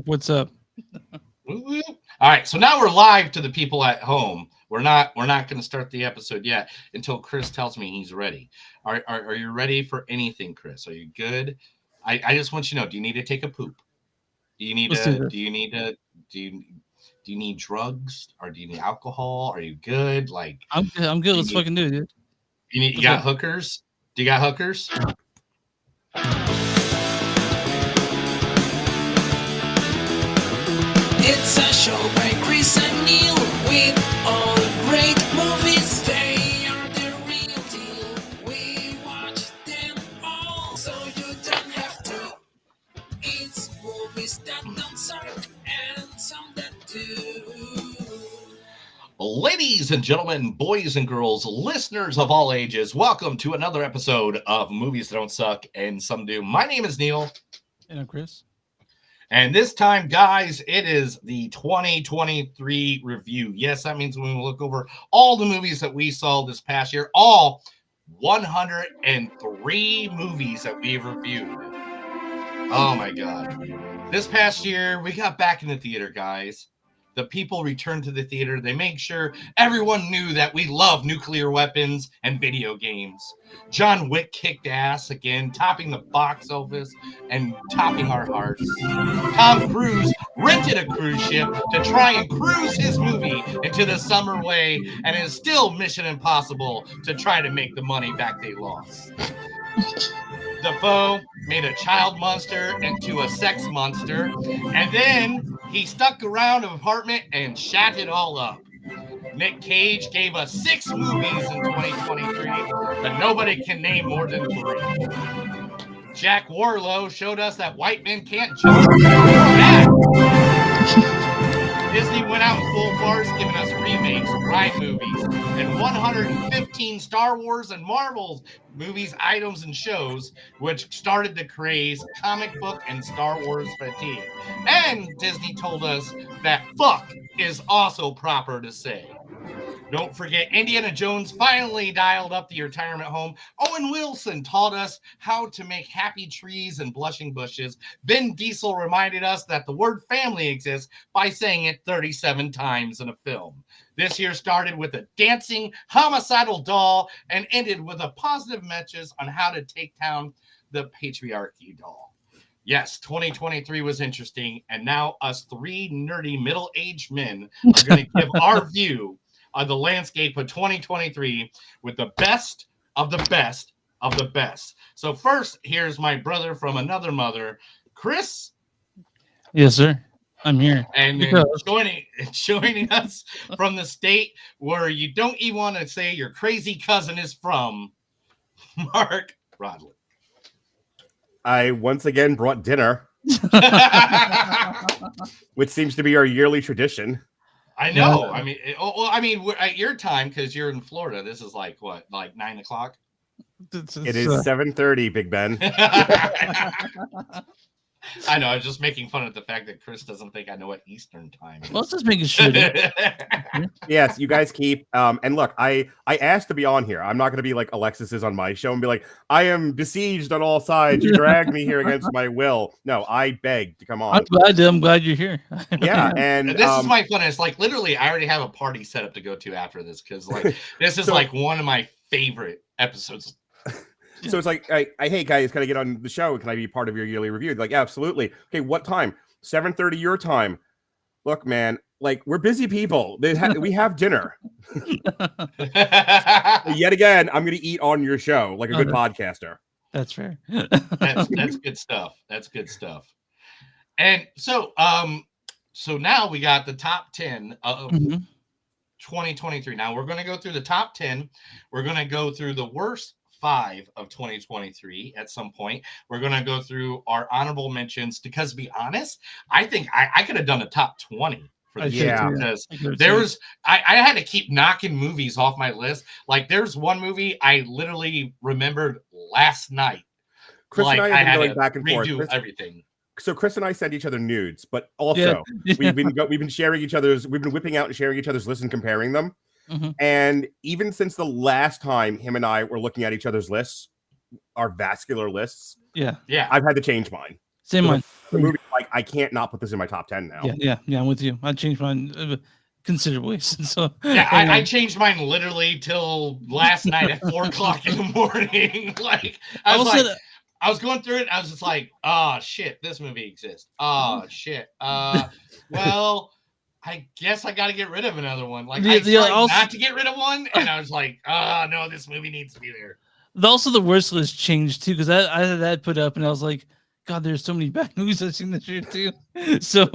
What's up? All right, so now we're live to the people at home. We're not going to start the episode yet until Chris tells me he's ready. Are you ready for anything, Chris? Are you good? I just want you to know. Do you need to take a poop? Do you need Let's do to? this. Do you need to? Do you need drugs or do you need alcohol? Are you good? Like I'm good. I'm good. you Let's need, fucking do it, dude. you Let's got go. hookers? Do you got hookers? It's a show by Chris and Neil with all great movies. They are the real deal. We watch them all, so you don't have to. It's movies that don't suck and some that do. Ladies and gentlemen, boys and girls, listeners of all ages, welcome to another episode of Movies That Don't Suck and Some Do. My name is Neil. And I'm Chris. And this time, guys, it is the 2023 review. Yes, that means when we look over all the movies that we saw this past year, all 103 movies that we've reviewed. Oh my God. This past year, we got back in the theater, guys. The people returned to the theater. They made sure everyone knew that we love nuclear weapons and video games. John Wick kicked ass again, topping the box office and topping our hearts. Tom Cruise rented a cruise ship to try and cruise his movie into the summer way, and is still mission impossible to try to make the money back they lost. Defoe made a child monster into a sex monster, and then he stuck around an apartment and shat it all up. Nick Cage gave us 6 movies in 2023, but nobody can name more than 3. Jack Warlow showed us that white men can't jump. Disney went out in full force, giving us remakes, ride movies, and 115 Star Wars and Marvel movies, items, and shows, which started the craze, comic book and Star Wars fatigue. And Disney told us that fuck is also proper to say. Don't forget, Indiana Jones finally dialed up the retirement home. Owen Wilson taught us how to make happy trees and blushing bushes. Vin Diesel reminded us that the word family exists by saying it 37 times in a film. This year started with a dancing homicidal doll and ended with a positive message on how to take down the patriarchy doll. Yes, 2023 was interesting, and now us 3 nerdy middle-aged men are going to give our view of the landscape of 2023 with the best of the best of the best. So first, here's my brother from another mother, Chris. Yes, sir. I'm here. And then joining us from the state where you don't even want to say your crazy cousin is from, Mark Rodley. I once again brought dinner, which seems to be our yearly tradition. I know. I mean, we're at your time, because you're in Florida. This is like what, like 9 o'clock? It is 7:30, Big Ben. I know. I was just making fun of the fact that Chris doesn't think I know what Eastern time is. Well, let's just making sure. Yes, you guys keep. And look, I asked to be on here. I'm not going to be like Alexis is on my show and be like, I am besieged on all sides. You dragged me here against my will. No, I begged to come on. I'm glad you're here. Yeah, and this is my fun. It's like literally, I already have a party set up to go to after this, because like this is like one of my favorite episodes. So it's like, hey guys, can I get on the show? Can I be part of your yearly review? Like, yeah, absolutely. Okay, what time? 7:30 your time. Look, man, like we're busy people. We have dinner. Yet again, I'm going to eat on your show like a good podcaster. That's fair. That's good stuff. That's good stuff. And so now we got the top 10 of 2023. Now we're going to go through the top 10. We're going to go through the worst 5 of 2023 at some point. We're going to go through our honorable mentions, because to be honest, I think I could have done a top 20 for this year, because there was I had to keep knocking movies off my list. Like there's one movie I literally remembered last night. Chris like and I have been going back and forth. Everything. So Chris and I send each other nudes, but also we've been sharing each other's. We've been whipping out and sharing each other's lists and comparing them. Mm-hmm. And even since the last time him and I were looking at each other's lists, our vascular lists, yeah, I've had to change mine. Same So one. The movie, like, I can't not put this in my top 10 now. Yeah, I'm with you. I changed mine considerably. So Yeah, I changed mine literally till last night at 4:00 in the morning. Like I was also, like, I was going through it. I was just like, oh shit, this movie exists. Oh shit. Well, I guess I got to get rid of another one. Like I tried not to get rid of one, and I was like, oh no, this movie needs to be there. Also, the worst list changed too because I had that put up, and I was like, God, there's so many bad movies I've seen this year too. So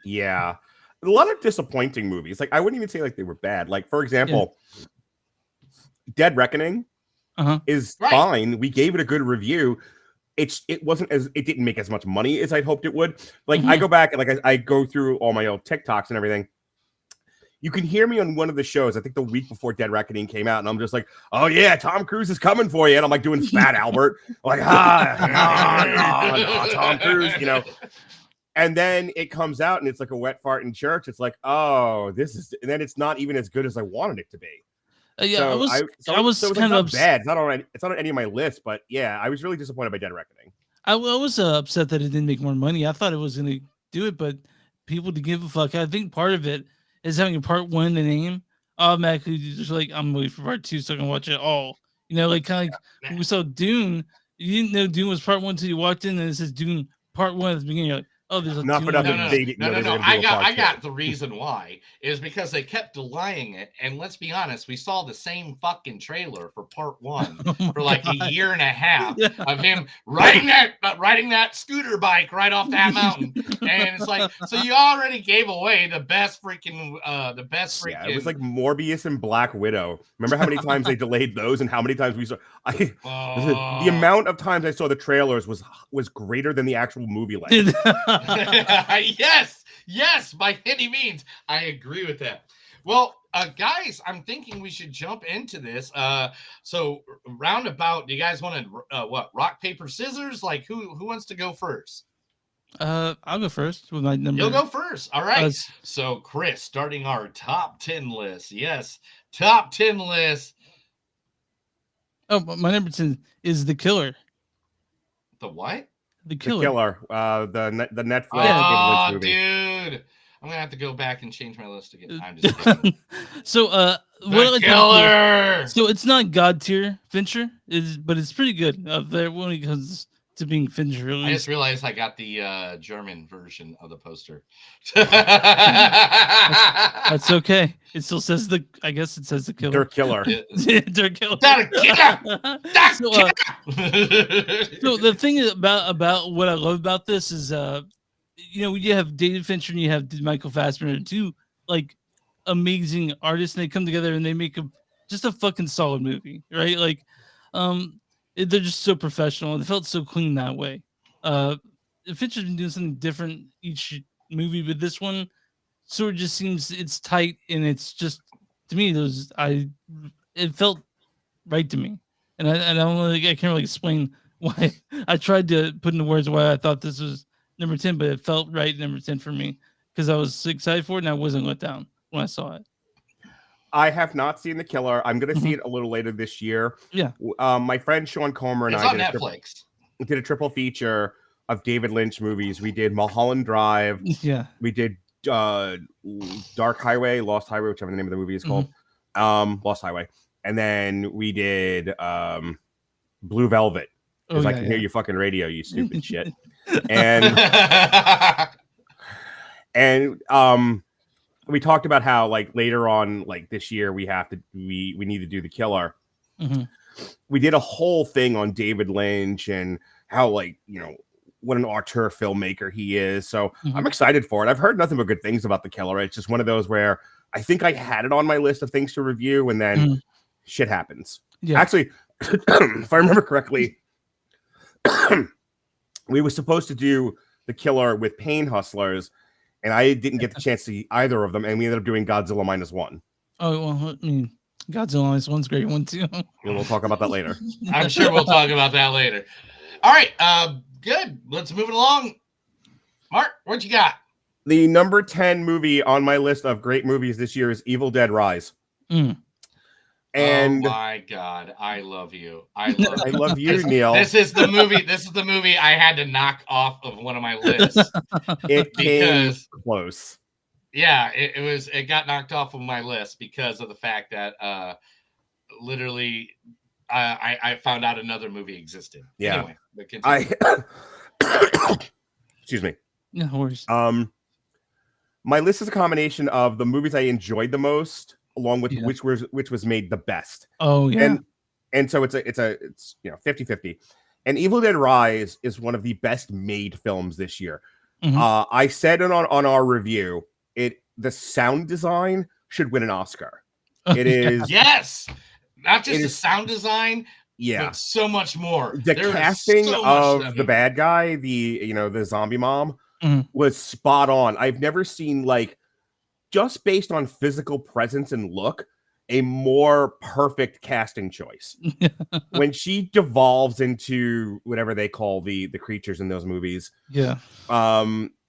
yeah, a lot of disappointing movies. Like I wouldn't even say like they were bad. Like for example, Dead Reckoning is fine. We gave it a good review. It didn't make as much money as I'd hoped it would. Like I go back and like I go through all my old TikToks and everything. You can hear me on one of the shows, I think the week before Dead Reckoning came out, and I'm just like, oh yeah, Tom Cruise is coming for you. And I'm like doing Fat Albert, like, Tom Cruise, you know. And then it comes out and it's like a wet fart in church. It's like, oh, and then it's not even as good as I wanted it to be. Yeah, I was kind of bad. It's not on any of my lists, but yeah, I was really disappointed by Dead Reckoning. I was upset that it didn't make more money. I thought it was going to do it, but people to give a fuck. I think part of it is having a part 1 in the name. Automatically, just like I'm waiting for part 2 so I can watch it all. You know, like kind of like when we saw Dune. You didn't know Dune was part 1 until you walked in and it says Dune part 1 at the beginning. You're like, oh, there's a No. I got the reason why is because they kept delaying it, and let's be honest, we saw the same fucking trailer for part 1 for like a year and a half of him riding that scooter bike right off that mountain, and it's like, so you already gave away the best freaking. Yeah, it was like Morbius and Black Widow. Remember how many times they delayed those, and how many times we saw? The amount of times I saw the trailers was greater than the actual movie length. Yes, by any means. I agree with that. Well, guys, I'm thinking we should jump into this. So roundabout, do you guys want to rock, paper, scissors? Like who wants to go first? I'll go first with my number. You'll go first. All right. So Chris, starting our top 10 list. Yes, top 10 list. Oh, my number 10 is The Killer. The what? The Killer. The Netflix. Oh, movie. Dude, I'm gonna have to go back and change my list again. I'm just kidding. So, The Killer. So it's not God tier Fincher, but it's pretty good. When it comes to being Fincher, I just realized I got the German version of the poster. That's okay. It still says I guess it says The Killer. Der Killer. Der Killer. So the thing about what I love about this is, you have David Fincher and you have Michael Fassbender, two like amazing artists, and they come together and they make just a fucking solid movie, right? Like, they're just so professional and it felt so clean that way. Fincher's been doing something different each movie, but this one sort of just seems it's tight and it's just, to me, it felt right to me. And I can't really explain why. I tried to put into words why I thought this was number 10, but it felt right number 10 for me because I was excited for it and I wasn't let down when I saw it. I have not seen The Killer. I'm going to see it a little later this year. Yeah. My friend Sean Comer and it's I on Netflix. Did a triple feature of David Lynch movies. We did Mulholland Drive. Yeah. We did Lost Highway, whichever the name of the movie is called. Lost Highway. And then we did Blue Velvet. Because I can hear your fucking radio, you stupid shit. And we talked about how like later on, like this year, we need to do The Killer. We did a whole thing on David Lynch and how like, what an auteur filmmaker he is. So I'm excited for it. I've heard nothing but good things about The Killer. It's just one of those where I think I had it on my list of things to review and then shit happens. Yeah. Actually, if I remember correctly, we were supposed to do The Killer with Pain Hustlers, and I didn't get the chance to see either of them, and we ended up doing Godzilla -1. Oh, well, I mean, Godzilla -1's a great one, too. We'll talk about that later. I'm sure we'll talk about that later. All right, good. Let's move it along. Mark, what you got? The number 10 movie on my list of great movies this year is Evil Dead Rise. And oh my God, I love you. I love I you. love you, Neil. This is the movie. This is the movie I had to knock off of one of my lists It came because close. yeah, it got knocked off of my list because of the fact that literally I found out another movie existed. Yeah. Anyway, but continue. Excuse me. No worries. My list is a combination of the movies I enjoyed the most, along with Yeah. which was made the best. Oh yeah. And so it's 50-50. And Evil Dead Rise is one of the best made films this year. Mhm. I said it on our review, the sound design should win an Oscar. It is Yes, not just It the is- sound design, yeah. but so much more. The There is casting so much to of that the movie. bad guy, the zombie mom, Mhm. was spot on. I've never seen, like, just based on physical presence and look, a more perfect casting choice. When she devolves into whatever they call the creatures in those movies, Yeah.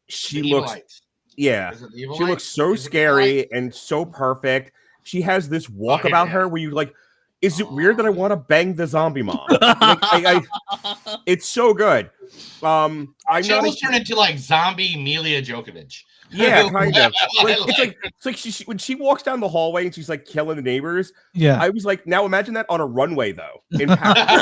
she The looks Evilites. yeah, Is it the she looks Evilites? so Is it the scary and so perfect. She has this walk yeah, about yeah. her where you like, is it weird that I want to bang the zombie mom? Like, it's so good. I'm She not almost turned into like zombie Emilia Djokovic. yeah, kind of. Like, I it's like she when she walks down the hallway and she's like killing the neighbors. Yeah. I was like, now imagine that on a runway though. In Paris.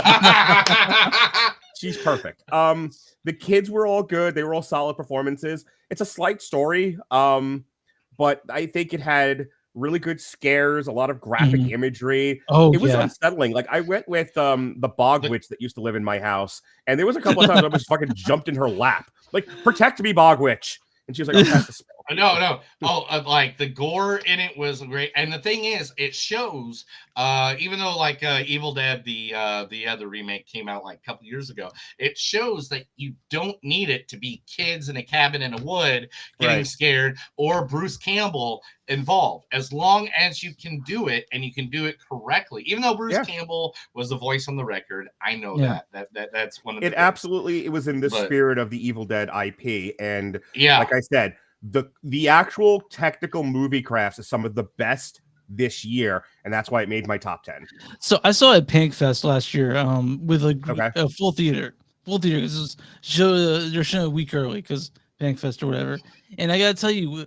She's perfect. The kids were all good. They were all solid performances. It's a slight story, but I think it had really good scares, a lot of graphic Mhm. imagery. Oh It was yeah. unsettling. Like I went with the bog witch that used to live in my house, and there was a couple of times I almost fucking jumped in her lap, like protect me, bog witch, and she was like, "I'll cast a spell." No. Oh, like the gore in it was great, and the thing is, it shows. Even though like Evil Dead, the other remake came out like a couple years ago, it shows that you don't need it to be kids in a cabin in a wood getting Right. scared or Bruce Campbell involved. As long as you can do it and you can do it correctly, even though Bruce Yeah. Campbell was the voice on the record, I know Yeah. that's one of the It things. absolutely it was in the But- spirit of the Evil Dead IP, and Yeah. like I said, the actual technical movie crafts is some of the best this year, and that's why it made my top 10. So I saw it at Panic Fest last year, with Okay. a full theater, because they're showing a week early because Panic Fest or whatever. And I gotta tell you,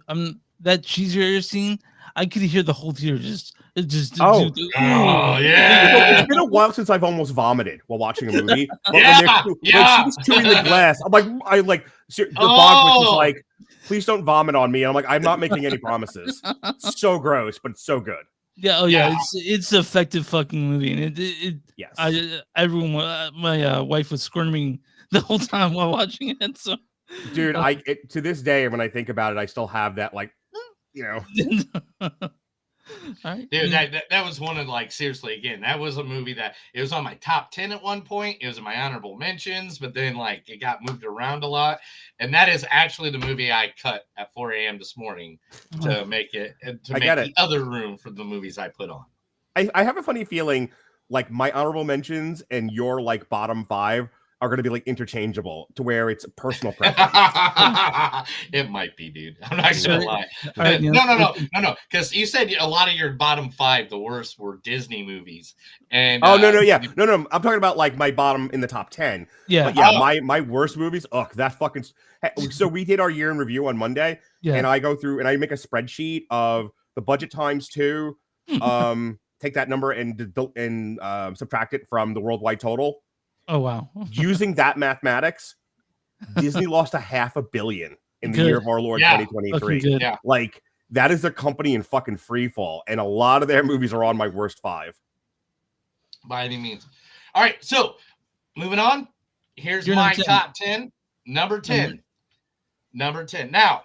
that cheesier scene, I could hear the whole theater just Oh, So yeah. it's been a while since I've almost vomited while watching a movie. But when Yeah, when yeah. she was chewing the glass, I'm like, the bog witch is Oh. like, please don't vomit on me. And I'm like, I'm not making any promises. It's so gross, but it's so good. Yeah, oh yeah, Yeah. it's an effective fucking movie, and it Yes. everyone my wife was squirming the whole time while watching it. So Dude, to this day, when I think about it, I still have that, like, you know. All right. Dude, that was one of, like, seriously, again, that was a movie that it was on my top 10 at one point. It was in my honorable mentions, but then like it got moved around a lot. And that is actually the movie I cut at 4 a.m. this morning to make it to I make get the it. other room for the movies I put on. I have a funny feeling like my honorable mentions and your like bottom 5 are going to be like interchangeable to where it's personal preference. It might be, dude. I'm not gonna lie. All right, Neil. No. Because you said a lot of your bottom 5, the worst, were Disney movies. And Oh no, I'm talking about like my bottom in the top 10. Yeah, But yeah, Oh. my worst movies. Ugh, that fucking. So we did our year in review on Monday, yeah. and I go through and I make a spreadsheet of the budget times 2. Take that number and subtract it from the worldwide total. Oh wow. Using that mathematics, Disney lost $500 million in the Good. year of our Lord Yeah. 2023. Fucking good. Yeah. Like that is a company in fucking free fall, and a lot of their movies are on my worst 5. By any means. All right, so moving on. Here's Your my number 10. top 10. Number 10. Number 10. Now,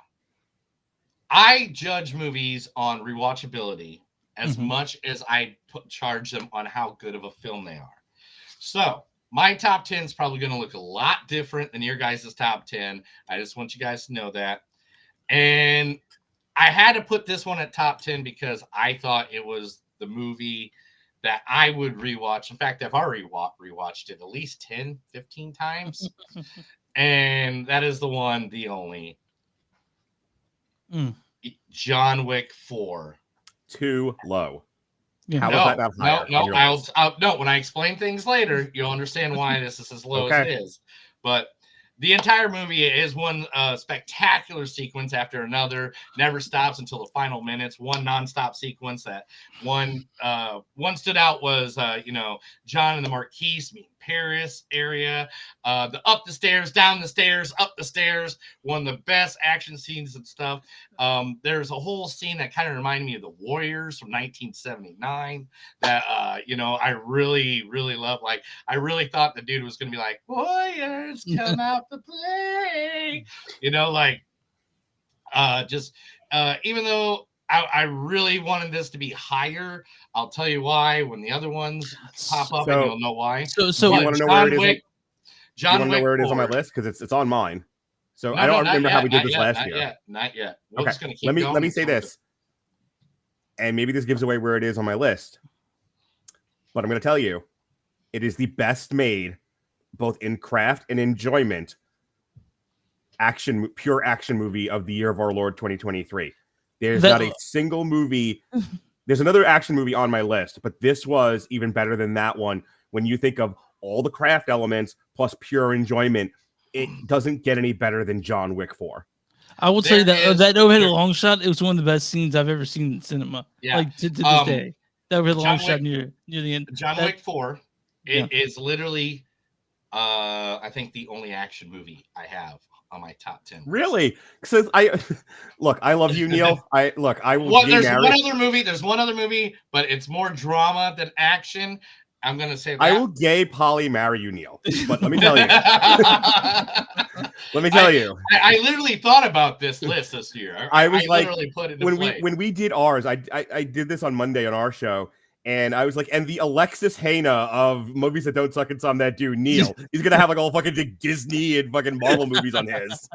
I judge movies on rewatchability as Mhm. much as I charge them on how good of a film they are. So, my top 10 is probably going to look a lot different than your guys' top 10. I just want you guys to know that. And I had to put this one at top 10 because I thought it was the movie that I would rewatch. In fact, I've already rewatched it at least 10, 15 times. And that is the one, the only. Mm. John Wick 4. Too low. Yeah. How is No, that not higher? no, on no. your I'll, list? I'll no. When I explain things later, you'll understand why this is as low as Okay. it is. But the entire movie is one spectacular sequence after another. Never stops until the final minutes. One nonstop sequence that one stood out was John and the Marquise meeting Paris area. The up the stairs, down the stairs, up the stairs. One of the best action scenes and stuff. There's a whole scene that kind of reminded me of the Warriors from 1979 that I really, really love. Like, I really thought the dude was gonna be like, Warriors come out to play. Even though I really wanted this to be higher, I'll tell you why when the other ones pop up, and So- you'll know why. So Do you want to know where it is? Wick, Do you want John to know Wick where it is on my 4. list? Because it's on mine. So No, I don't not remember how yet, we did not this yet, last not year. Yet, not yet. We're Okay, just gonna keep let me going say until this, and maybe this gives away where it is on my list. But I'm going to tell you, it is the best made, both in craft and enjoyment, pure action movie of the year of our Lord 2023. There's not a single movie. There's another action movie on my list, but this was even better than that one. When you think of all the craft elements plus pure enjoyment, it doesn't get any better than John Wick 4. I will say There that is- that overhead there- long shot, it was one of the best scenes I've ever seen in cinema. Yeah. Like to this Um, day, that overhead John long shot Wick- near the end. John That- Wick 4 it is literally I think the only action movie I have on my top 10. Really? So I look, I love you, Neil. I will There's marry. one other movie, but it's more drama than action. I'm gonna say that. I will gay poly marry you, Neil. But let me tell you. I Let me tell you. literally thought about this list this year. I was like, literally put it when we did ours, I did this on Monday on our show, and I was like, and the Alexis Hana of movies that don't suck and some that do, Neil, he's gonna have like all fucking Disney and fucking Marvel movies on his.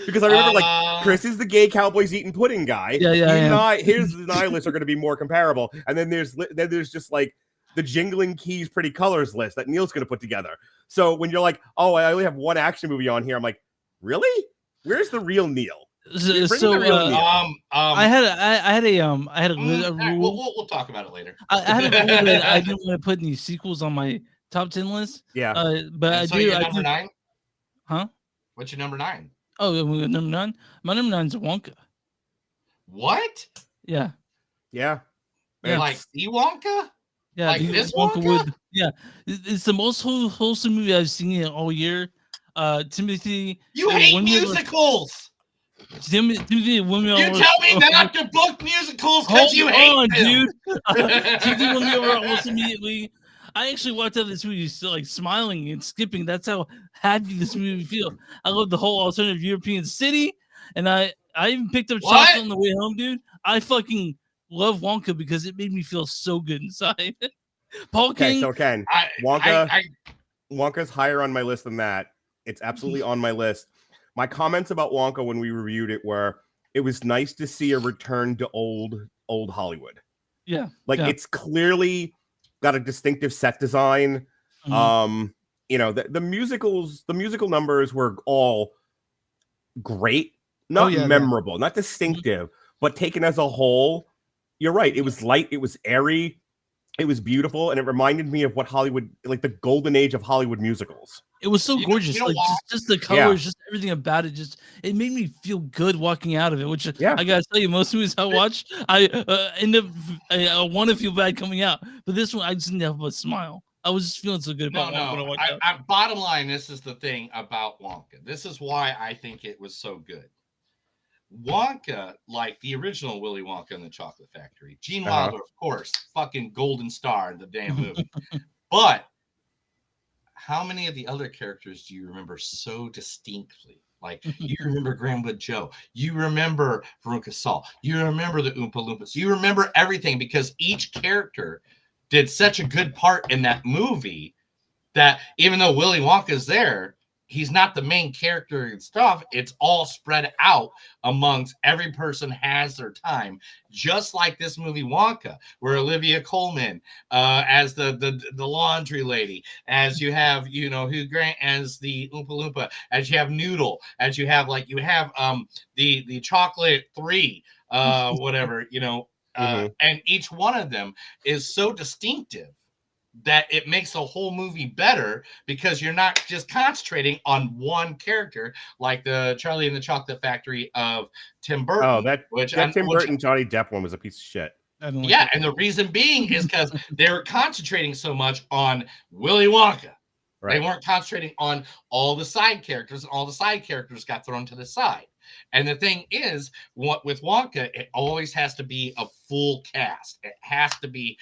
Because I remember like Chris is the gay Cowboys eating pudding guy. Yeah, yeah, His nihilists are gonna be more comparable, and then there's just like the Jingling Keys Pretty Colors list that Neil's gonna put together. So when you're like, oh, I only have one action movie on here, I'm like, really? Where's the real Neil? So, Bring the real Neil. I had a rule. We'll talk about it later. I had a rule that I didn't want to put any sequels on my top 10 list. Yeah. But And I so do. your I number do. 9? Huh? What's your number 9? Oh, number 9. My number 9 is Wonka. What? Yeah. Yeah. Yeah. Like the Wonka? Yeah, Like the this Wonka? yeah, it's the most wholesome movie I've seen all year. Timothy, You hate Windmill- musicals. Timothy Windmill. You tell me not to book musicals because you hate them. dude. Timothy Windmill almost immediately. I actually walked out of this movie still like smiling and skipping. That's how happy this movie feels. I love the whole alternative European city, and I even picked up What? chocolate on the way home, dude. I fucking love Wonka because it made me feel so good inside. Paul Okay, King. so Ken, Wonka's higher on my list than that. It's absolutely on my list. My comments about Wonka when we reviewed it were, it was nice to see a return to old Hollywood. Yeah, Like yeah. it's clearly got a distinctive set design. Mhm. The musical numbers were all great, not yeah. memorable, not distinctive, but taken as a whole, you're right. It was light, it was airy, it was beautiful, and it reminded me of what Hollywood, like the golden age of Hollywood musicals. It was so You know- gorgeous, you know like why? just the colors, just everything about it. Just it made me feel good walking out of it. Which Yeah. I gotta tell you, most movies I watch, I end up I want to feel bad coming out, but this one I just didn't have a smile. I was just feeling so good No, about Wonka when I no. walked out. Bottom line, this is the thing about Wonka. This is why I think it was so good. Wonka, like the original Willy Wonka and the Chocolate Factory, Gene Wilder, of course, fucking golden star in the damn movie. But how many of the other characters do you remember so distinctly? Like you remember Granwood Joe, you remember Veruca Salt, you remember the Oompa Loompas, you remember everything because each character did such a good part in that movie that even though Willy Wonka's there, he's not the main character and stuff. It's all spread out amongst every person has their time, just like this movie Wonka, where Olivia Colman as the laundry lady, as you have Hugh Grant as the Oompa Loompa, as you have Noodle, as you have the chocolate 3, whatever and each one of them is so distinctive that it makes the whole movie better because you're not just concentrating on one character like the Charlie and the Chocolate Factory of Tim Burton. Oh, that Tim Burton Johnny Depp one was a piece of shit. Yeah, and the reason being is because they were concentrating so much on Willy Wonka. Right. They weren't concentrating on all the side characters, and all the side characters got thrown to the side. And the thing is, with Wonka, it always has to be a full cast. It has to be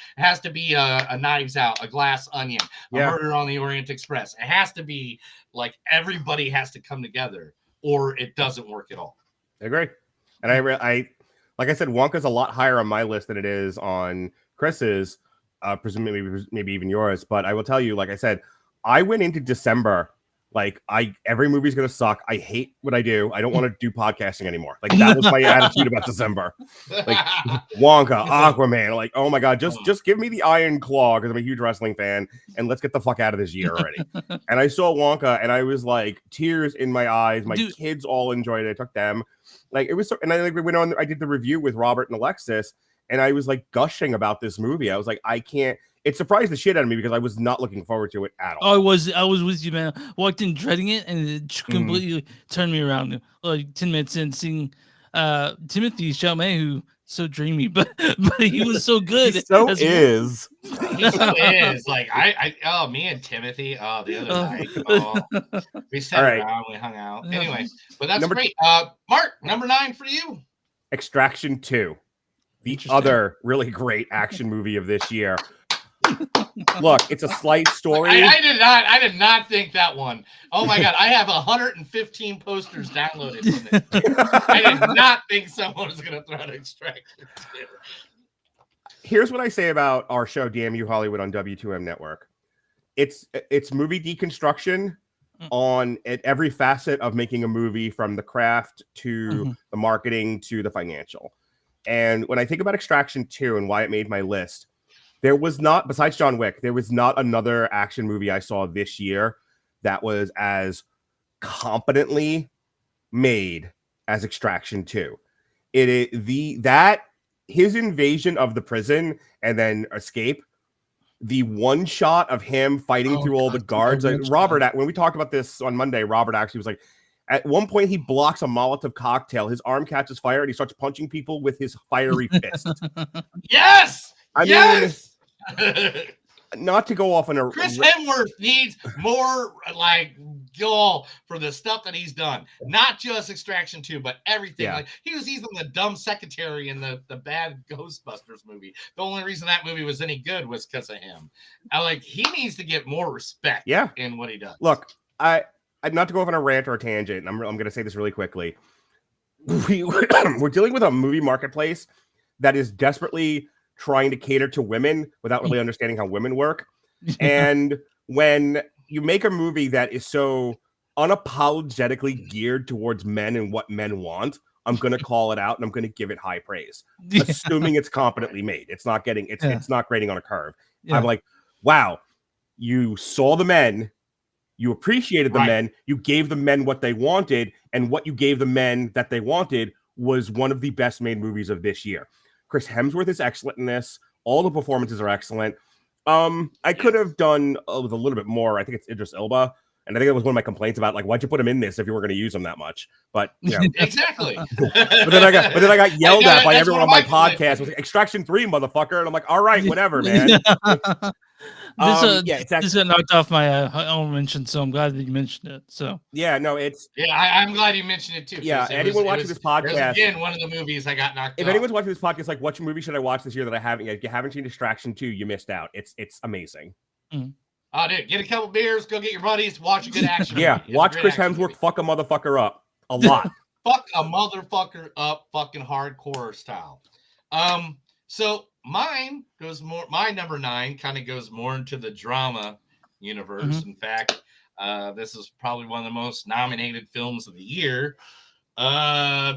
a Knives Out, a Glass Onion, a Murder on the Orient Express. It has to be like everybody has to come together, or it doesn't work at all. I agree. And I like I said, Wonka's a lot higher on my list than it is on Chris's, presumably maybe even yours. But I will tell you, like I said, I went into December like every movie's gonna suck. I hate what I do. I don't want to do podcasting anymore. Like that was my attitude about December. Like Wonka, Aquaman, like oh my god, just give me the Iron Claw because I'm a huge wrestling fan, and let's get the fuck out of this year already. And I saw Wonka, and I was like tears in my eyes. My kids all enjoyed it. I took them, like it was. So, and I like we went on. I did the review with Robert and Alexis, and I was like gushing about this movie. I was like, I can't. It surprised the shit out of me because I was not looking forward to it at all. I was with you, man. Walked in dreading it, and it completely turned me around. Like 10 minutes in, seeing Timothy Chalamet, who so dreamy, but he was so good. He so is. He so is. Like me and Timothy. Oh, the other night. We sat around, we hung out. Anyway, but that's great. Mark, number 9 for you. Extraction 2, the other really great action movie of this year. Look, it's a slight story. I did not think that one. Oh my god, I have 115 posters downloaded from it. I did not think someone was going to throw an Extraction 2. Here's what I say about our show, Damn You Hollywood, on W2M Network. It's movie deconstruction on at every facet of making a movie, from the craft to the marketing to the financial. And when I think about Extraction 2 and why it made my list, there was not, besides John Wick, there was not another action movie I saw this year that was as competently made as Extraction 2. His invasion of the prison and then escape, the one shot of him fighting through all the guards. Robert, when we talked about this on Monday, Robert actually was like, at one point he blocks a Molotov cocktail, his arm catches fire, and he starts punching people with his fiery fist. Yes! I mean, not to go off on a Chris Hemsworth needs more like gall for the stuff that he's done, not just Extraction 2, but everything. Like he was even the dumb secretary in the bad Ghostbusters movie. The only reason that movie was any good was because of him. He needs to get more respect in what he does. Look, I not to go off on a rant or a tangent, I'm going to say this really quickly. We're dealing with a movie marketplace that is desperately trying to cater to women without really understanding how women work. And when you make a movie that is so unapologetically geared towards men and what men want, I'm going to call it out and I'm going to give it high praise, assuming it's competently made. It's not getting, it's not grading on a curve. I'm like, wow, you saw the men, you appreciated the men, you gave the men what they wanted, and what you gave the men that they wanted was one of the best made movies of this year. Chris Hemsworth is excellent in this. All the performances are excellent. I could have done with a little bit more. I think it's Idris Elba, and I think that was one of my complaints about, like, why'd you put him in this if you were going to use him that much? But you know. Exactly. but then I got yelled at by everyone on my podcast. With Extraction 3, motherfucker, and I'm like, all right, whatever, man. This knocked off my own mention, so I'm glad that you mentioned it. So I'm glad you mentioned it too. Yeah, anyone watching this podcast, again, one of the movies I got knocked off. If anyone's watching this podcast, like, what movie should I watch this year that I haven't yet? If you haven't seen Extraction 2, you missed out. It's amazing. Oh, dude, get a couple beers, go get your buddies, watch a good action. Watch Chris Hemsworth fuck a motherfucker up a lot. Fuck a motherfucker up, fucking hardcore style. So mine goes more. My number 9 kind of goes more into the drama universe. In fact, this is probably one of the most nominated films of the year.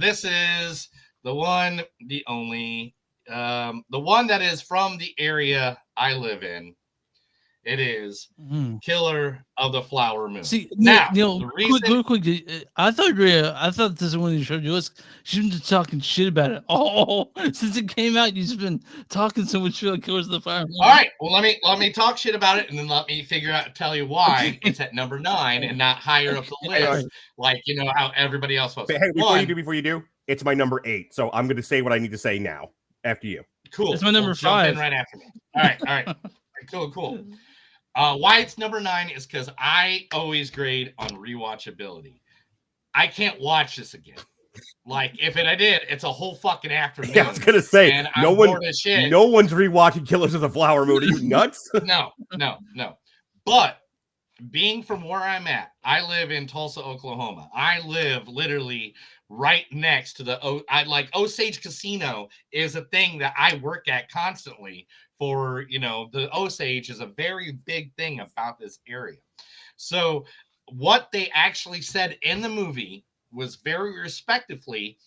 This is the one, the only, the one that is from the area I live in. It is Mhm. Killer of the Flower Moon. See, now, Neil, the quick, I thought this is one of your shows. She's been talking shit about it all since it came out. You've been talking so much shit about Killers of the Flower Moon. All right, well, let me talk shit about it, and then let me tell you why it's at number 9 and not higher up the list, like how everybody else was. But hey, before you do, it's my number 8. So I'm going to say what I need to say now after you. Cool. It's my number We'll jump 5. in right after me. All right. Cool. Why it's number 9 is because I always grade on rewatchability. I can't watch this again. Like if I did, it's a whole fucking afternoon. Yeah, I was gonna say and no one's rewatching Killers of the Flower Moon. Are you nuts? No. But being from where I'm at, I live in Tulsa, Oklahoma. I live literally right next to the Osage Casino is a thing that I work at constantly for, the Osage is a very big thing about this area. So what they actually said in the movie was very respectively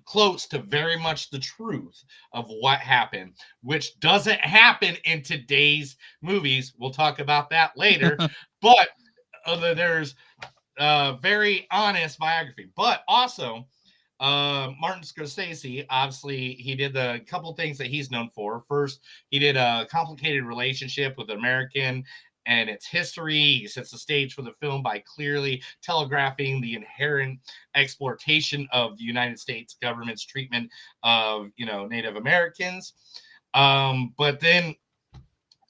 close to very much the truth of what happened, which doesn't happen in today's movies. We'll talk about that later. But there's very honest biography. But also, Martin Scorsese, obviously, he did the couple things that he's known for. First, he did A Complicated Relationship with American and its history. He sets the stage for the film by clearly telegraphing the inherent exploitation of the United States government's treatment of, Native Americans. But then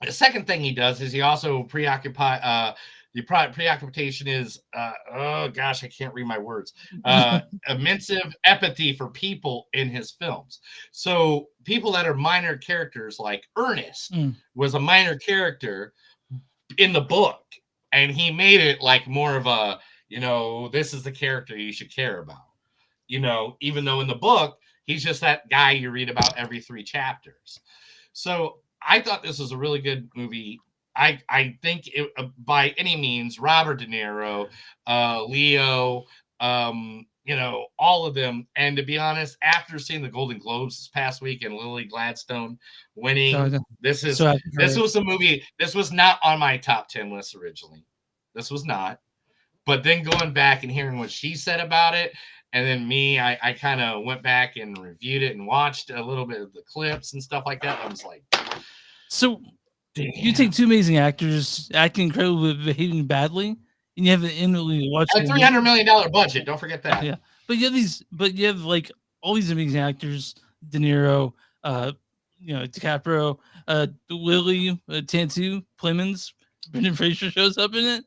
the second thing he does is he also preoccupation is I can't read my words. Immense empathy for people in his films. So people that are minor characters, like Ernest was a minor character in the book, and he made it like more of a, this is the character you should care about. Even though in the book he's just that guy you read about every 3 chapters. So I thought this was a really good movie. I think it, by any means, Robert De Niro, Leo, all of them. And to be honest, after seeing the Golden Globes this past week and Lily Gladstone winning, this was a movie. This was not on my top 10 list originally. This was not. But then going back and hearing what she said about it, and then me, I kind of went back and reviewed it and watched a little bit of the clips and stuff like that. I was like, so damn. You take 2 amazing actors acting incredibly, behaving badly, and you have an intimately watched a $300 million budget. Don't forget that. Yeah, but you have like all these amazing actors: De Niro, DiCaprio, Lily, Tantu, Clemens, Brendan Fraser shows up in it.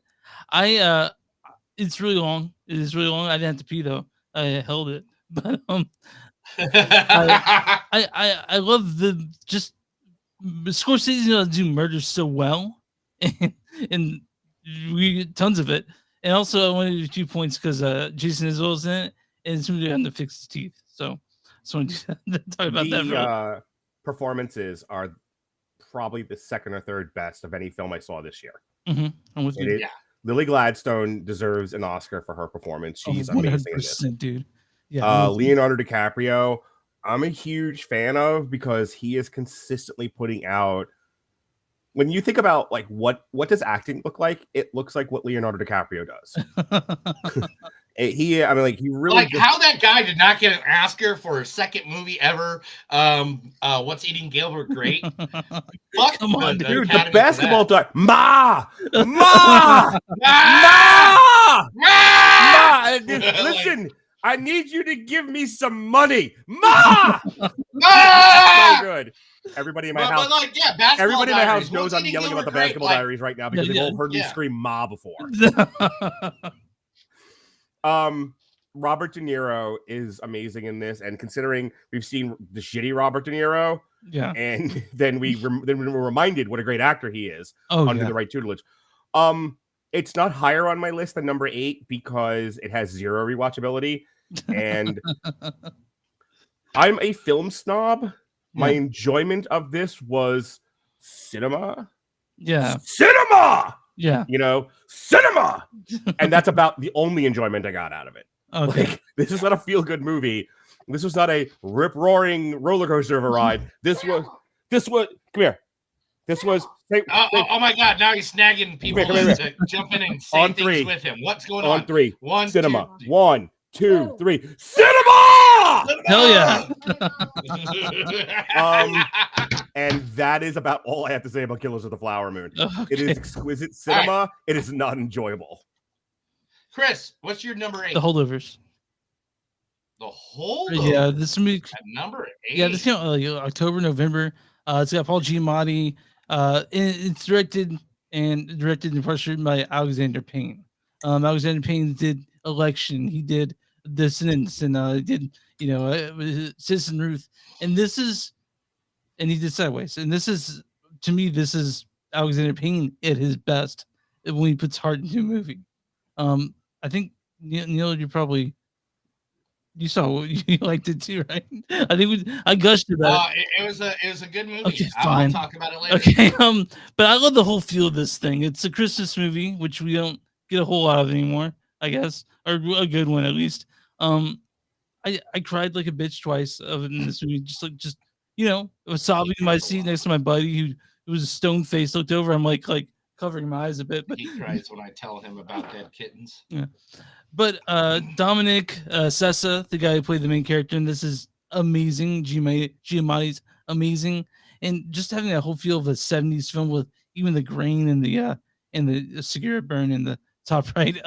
It's really long. It is really long. I didn't have to pee though. I held it, but I love the just. Scorsese knows how to do murder so well, and we get tons of it. And also, I wanted to do 2 points because Jason Isbell's in it, and it's really on to fix his teeth. So wanted to talk about that. The performances are probably the second or third best of any film I saw this year. I'm with you. Lily Gladstone deserves an Oscar for her performance. She's amazing in this. Dude. Yeah. Leonardo DiCaprio, I'm a huge fan of because he is consistently putting out. When you think about like what does acting look like, it looks like what Leonardo DiCaprio does. He really like how that guy did not get an Oscar for his second movie ever. What's Eating Gilbert Grape? Fuck, come on, dude. The basketball time. Listen, I need you to give me some money. So good. Everybody in my house. Everybody in my house knows I'm yelling about the Basketball Diaries right now because they've all heard me scream "Ma" before. Robert De Niro is amazing in this, and considering we've seen the shitty Robert De Niro, and then we were reminded what a great actor he is under the right tutelage. It's not higher on my list than number 8 because it has 0 rewatchability, and I'm a film snob. My enjoyment of this was cinema. Cinema! Yeah. Cinema! And that's about the only enjoyment I got out of it. Okay. Like, this is not a feel-good movie. This was not a rip-roaring roller coaster of a ride. This was come here. This was Oh my God! Now he's snagging people Come here. to jump in and say On things three. with him. What's going on? on 3. One, Cinema. 2, 3. 1, 2, 3. Cinema! Hell yeah. And that is about all I have to say about Killers of the Flower Moon. It is Okay. exquisite cinema. It is not enjoyable. Chris, what's your number 8? The Holdovers. The whole. Yeah, this movie. At number 8. Yeah, this came out like October, November. It's got Paul Giamatti. It's directed and partially by Alexander Payne. Alexander Payne did Election. He did Descendants, and he did Citizen Ruth. And he did Sideways. And this is, to me, this is Alexander Payne at his best when he puts heart into a movie. I think Neil, you saw you liked it too, right? I think I gushed about it. It was a good movie. Okay, I'll fine. talk about it later. Okay, but I love the whole feel of this thing. It's a Christmas movie, which we don't get a whole lot of anymore, I guess, or a good one at least. I cried like a bitch twice in this movie. I was sobbing in my seat next to my buddy who was stone faced, looked over. I'm like covering my eyes a bit, but He cries when I tell him about dead kittens. Yeah. But Dominic Sessa, the guy who played the main character, and this is amazing. Giamatti's amazing, and just having that whole feel of a '70s film with even the grain and the cigarette burn in the top right.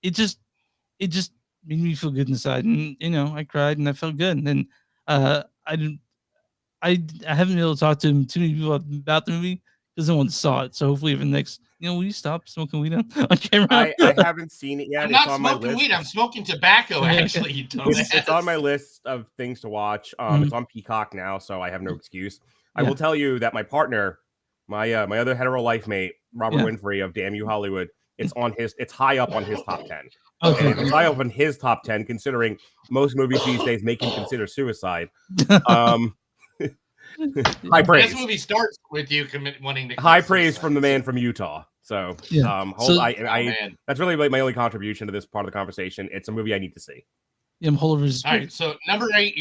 It just made me feel good inside, and I cried and I felt good. And I haven't been able to talk to too many people about the movie because no one saw it. So hopefully, for the next. Will you stop smoking weed on camera? I haven't seen it yet. I'm It's not on my smoking list. weed. I'm smoking tobacco, actually. You dumbass. It's on my list of things to watch. It's on Peacock now, so I have no excuse. I will tell you that my partner, my other hetero life mate, Robert Winfrey of Damn You Hollywood, it's high up on his top 10. Okay. And it's high up on his top 10, considering most movies these days make him consider suicide. High praise. This movie starts with you wanting to. High praise from the man from Utah. So, Man. that's really like my only contribution to this part of the conversation. It's a movie I need to see. Yeah, Holdovers. All right, so number 8,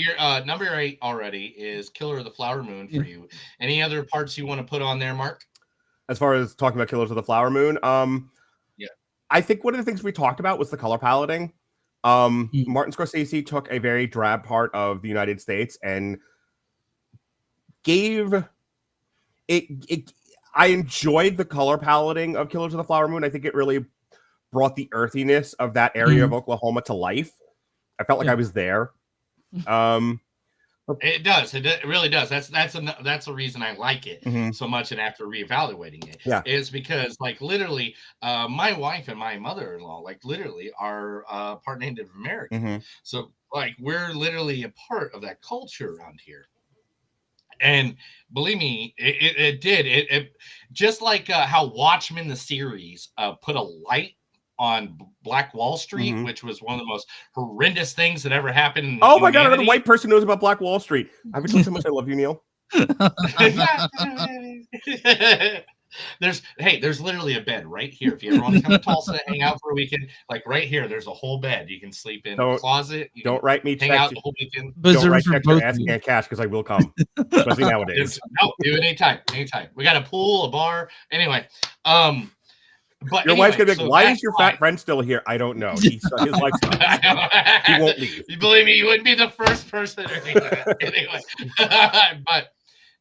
number 8 already is Killer of the Flower Moon for you. Any other parts you want to put on there, Mark? As far as talking about Killers of the Flower Moon, I think one of the things we talked about was the color paletting. Martin Scorsese took a very drab part of the United States and gave it. I enjoyed the color paletting of Killers of the Flower Moon. I think it really brought the earthiness of that area of Oklahoma to life. I felt like I was there. It does. It really does. That's the reason I like it so much. And after reevaluating it, is because literally, my wife and my mother-in-law, literally, are part Native American. So we're literally a part of that culture around here. And believe me, it did. It just like how Watchmen the series put a light on Black Wall Street, which was one of the most horrendous things that ever happened in Oh my God, humanity. another white person knows about Black Wall Street. I haven't told you how much I love you, Neil. There's literally a bed right here. If you ever want to come to Tulsa, hang out for a weekend, right here, there's a whole bed you can sleep in. A closet. You Don't write me hang checks. out the whole weekend. Don't write checks to ask and cash because I will come, especially nowadays. No, do it anytime. We got a pool, a bar. Anyway, but your wife's gonna be like, "Why is your fat friend still here?" I don't know. His life's he won't leave. You believe me? You wouldn't be the first person. Anyway, but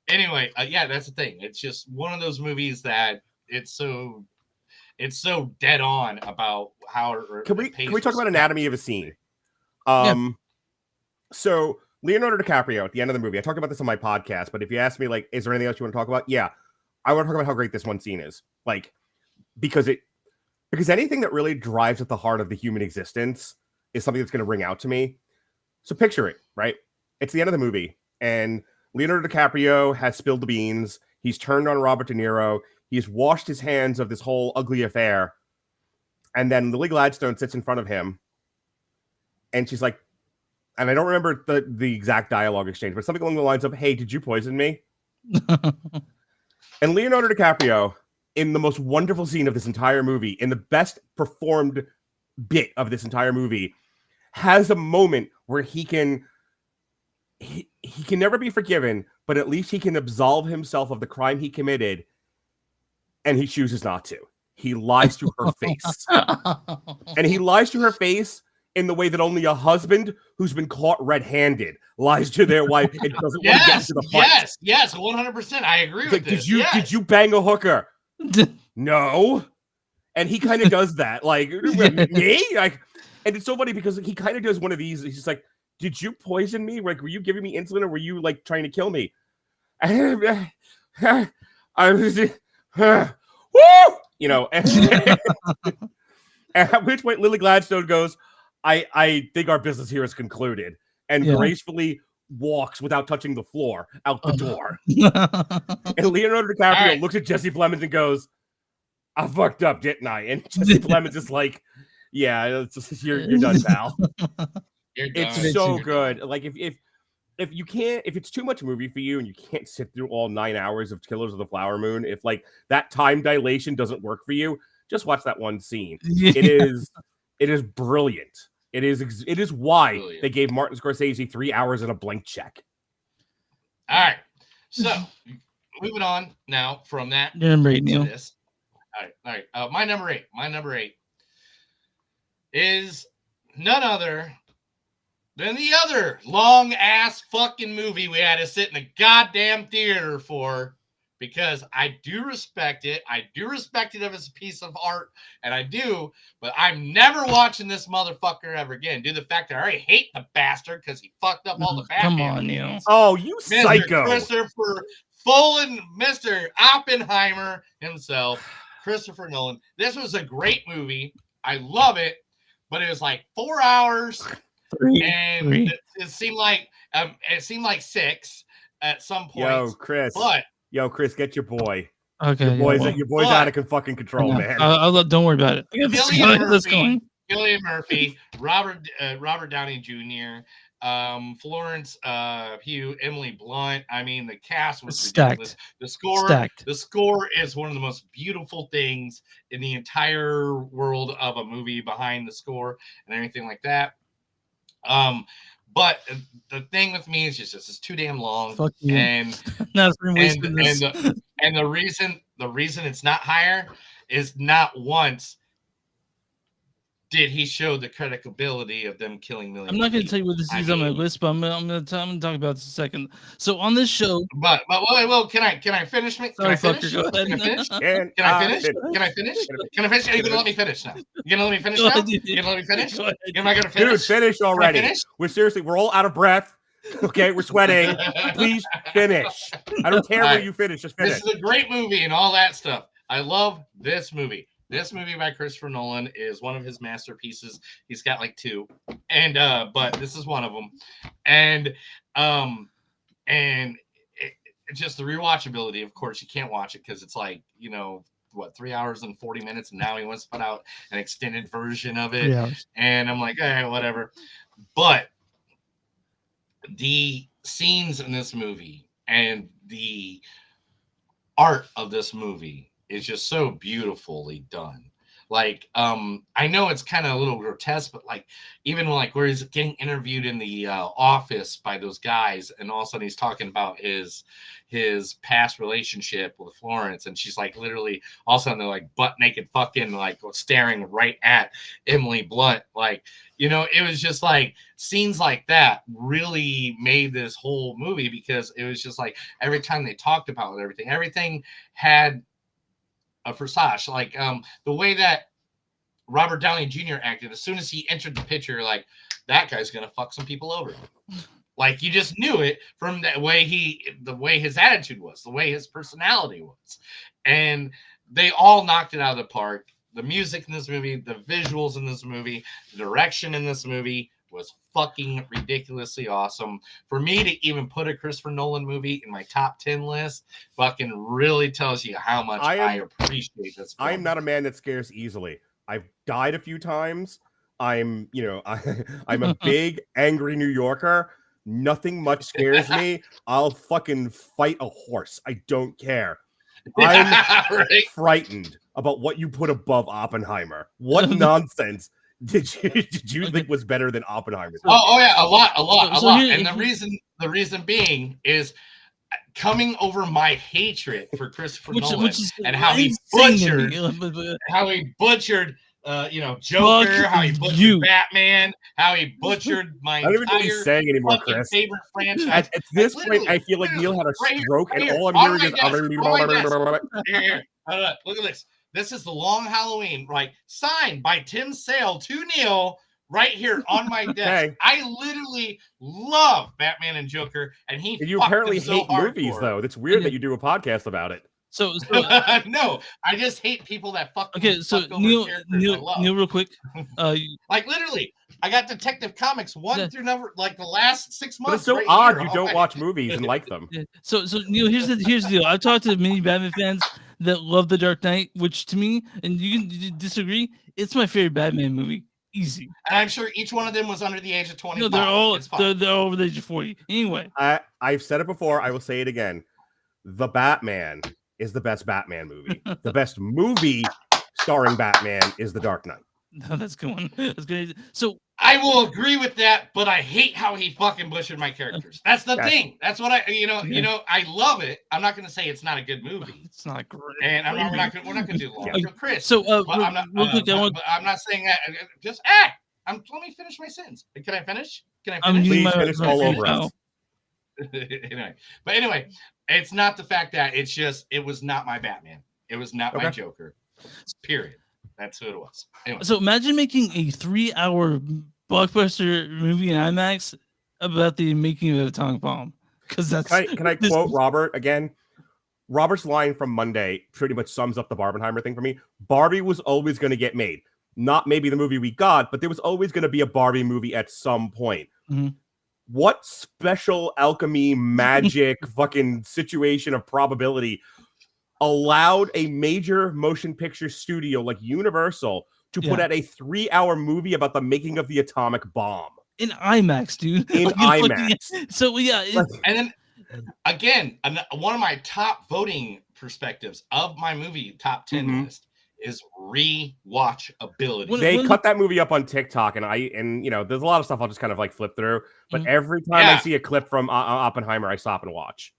anyway, that's the thing. It's just one of those movies that it's so dead on about how. Can we talk about anatomy of a scene? So Leonardo DiCaprio at the end of the movie. I talked about this on my podcast, but if you ask me, is there anything else you want to talk about? Yeah, I want to talk about how great this one scene is. Because anything that really drives at the heart of the human existence is something that's going to ring out to me. So picture it, right? It's the end of the movie, and Leonardo DiCaprio has spilled the beans. He's turned on Robert De Niro. He's washed his hands of this whole ugly affair. And then Lily Gladstone sits in front of him, and she's like, and I don't remember the exact dialogue exchange, but something along the lines of, "Hey, did you poison me?" And Leonardo DiCaprio, in the most wonderful scene of this entire movie, in the best performed bit of this entire movie, has a moment where he can never be forgiven, but at least he can absolve himself of the crime he committed, and he chooses not to. He lies to her face. And he lies to her face in the way that only a husband who's been caught red-handed lies to their wife and doesn't want to get to the fight. Yes, 100%. I agree with this. Did you bang a hooker? No. And he kind of does that. Like, me? Like, and it's so funny because he kind of does one of these. He's just like, did you poison me? Like, were you giving me insulin or were you like trying to kill me? I was, woo! You know, at which point Lily Gladstone goes, I think our business here is concluded, and gracefully walks without touching the floor out the door. And Leonardo DiCaprio looks at Jesse Plemons and goes, I fucked up, didn't I? And Jesse Plemons is like, yeah, you're done, pal. It's so good. Like if you can't, if it's too much movie for you and you can't sit through all 9 hours of Killers of the Flower Moon, if like that time dilation doesn't work for you, just watch that one scene. It is brilliant. It is why they gave Martin Scorsese 3 hours and a blank check. All right. So moving on now from that number 8, Neil. This. All right. My number eight is none other than the other long ass fucking movie we had to sit in a goddamn theater for, because I do respect it. I do respect it as a piece of art, and I do, but I'm never watching this motherfucker ever again. Due to the fact that I already hate the bastard because he fucked up all the Batman. Come on, Neil. Oh, you Mr. psycho. Christopher Nolan, Mr. Oppenheimer himself, Christopher Nolan. This was a great movie. I love it, but it was like 4 hours. And it seemed like 6 at some point. Yo, Chris, get your boy. Okay, your boy's out of fucking control, man. Don't worry about it. Cillian Murphy, Robert Downey Jr., Florence Pugh, Emily Blunt. I mean, the cast was ridiculous. The score is one of the most beautiful things in the entire world of a movie, behind the score and everything like that. But the thing with me is just it's too damn long. Fuck you. And the reason it's not higher is not once did he show the credibility of them killing millions. I'm not going to tell you what this is on my list, but I'm going to talk about this in a second. So on this show, but can I finish? Can I finish? Are you going to let me finish now? You going to let me finish now? You going to let me finish? Am I going to finish? Dude, finish already. We're all out of breath. Okay, we're sweating. Please finish. I don't care where you finish. Just finish. This is a great movie and all that stuff. I love this movie. This movie by Christopher Nolan is one of his masterpieces. He's got like 2, and but this is one of them. And just the rewatchability. Of course, you can't watch it because it's like 3 hours and 40 minutes, and now he wants to put out an extended version of it. Yeah. And I'm like, whatever. But the scenes in this movie and the art of this movie is just so beautifully done. Like, I know it's kind of a little grotesque, but like, even like where he's getting interviewed in the office by those guys, and all of a sudden he's talking about his past relationship with Florence, and she's like literally all of a sudden they're like butt naked fucking like staring right at Emily Blunt. Like, it was just like scenes like that really made this whole movie, because it was just like every time they talked about everything had a Versace, like the way that Robert Downey Jr. acted. As soon as he entered the picture, like, that guy's gonna fuck some people over. Like, you just knew it from the way his attitude was, the way his personality was, and they all knocked it out of the park. The music in this movie, the visuals in this movie, the direction in this movie was fucking ridiculously awesome. For me to even put a Christopher Nolan movie in my top 10 list fucking really tells you how much I appreciate this film. I am not a man that scares easily. I've died a few times. I'm a big angry New Yorker. Nothing much scares me. I'll fucking fight a horse. I don't care. I'm frightened about what you put above Oppenheimer. What nonsense did you think was better than Oppenheimer? Oh yeah, a lot. And the reason being is coming over my hatred for Christopher Nolan which is and how he insane to butchered, me. But- Joker, Fuck how he butchered you. Batman, how he butchered my I don't even know what he's entire saying anymore, fucking Chris. favorite franchise. At this point, Literally, I feel like Neil had a right here, stroke, right and here, all I'm on hearing my is. desk, on my desk. Here. Look at this. This is the Long Halloween, right? Signed by Tim Sale to Neil, right here on my desk. Okay. I literally love Batman and Joker, and he You fucked apparently them so hate movies, hardcore. though. It's weird that you do a podcast about it. So No, I just hate people that fuck. okay, so fuck over Neil, characters I love. real quick. Like literally, I got Detective Comics 1 through number like the last 6 months. But it's so right odd here you on don't my- watch movies and like them. Yeah. So Neil, here's the deal. I've talked to many Batman fans that love The Dark Knight, which to me, and you can disagree, it's my favorite Batman movie. Easy. And I'm sure each one of them was under the age of 25. No, they're all It's fine. they're over the age of 40. Anyway, I've said it before. I will say it again. The Batman is the best Batman movie. The best movie starring Batman is The Dark Knight. no, that's a good one. That's good. So I will agree with that, but I hate how he fucking butchered my characters. That's the Yeah. thing. That's what I, Yeah. I love it. I'm not going to say it's not a good movie, it's not great. and we're not going to do long. Yeah. So Chris, So but I'm not. real quick, I want. But I'm not saying that. Just let me finish my sentence. Can I finish? I'm finish? using Please my finish all over now. us. Anyway, it's not the fact that it's just it was not my Batman. It was not my Okay. Joker. Period. That's who it was. Anyway. So imagine making a 3-hour blockbuster movie in IMAX about the making of an atomic bomb. Because that's Can I quote Robert again? Robert's line from Monday pretty much sums up the Barbenheimer thing for me. Barbie was always going to get made. Not maybe the movie we got, but there was always going to be a Barbie movie at some point. Mhm. What special alchemy, magic, fucking situation of probability allowed a major motion picture studio like Universal to put Yeah. out a 3-hour movie about the making of the atomic bomb? in IMAX, dude. In fucking- IMAX. So yeah, And then again, one of my top voting perspectives of my movie top 10 Mhm. list is rewatchability. When- They cut that movie up on TikTok, and there's a lot of stuff I'll just kind of like flip through. But Mhm. every time I Yeah. see a clip from Oppenheimer, I stop and watch.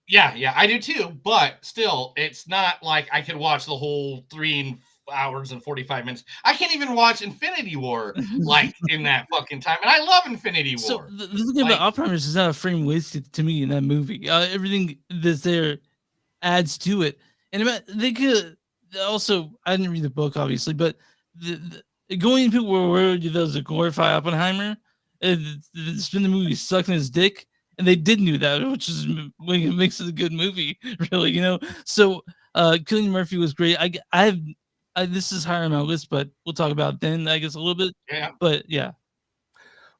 Yeah, I do too. But still, it's not like I could watch the whole 3 hours and 45 minutes. I can't even watch Infinity War like in that fucking time. And I love Infinity War. So the thing Like- about Oppenheimer is not a frame wasted to me in that movie. Everything that's there adds to it, and they could also. I didn't read the book, obviously, but going people were worried that was a glorified Oppenheimer. And spin the movie sucking his dick, and they didn't do that, which is what makes it a good movie, really. So Cillian Murphy was great. This is higher on my list, but we'll talk about it then, I guess, a little bit. Yeah. But yeah.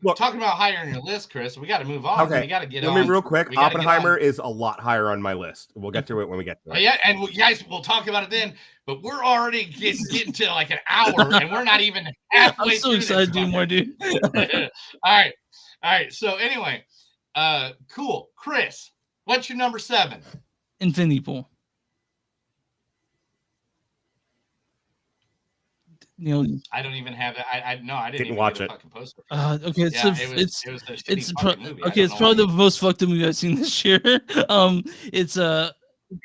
Look, Talking about higher on your list, Chris, we got to move on. Okay. We got to get let on. me real quick. we gotta get Oppenheimer on. is a lot higher on my list. We'll get to it when we get to it. Yeah, and guys, we'll talk about it then. But we're already getting to like an hour, and we're not even halfway. I'm so through excited to this do more, dude. All right. So anyway, cool. Chris, what's your number 7? Infinity Pool. I don't even have it. I didn't Didn't even watch get a it. fucking poster. Okay, Yeah, it was a shitty it's fucking movie. I okay. don't It's know probably why. the most fucked up movie I've seen this year. It's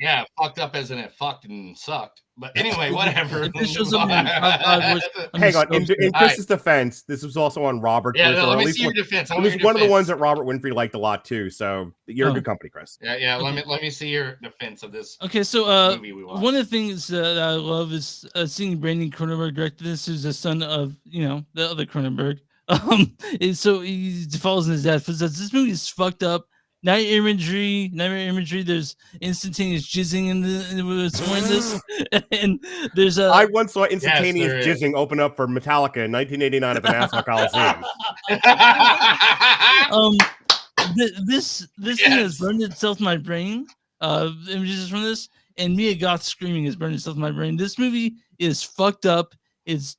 Yeah, fucked up as in it fucked and sucked. But anyway, whatever. If this shows up in my top 5 list, I'm Hang so on. In upset. Chris's defense, this was also on Robert's Yeah, list, no, or let at me least see your one- defense. I it want was your one of the defense. ones that Robert Winfrey liked a lot too. So you're Oh. in good company, Chris. Yeah. Let me see your defense of this Okay, so movie we watched. one of the things that I love is seeing Brandon Cronenberg direct this, who's the son of the other Cronenberg. So he follows in his dad's footsteps. This movie is fucked up. Nightmare imagery. There's instantaneous jizzing in this, and there's a. I once saw instantaneous there is. jizzing open up for Metallica in 1989 at the Nassau Coliseum. This thing has burned itself in my brain. Images from this, and Mia Goth screaming has burned itself in my brain. This movie is fucked up. It's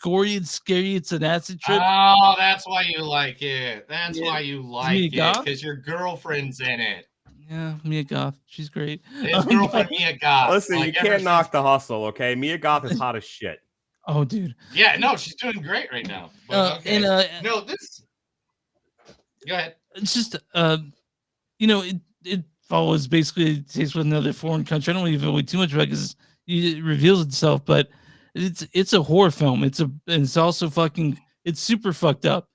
gory. It's scary. It's an acid trip. Oh, that's why you like it. That's Yeah. why you Mia like it, Goth? because your girlfriend's in it. Yeah, Mia Goth. She's great. His girlfriend Mia Goth. Listen, like, you ever can't knock since- the hustle, okay? Mia Goth is hot as shit. Oh, dude. Yeah, no, she's doing great right now. But, okay. And no, this. Go ahead. it's just it follows basically takes with another foreign country. I don't want to give away too much about because it reveals itself, but it's a horror film. And it's also fucking it's super fucked up.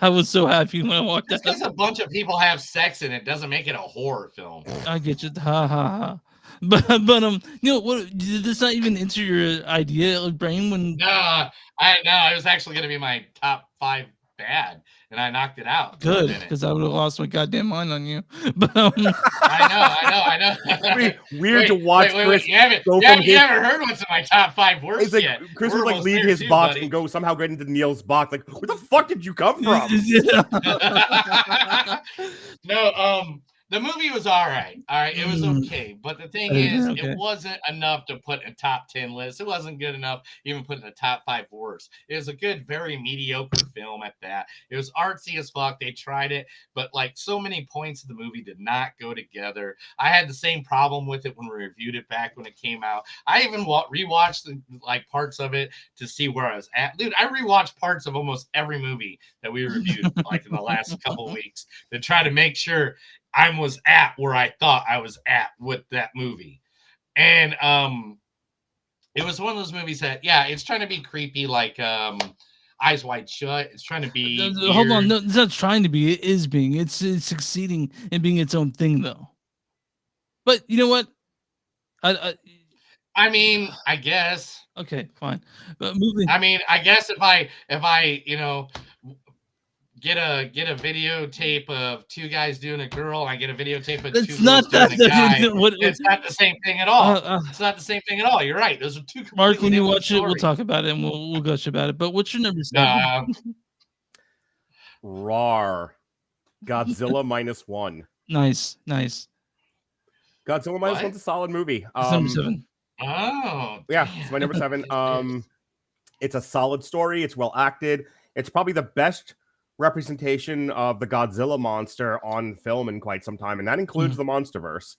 I was so happy when I walked Just out. because a bunch of people have sex in it doesn't make it a horror film. I get you. Ha ha ha. But you know what? Did this not even enter your idea brain when? No, it was actually going to be my top 5 bad, and I knocked it out. Good, because I would have lost my goddamn mind on you. But I know. It's weird to watch Chris You haven't heard what's in my top 5 worst It's like yet. Chris We're would like almost leave there his too, box buddy. and go somehow get into Neil's box. Like, where the fuck did you come from? No, the movie was all right. It was okay. But the thing is, Okay. it wasn't enough to put in a top 10 list. It wasn't good enough to even put in the top 5 worst. It was a good, very mediocre film at that. It was artsy as fuck. They tried it, but like so many points of the movie did not go together. I had the same problem with it when we reviewed it back when it came out. I even rewatched like parts of it to see where I was at. Dude, I rewatched parts of almost every movie that we reviewed like in the last couple of weeks to try to make sure I was at where I thought I was at with that movie. And it was one of those movies that, yeah, it's trying to be creepy, like Eyes Wide Shut. It's trying to be hold on, weird. no, it's not trying to be. It is being. It's succeeding in being its own thing, though. But you know what? I mean, I guess. Okay, fine. But moving. I mean, I guess if I you know get a videotape of 2 guys doing a girl, I get a videotape of 2 It's not girls doing a guy. that. It's not the same thing at all. It's not the same thing at all. You're right. Those are 2 Mark, when you different watch it, we'll stories. talk about it and we'll gush about it. But what's your number 7? Rawr. Godzilla -1. Nice. Godzilla What? -1's a solid movie. It's number 7. Oh, Yeah, damn. it's my number 7. It is. It's a solid story. It's well acted. It's probably the best representation of the Godzilla monster on film in quite some time, and that includes the MonsterVerse.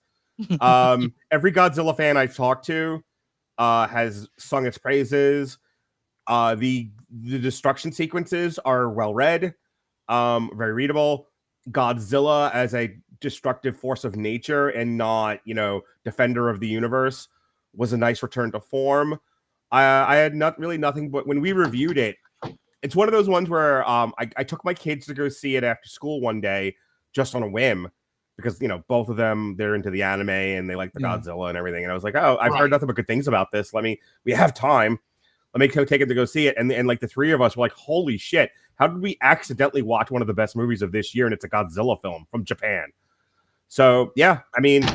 Every Godzilla fan I've talked to has sung its praises. The destruction sequences are well read, very readable. Godzilla as a destructive force of nature and not, defender of the universe was a nice return to form. I had nothing but when we reviewed it, it's one of those ones where I took my kids to go see it after school one day just on a whim because, both of them, they're into the anime and they like the Godzilla and everything. And I was like, oh, I've heard nothing but good things about this. We have time. Let me go take it to go see it. And like the 3 of us were like, holy shit, how did we accidentally watch one of the best movies of this year? And it's a Godzilla film from Japan. So, yeah, I mean,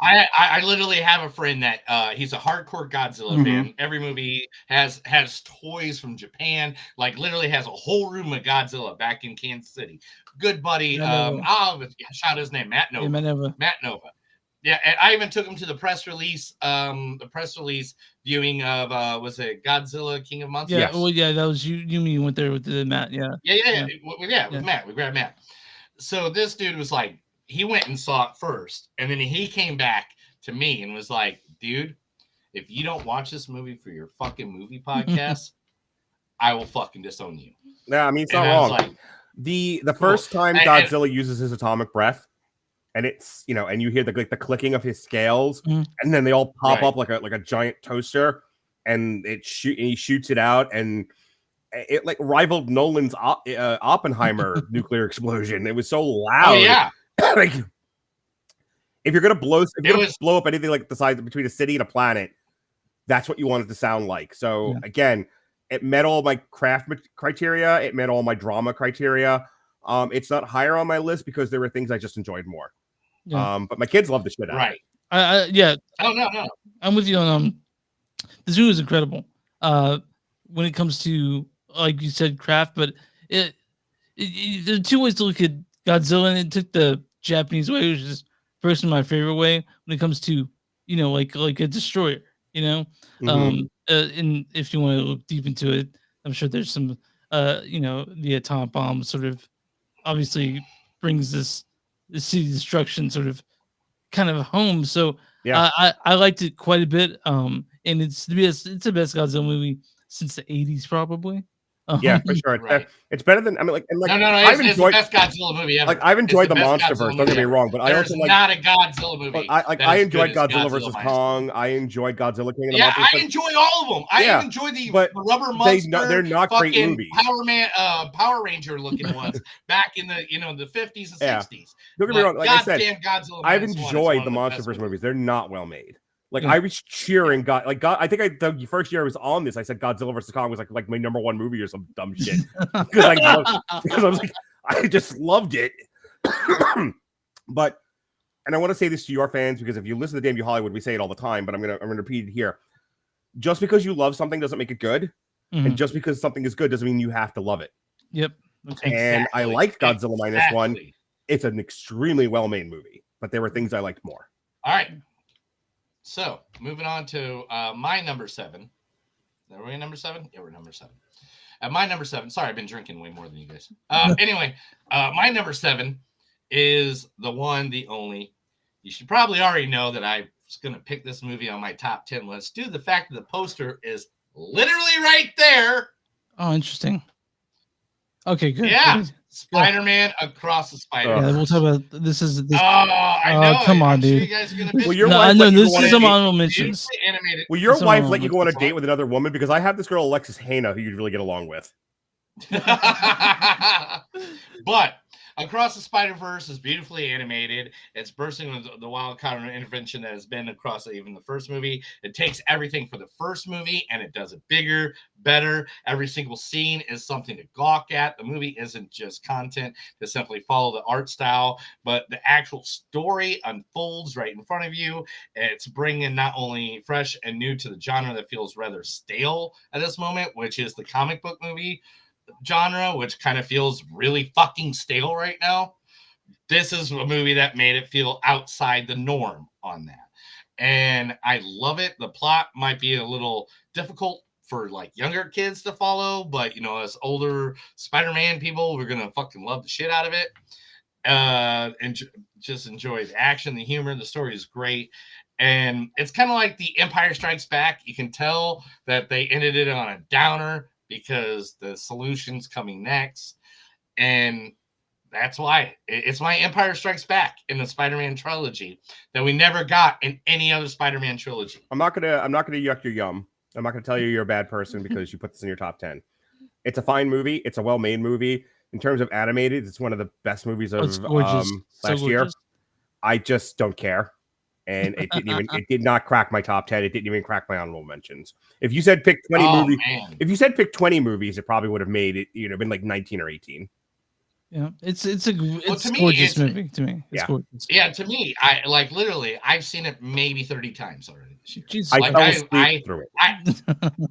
I literally have a friend that he's a hardcore Godzilla fan. Every movie has toys from Japan. Like literally has a whole room of Godzilla back in Kansas City. Good buddy. I'll shout his name, Matt Nova. Yeah, Matt Nova. Yeah, and I even took him to the press release viewing of was it Godzilla King of Monsters? Yeah, well, yeah, that was you went there with the Matt, yeah. Yeah, with Matt. We grabbed Matt. So this dude was like, he went and saw it first, and then he came back to me and was like, dude, if you don't watch this movie for your fucking movie podcast, I will fucking disown you. Yeah, I mean, it's And not I was wrong. like, The cool. first time And- Godzilla uses his atomic breath, and it's and you hear the clicking of his scales, and then they all pop up like a giant toaster, and he shoots it out, and it like rivaled Nolan's Oppenheimer nuclear explosion. It was so loud. Oh yeah. Like, if you're gonna blow up anything like the size between a city and a planet, that's what you want it to sound like. So again, it met all my craft criteria. It met all my drama criteria. It's not higher on my list because there were things I just enjoyed more. Yeah. But my kids love the shit out of it. Right. Yeah. Oh no. I'm with you on this movie is incredible. When it comes to, like you said, craft, but there are 2 ways to look at Godzilla, and it took the Japanese way, which is personally my favorite way when it comes to, like a destroyer, and if you want to look deep into it, I'm sure there's some, the atomic bomb sort of obviously brings this city destruction sort of kind of home. So yeah, I liked it quite a bit. And it's the best Godzilla movie since the 80s, probably. Yeah, for sure. Right. It's better than, I mean, like, and like, No, I've it's the enjoyed, best Godzilla movie ever. like, I've enjoyed the best MonsterVerse. Godzilla Don't movie get me ever. wrong, but I There's also like, not a Godzilla movie. like, I that is enjoyed good as Godzilla versus Minus Kong. I enjoyed Godzilla King of the Yeah, Monsters. I enjoy all of them. I Yeah, even enjoy the but Rubber Monster. they're not great fucking movies. Power Ranger looking ones back in the the 50s and Yeah. 60s. Don't get me wrong. Like I said, goddamn Godzilla I've Minus One is enjoyed one the of best MonsterVerse movies. They're not well made. Like Yeah. I was cheering God. Like God, I think the first year I was on this, I said Godzilla versus Kong was like my number one movie or some dumb shit because I was like I just loved it. But and I want to say this to your fans because if you listen to Damn You Hollywood, we say it all the time, but I'm gonna repeat it here. Just because you love something doesn't make it good, and just because something is good doesn't mean you have to love it. Yep. Okay. And I liked Godzilla Minus One. Exactly. It's an extremely well made movie, but there were things I liked more. All right. So moving on to my number 7. Are we number 7? Yeah, we're number 7. At my number 7, sorry, I've been drinking way more than you guys. Anyway, my number 7 is the one, the only. You should probably already know that I was going to pick this movie on my top 10 list due to the fact that the poster is literally right there. Oh, interesting. Okay, good. Yeah. Good. Spider-Man Across the Spider-Verse. Yeah, we'll talk about this. Oh, I know. come on, I'm sure dude. you guys are gonna pick Well, your No, wife I know let you this go on is a some date- honorable mentions. beautifully animated. Will your That's wife all let you go on a right. date with another woman? Because I have this girl Alexis Hana who you'd really get along with. But Across the Spider-Verse is beautifully animated. It's bursting with the wild card intervention that has been across even the first movie. It takes everything for the first movie and it does it bigger, better. Every single scene is something to gawk at. The movie isn't just content to simply follow the art style, but the actual story unfolds right in front of you. It's bringing not only fresh and new to the genre that feels rather stale at this moment, which is the comic book movie genre, which kind of feels really fucking stale right now. This is a movie that made it feel outside the norm on that. And I love it. The plot might be a little difficult for like younger kids to follow, but as older Spider-Man people, we're gonna fucking love the shit out of it. And just enjoy the action, the humor, the story is great. And it's kind of like the Empire Strikes Back. You can tell that they ended it on a downer because the solution's coming next. And that's why it's my Empire Strikes Back in the Spider-Man trilogy that we never got in any other Spider-Man trilogy. I'm not gonna yuck your yum. I'm not gonna tell you you're a bad person because you put this in your top 10. It's a fine movie. It's a well-made movie. In terms of animated, it's one of the best movies of It's gorgeous. last So year. gorgeous. I just don't care. And it did not crack my top 10. It didn't even crack my honorable mentions. If you said pick 20 movies, Man. if you said pick 20 movies, it probably would have made it, been like 19 or 18. Yeah, it's to me, gorgeous it's- movie to me. It's Yeah. gorgeous. Yeah, to me, I like literally, I've seen it maybe 30 times already this year. Jesus. I Like, fell I- asleep I- through it.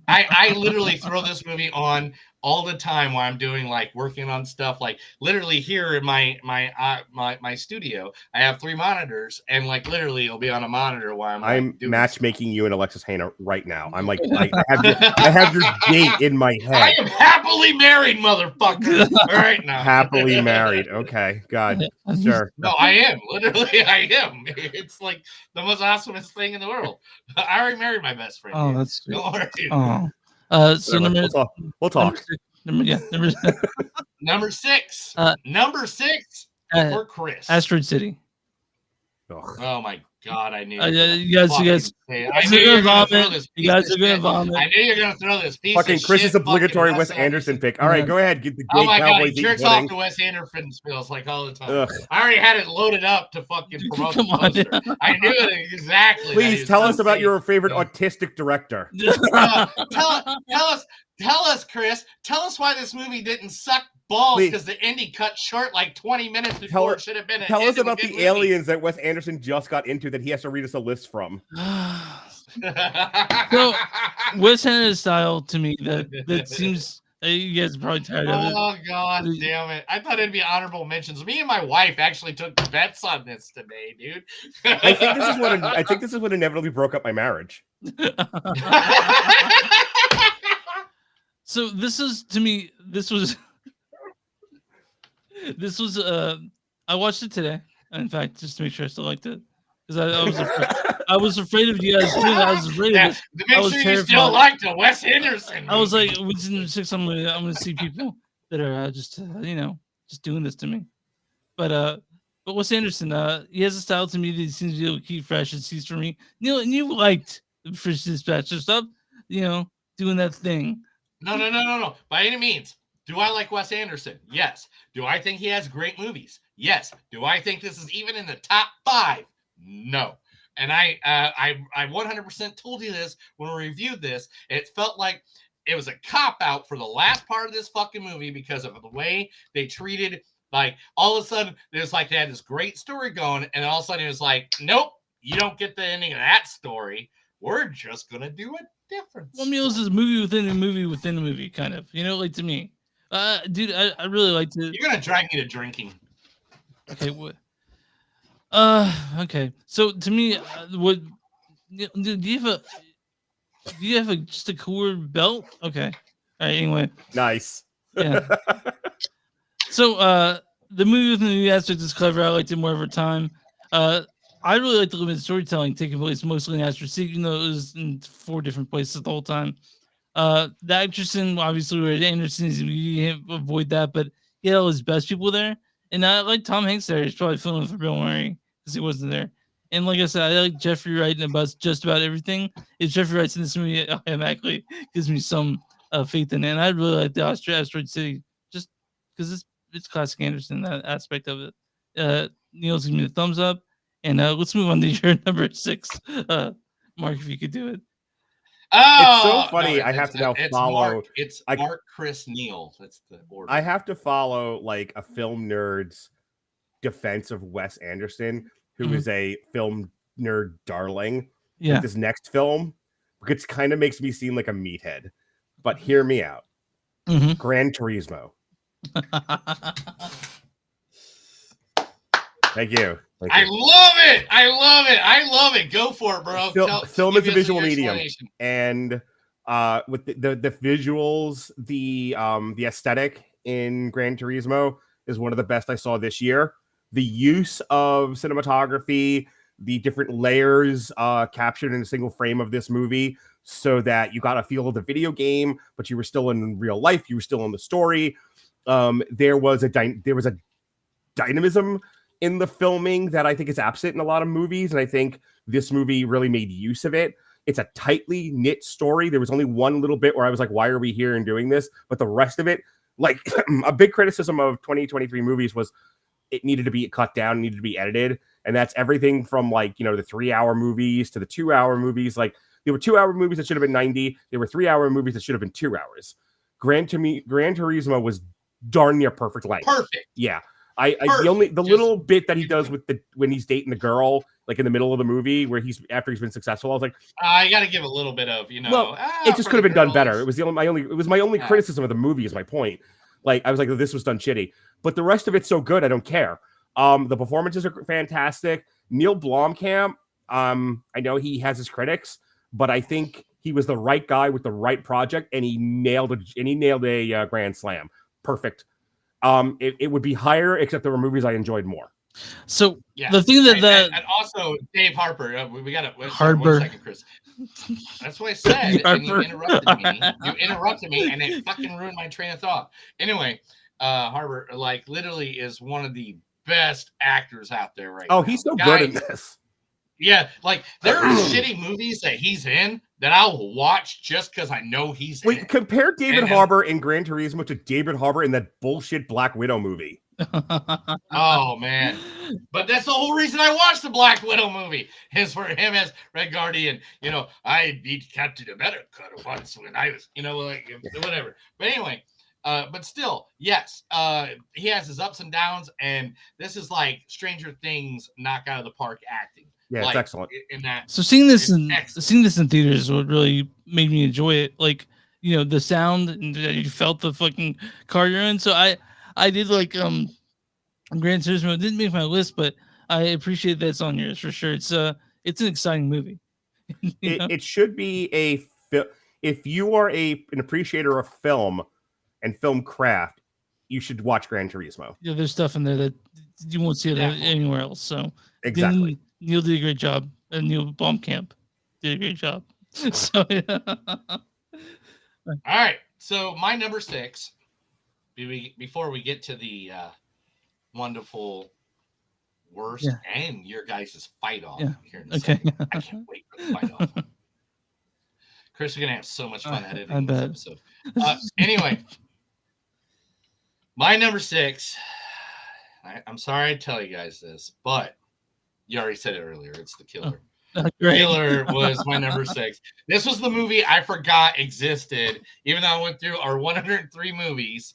I literally throw this movie on all the time while I'm doing like working on stuff. Like literally here in my studio, I have 3 monitors, and like literally it'll be on a monitor while I'm like, doing matchmaking you and Alexis Hana right now. I'm like, I have your date in my I head. am happily married, motherfucker. All right now. Happily married. Okay, God, sure. No, I am. Literally, I am. It's like the most awesomest thing in the world. I already married my best friend. Oh, dude. that's sweet. Don't worry. Oh. So Whatever. We'll talk. Number 6. Uh, Number 6 uh, for Chris. Asteroid City. Ugh. Oh my God, I knew. You guys, I guys knew are you were gonna gonna throw vomit. this. You piece guys of are gonna shit. vomit. I knew you were gonna throw this piece Fucking of Chris's shit obligatory fucking Wes Anderson. Anderson pick. All right, Yeah. go ahead. Get the Oh gay my God, Cowboys he eat jerks off pudding. to Wes Anderson spills like all the time. Ugh. I already had it loaded up to fucking promote Come the on. poster. I knew it exactly. that he Please was tell gonna us about say. your favorite Yeah. autistic director. Tell us, Chris. Tell us why this movie didn't suck balls Please. because the indie cut short like 20 minutes Tell before her- it should have been. Tell us about the aliens that Wes Anderson just got into that he has to read us a list from. So, Wes Anderson's style to me that seems you guys are probably tired of it. Oh God damn it! I thought it'd be honorable mentions. Me and my wife actually took bets on this today, dude. I think this is what inevitably broke up my marriage. So this is to me. This was. I watched it today. In fact, just to make sure I still liked it, because I was. I was afraid of you guys doing that. I was afraid Yeah, of it. to I make was sure you terrified. still like the Wes Anderson. I was movie. like, with Sinister Six, I'm gonna see people that are just just doing this to me. But Wes Anderson, he has a style to me that seems to be able to keep fresh and sees for me. Neil, and you liked the Fish Dispatcher stuff, doing that thing. No. By any means. Do I like Wes Anderson? Yes. Do I think he has great movies? Yes. Do I think this is even in the top 5? No. And I 100% told you this when we reviewed this. It felt like it was a cop out for the last part of this fucking movie because of the way they treated. Like all of a sudden, it was like they had this great story going, and all of a sudden it was like, nope, you don't get the ending of that story. We're just gonna do a different. Well, Neil is movie within a movie within a movie, kind of. Like to me. Dude, I really liked it. You're gonna drag me to drinking. Okay, what? Okay. So to me, what? Do you have just a cooler belt? Okay. All right. Anyway. Nice. Yeah. So the movie with the new aspect is clever. I liked it more over time. I really like the limited storytelling taking place mostly in Astro City, even though it was in 4 different places the whole time. The actress in obviously where Anderson is, you can't avoid that, but he had all his best people there. And I like Tom Hanks there. He's probably filming for Bill Murray because he wasn't there. And like I said, I like Jeffrey Wright about just about everything. If Jeffrey Wright's in this movie, it automatically gives me some faith in it. And I really like the Asteroid City just because it's classic Anderson, that aspect of it. Neil's giving me the thumbs up. And let's move on to your number 6. Mark, if you could do it. Oh, it's so funny. I have to now follow. Mark, Chris, Neil. That's the order. I have to follow like a film nerd's defense of Wes Anderson, who is a film nerd darling. Yeah. With this next film, which kind of makes me seem like a meathead. But hear me out. Gran Turismo. Thank you. I love it. I love it. Go for it, bro. Film is a visual medium, and with the visuals, the aesthetic in Gran Turismo is one of the best I saw this year. The use of cinematography, the different layers captured in a single frame of this movie, so that you got a feel of the video game, but you were still in real life. You were still in the story. There was a dynamism in the filming that I think is absent in a lot of movies, and I think this movie really made use of it. It's a tightly knit story. There was only one little bit where I was like, why are we here and doing this? But the rest of it, like a big criticism of 2023 movies was it needed to be cut down, needed to be edited. And that's everything from like, the 3-hour movies to the 2-hour movies. Like there were 2-hour movies that should have been 90. There were 3-hour movies that should have been 2 hours. Gran Turismo was darn near perfect length. Perfect. Yeah. The little bit that he does with when he's dating the girl, like in the middle of the movie, where after he's been successful, I was like, I got to give a little bit of, well, it just could have been done better. It was my only criticism of the movie. Is my point. Like I was like, this was done shitty, but the rest of it's so good, I don't care. The performances are fantastic. Neil Blomkamp, I know he has his critics, but I think he was the right guy with the right project, and he nailed a grand slam. Perfect. It would be higher, except there were movies I enjoyed more. So the thing that and also Dave Harper, we got to Harper. 1 second, Chris. That's what I said, and you interrupted me. You interrupted me, and it fucking ruined my train of thought. Anyway, Harper, like, literally is one of the best actors out there right now. Oh, he's so good in this. Yeah, like there are shitty movies that he's in that I'll watch just because I know he's in. Compare David Harbour in Gran Turismo to David Harbour in that bullshit Black Widow movie. Oh man, but that's the whole reason I watched the Black Widow movie is for him as Red Guardian. I beat Captain America once when I was, like whatever. But anyway, but still, yes, he has his ups and downs, and this is like Stranger Things knock out of the park acting. Yeah, it's excellent. In that, so seeing this in theaters is what really made me enjoy it. Like, the sound, and you felt the fucking car you're in. So I did like Gran Turismo. It didn't make my list, but I appreciate that it's on yours for sure. It's an exciting movie. It should be if you are an appreciator of film and film craft, you should watch Gran Turismo. Yeah, there's stuff in there that you won't see it anywhere else. So exactly. Neil did a great job Neil Blomkamp did a great job. So yeah. All right. So my number 6, before we get to the wonderful worst and your guys' fight off here in a second. I can't wait for the fight off. Chris, we're going to have so much fun editing this episode. Anyway, my number 6, I'm sorry to tell you guys this, but you already said it earlier. It's The Killer. Killer was my number 6. This was the movie I forgot existed, even though I went through our 103 movies.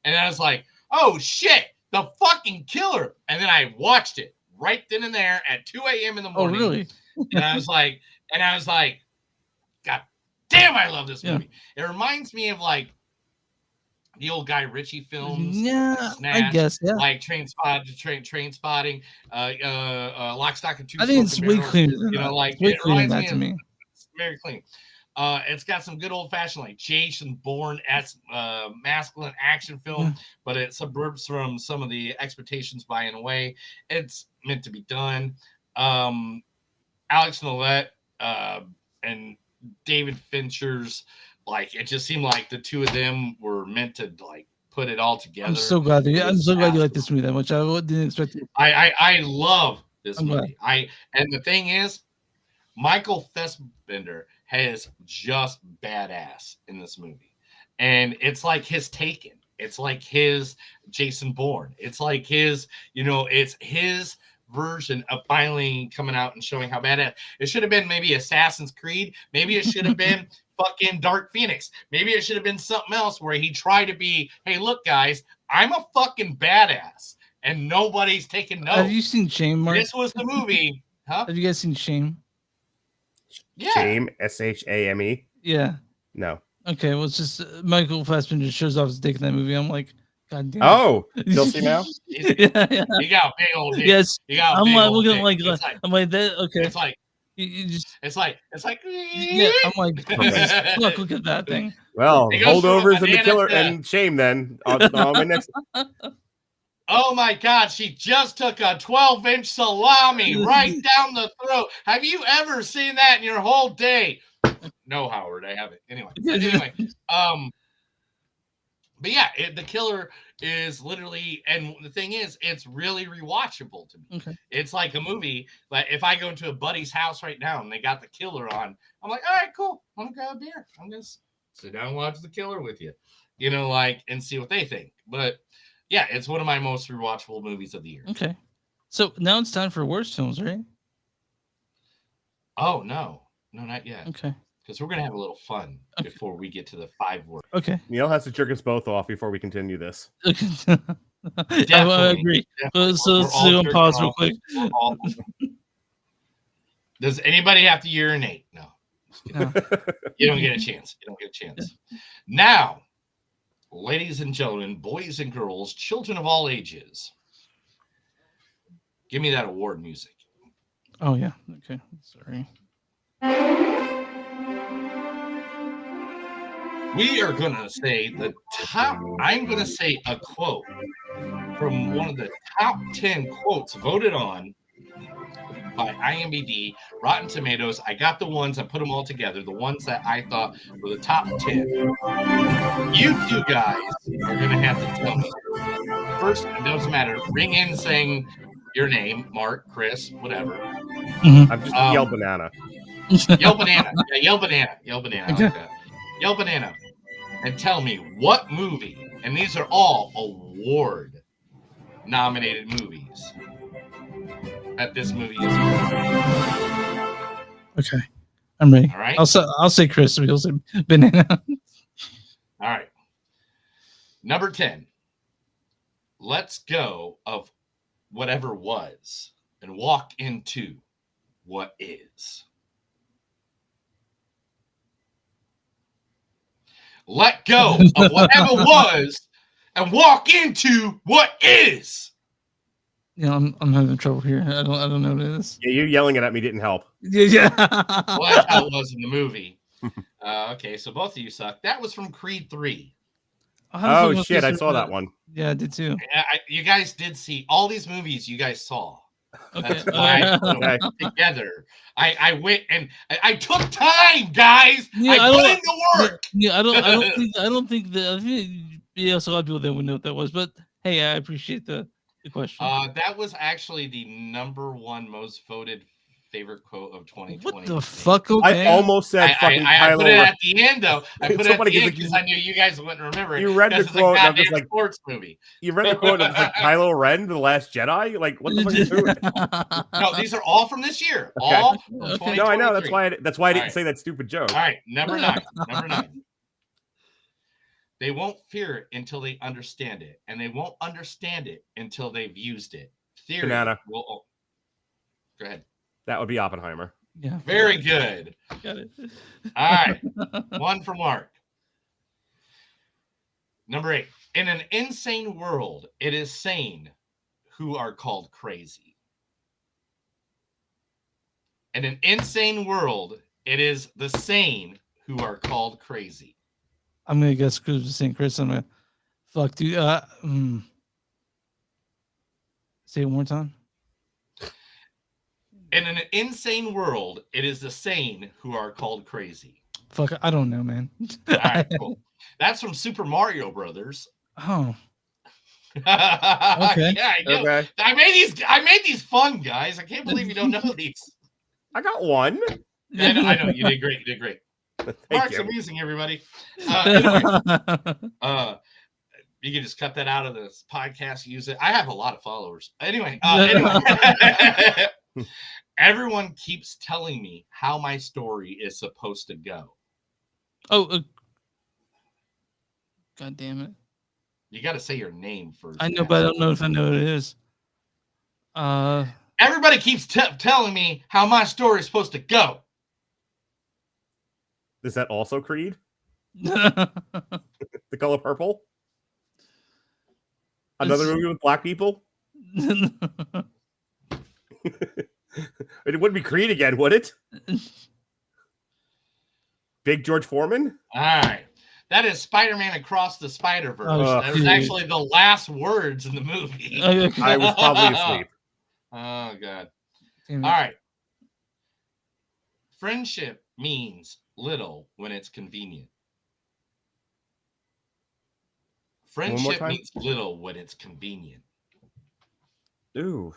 And I was like, oh, shit, the fucking Killer. And then I watched it right then and there at 2 a.m. in the morning. Oh, really? and I was like, God damn, I love this movie. It reminds me of like the old Guy Ritchie films. Yeah, Snatch, I guess. Yeah, like Train Spotting, Lock, Stock, and Two. I think it's way cleaner. You know, like way it cleaner reminds than me that of, to me. it's very clean. It's got some good old fashioned like Jason Bourne masculine action film, but it suburbs from some of the expectations by in a way. It's meant to be done. Alex Nolet and David Fincher's, like, it just seemed like the two of them were meant to like put it all together. I'm so glad. I'm so glad you like this movie that much. I didn't expect it. I love this movie. And the thing is, Michael Fassbender has just badass in this movie, and it's like his Taken. It's like his Jason Bourne. It's like his, it's his version of finally coming out and showing how badass. It should have been maybe Assassin's Creed. Maybe it should have been fucking Dark Phoenix. Maybe it should have been something else where he tried to be, hey, look, guys, I'm a fucking badass, and nobody's taking notes. Have you seen Shame, Mark? This was the movie. Huh? Have you guys seen Shame? Yeah. Shame, Shame. Yeah. No. Okay, well, it's just Michael Fassbender shows off his dick in that movie. I'm like, God damn. Oh, guilty now? Yeah. You got a big old dick. Yes. You got a I'm big like old looking dick. like I'm like that. Okay. It's like you just it's like yeah. I'm like, look at that thing. Well, It goes from a holdovers and the banana Killer to- and Shame then. On my next. Oh my God, she just took a 12-inch salami right down the throat. Have you ever seen that in your whole day? No, Howard, I haven't. Anyway, but yeah, The Killer is literally, and the thing is, it's really rewatchable to me. Okay. It's like a movie. Like if I go into a buddy's house right now and they got The Killer on, I'm like, all right, cool. I'm gonna grab a beer. I'm gonna sit down and watch The Killer with you, and see what they think. But yeah, it's one of my most rewatchable movies of the year. Okay. So now it's time for worst films, right? Oh no, not yet. Okay. Because we're gonna have a little fun before we get to the 5 words. Okay. Neil has to jerk us both off before we continue this. I agree. So let's do a pause real quick. Does anybody have to urinate? No. No. You don't get a chance. Now, ladies and gentlemen, boys and girls, children of all ages, give me that award music. Oh yeah. Okay. Sorry. We are going to say I'm going to say a quote from one of the top 10 quotes voted on by IMDb, Rotten Tomatoes. I got the ones, I put them all together, the ones that I thought were the top 10. You two guys are going to have to tell me. First, it doesn't matter. Ring in saying your name, Mark, Chris, whatever. I'm just Yell Banana. Yell Banana. Yeah, Yell Banana. Yell Banana. I like that. Yell Banana. And tell me what movie, and these are all award nominated movies, that this movie is. Okay. I'm ready. All right. I'll say Chris. He'll say Banana. All right. Number 10. Let's go of whatever was and walk into what is. Let go of whatever was and walk into what is. Yeah, I'm having trouble here. I don't know what it is. Yeah, you yelling it at me didn't help. Yeah. Well, that's how it was in the movie. Okay, so both of you suck. That was from Creed 3. Oh shit, I saw that one. Yeah, I did too. You guys did see all these movies you guys saw. Okay. That's why I put Okay. them together. I went and I took time, guys. Yeah, I I put don't- in the work. Yeah, I don't think that. I think yes, a lot of people that would know what that was. But hey, I appreciate the question. That was actually the #1 most voted favorite quote of 2020. What the fuck? I Okay. almost said I fucking put it Kylo Ren. at the end though. I put It's it so at funny the 'cause, end like, because I knew you guys wouldn't remember it. You read the 'cause it's a quote, and I'm goddamn just like, sports movie. You read the quote of like Kylo Ren, The Last Jedi? Like, what the fuck is doing? No, these are all from this year. Okay. All from Okay. 2023. No, I know. That's why I didn't Alright. say that stupid joke. All right, number 9. Number 9. They won't fear it until they understand it, and they won't understand it until they've used it. Theory. Banana. Go ahead. That would be Oppenheimer. Yeah. Very good. Got it. All right. One for Mark. Number 8. In an insane world, it is sane who are called crazy. In an insane world, it is the sane who are called crazy. I'm gonna guess St. Chris. I'm gonna fuck, dude. Say it one more time. In an insane world, it is the sane who are called crazy. Fuck, I don't know, man. All right, cool. That's from Super Mario Brothers. Oh, Okay. Yeah, I know. Okay. I made these fun, guys. I can't believe you don't know these. I got one. I know. You did great. You did great. Thank Mark's you. amazing, everybody. Anyway, you can just cut that out of this podcast. Use it. I have a lot of followers. Anyway. Everyone keeps telling me how my story is supposed to go. Oh, God damn it! You got to say your name first. I know, but I don't know if I know what it is. Everybody keeps telling me how my story is supposed to go. Is that also Creed? Uh, The Color Purple? Another movie with black people? It wouldn't be Creed again, would it? Big George Foreman? All right. That is Spider-Man Across the Spider-Verse. Oh, that was dude. actually the last words in the movie. I was probably asleep. Oh, God. Damn All it. right. Friendship means little when it's convenient. Friendship time? means little when it's convenient. Ooh.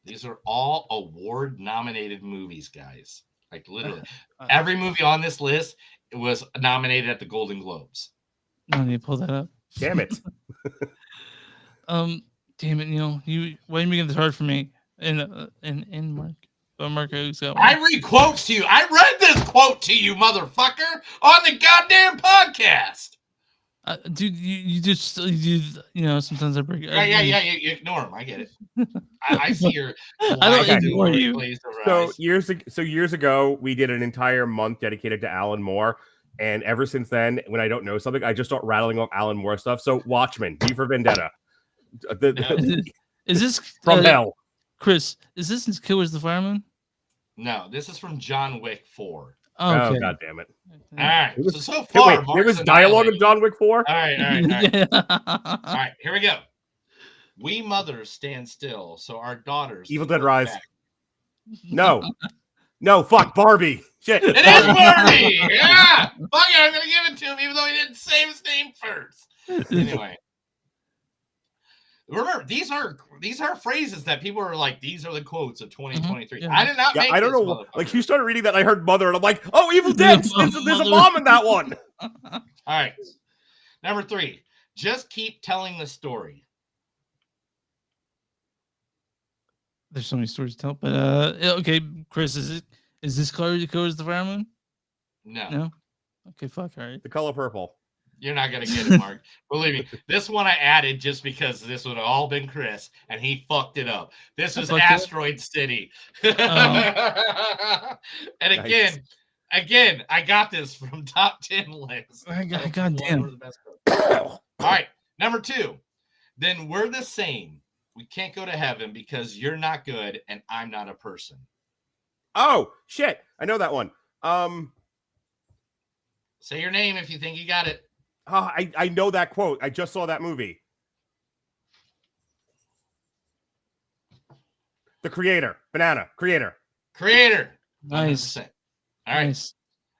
These are all award-nominated movies, guys. Like, literally. Every movie on this list was nominated at the Golden Globes. I need to pull that up. Damn it. Damn it, Neil. Why are you making this hard for me? And Mark. But Marco's got one. I read quotes to you. I read this quote to you, motherfucker, on the goddamn podcast. Dude, you just sometimes I break. Yeah. You ignore them. I get it. I see your. I don't ignore you. So years ago, we did an entire month dedicated to Alan Moore. And ever since then, when I don't know something, I just start rattling off Alan Moore stuff. So Watchmen, V for Vendetta. Is this From Hell. Chris? Is this Killers the Fireman? No, this is from John Wick 4. Oh, okay. Oh, God damn it. All right. It was- So far, Wait, there Mark's was dialogue in annihilated. John Wick 4? All right. Yeah. All right, here we go. We mothers stand still, so our daughters. Evil can Dead look Rise. back. No, fuck Barbie. Shit. It is Barbie. Yeah. Fuck it, I'm gonna give it to him, even though he didn't say his name first. Anyway, remember these are phrases that people are like. These are the quotes of 2023. Yeah. I did not Yeah, make. I don't this, know. Like, motherfucker. you started reading that, and I heard Mother, and I'm like, oh, Evil Dead. There's a bomb in that one. All right. Number 3. Just keep telling the story. There's so many stories to tell, but okay, Chris, is this Killers the Fireman? No, Okay, fuck, all right. The Color Purple. you're not gonna get it, Mark. Believe me. This one I added just because this would have all been Chris, and he fucked it up. This I was fucked it up? Asteroid City. Oh. And again, I got this from top 10 list. God damn. All right, number 2. Then we're the same. We can't go to heaven because you're not good and I'm not a person. Oh, shit. I know that one. Say your name if you think you got it. I know that quote. I just saw that movie. The creator. Banana. Creator. Creator. Nice. 100%. All right. Nice.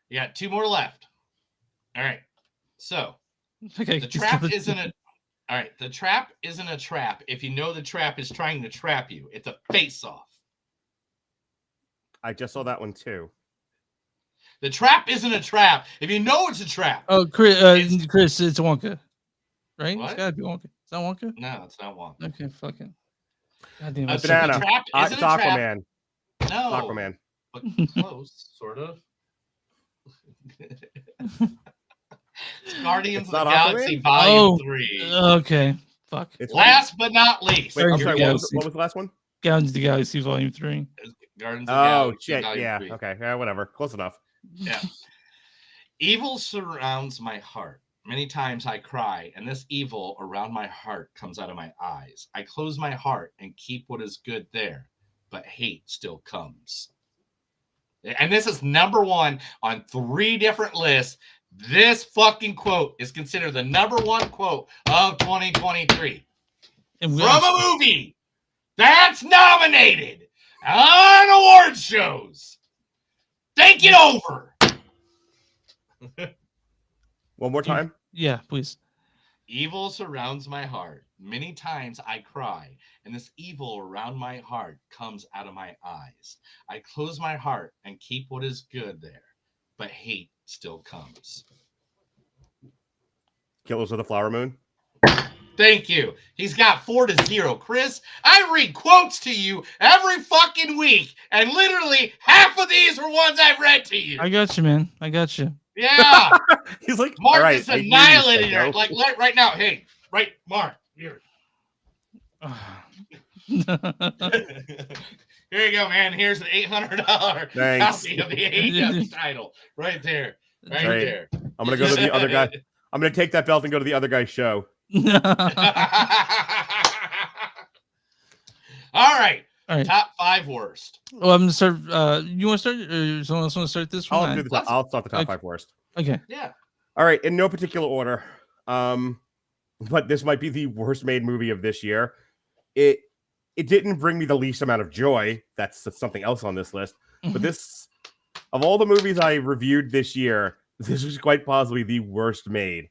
You got 2 more left. All right. So Okay. the trap isn't a all right. The trap isn't a trap if you know the trap is trying to trap you. It's a face-off. I just saw that one too. The trap isn't a trap if you know it's a trap. Oh, Chris, It's- Chris, it's Wonka, right? What? It's gotta be Wonka. Is that Wonka? No, it's not one. Okay, fucking. Goddamn. So I the Banana. trap It's isn't a trap. Aquaman. No. Aquaman. But close, sort of. Guardians It's of the not Galaxy Aquaman? Volume 3. Okay. Fuck. It's Last but not least, Wait, I'm Guardians of sorry. the What Galaxy. was the last one? Guardians of the Galaxy Volume 3. Guardians of the Oh Galaxy shit! Volume Yeah. 3. Okay. Yeah. Whatever. Close enough. Yeah. Evil surrounds my heart. Many times I cry, and this evil around my heart comes out of my eyes. I close my heart and keep what is good there, but hate still comes. And this is number 1 on 3 different lists. This fucking quote is considered the number 1 quote of 2023 And we from also- a movie that's nominated on award shows. Take it over. One more time. Yeah, please. Evil surrounds my heart. Many times I cry, and this evil around my heart comes out of my eyes. I close my heart and keep what is good there, but hate still comes. Killers of the Flower Moon. Thank you. He's got 4-0. Chris, I read quotes to you every fucking week, and literally half of these were ones I've read to you. I got you, man. I got you. Yeah. He's like, Mark all right, is I hear you, annihilating her. Psycho. Like right now. Hey, right, Mark. Here. Here you go, man. Here's an $800 Thanks. copy of the AEW title. Right there. Right Great. there. I'm gonna go to the other guy. I'm gonna take that belt and go to the other guy's show. All right. All right. Top 5 worst. Well, I'm gonna start. You want to start, or someone else want to start this one? I'll do the top. I'll start the top Okay. 5 worst. Okay. Yeah. All right, in no particular order. But this might be the worst made movie of this year. It didn't bring me the least amount of joy. That's something else on this list. But this, of all the movies I reviewed this year, this was quite possibly the worst made.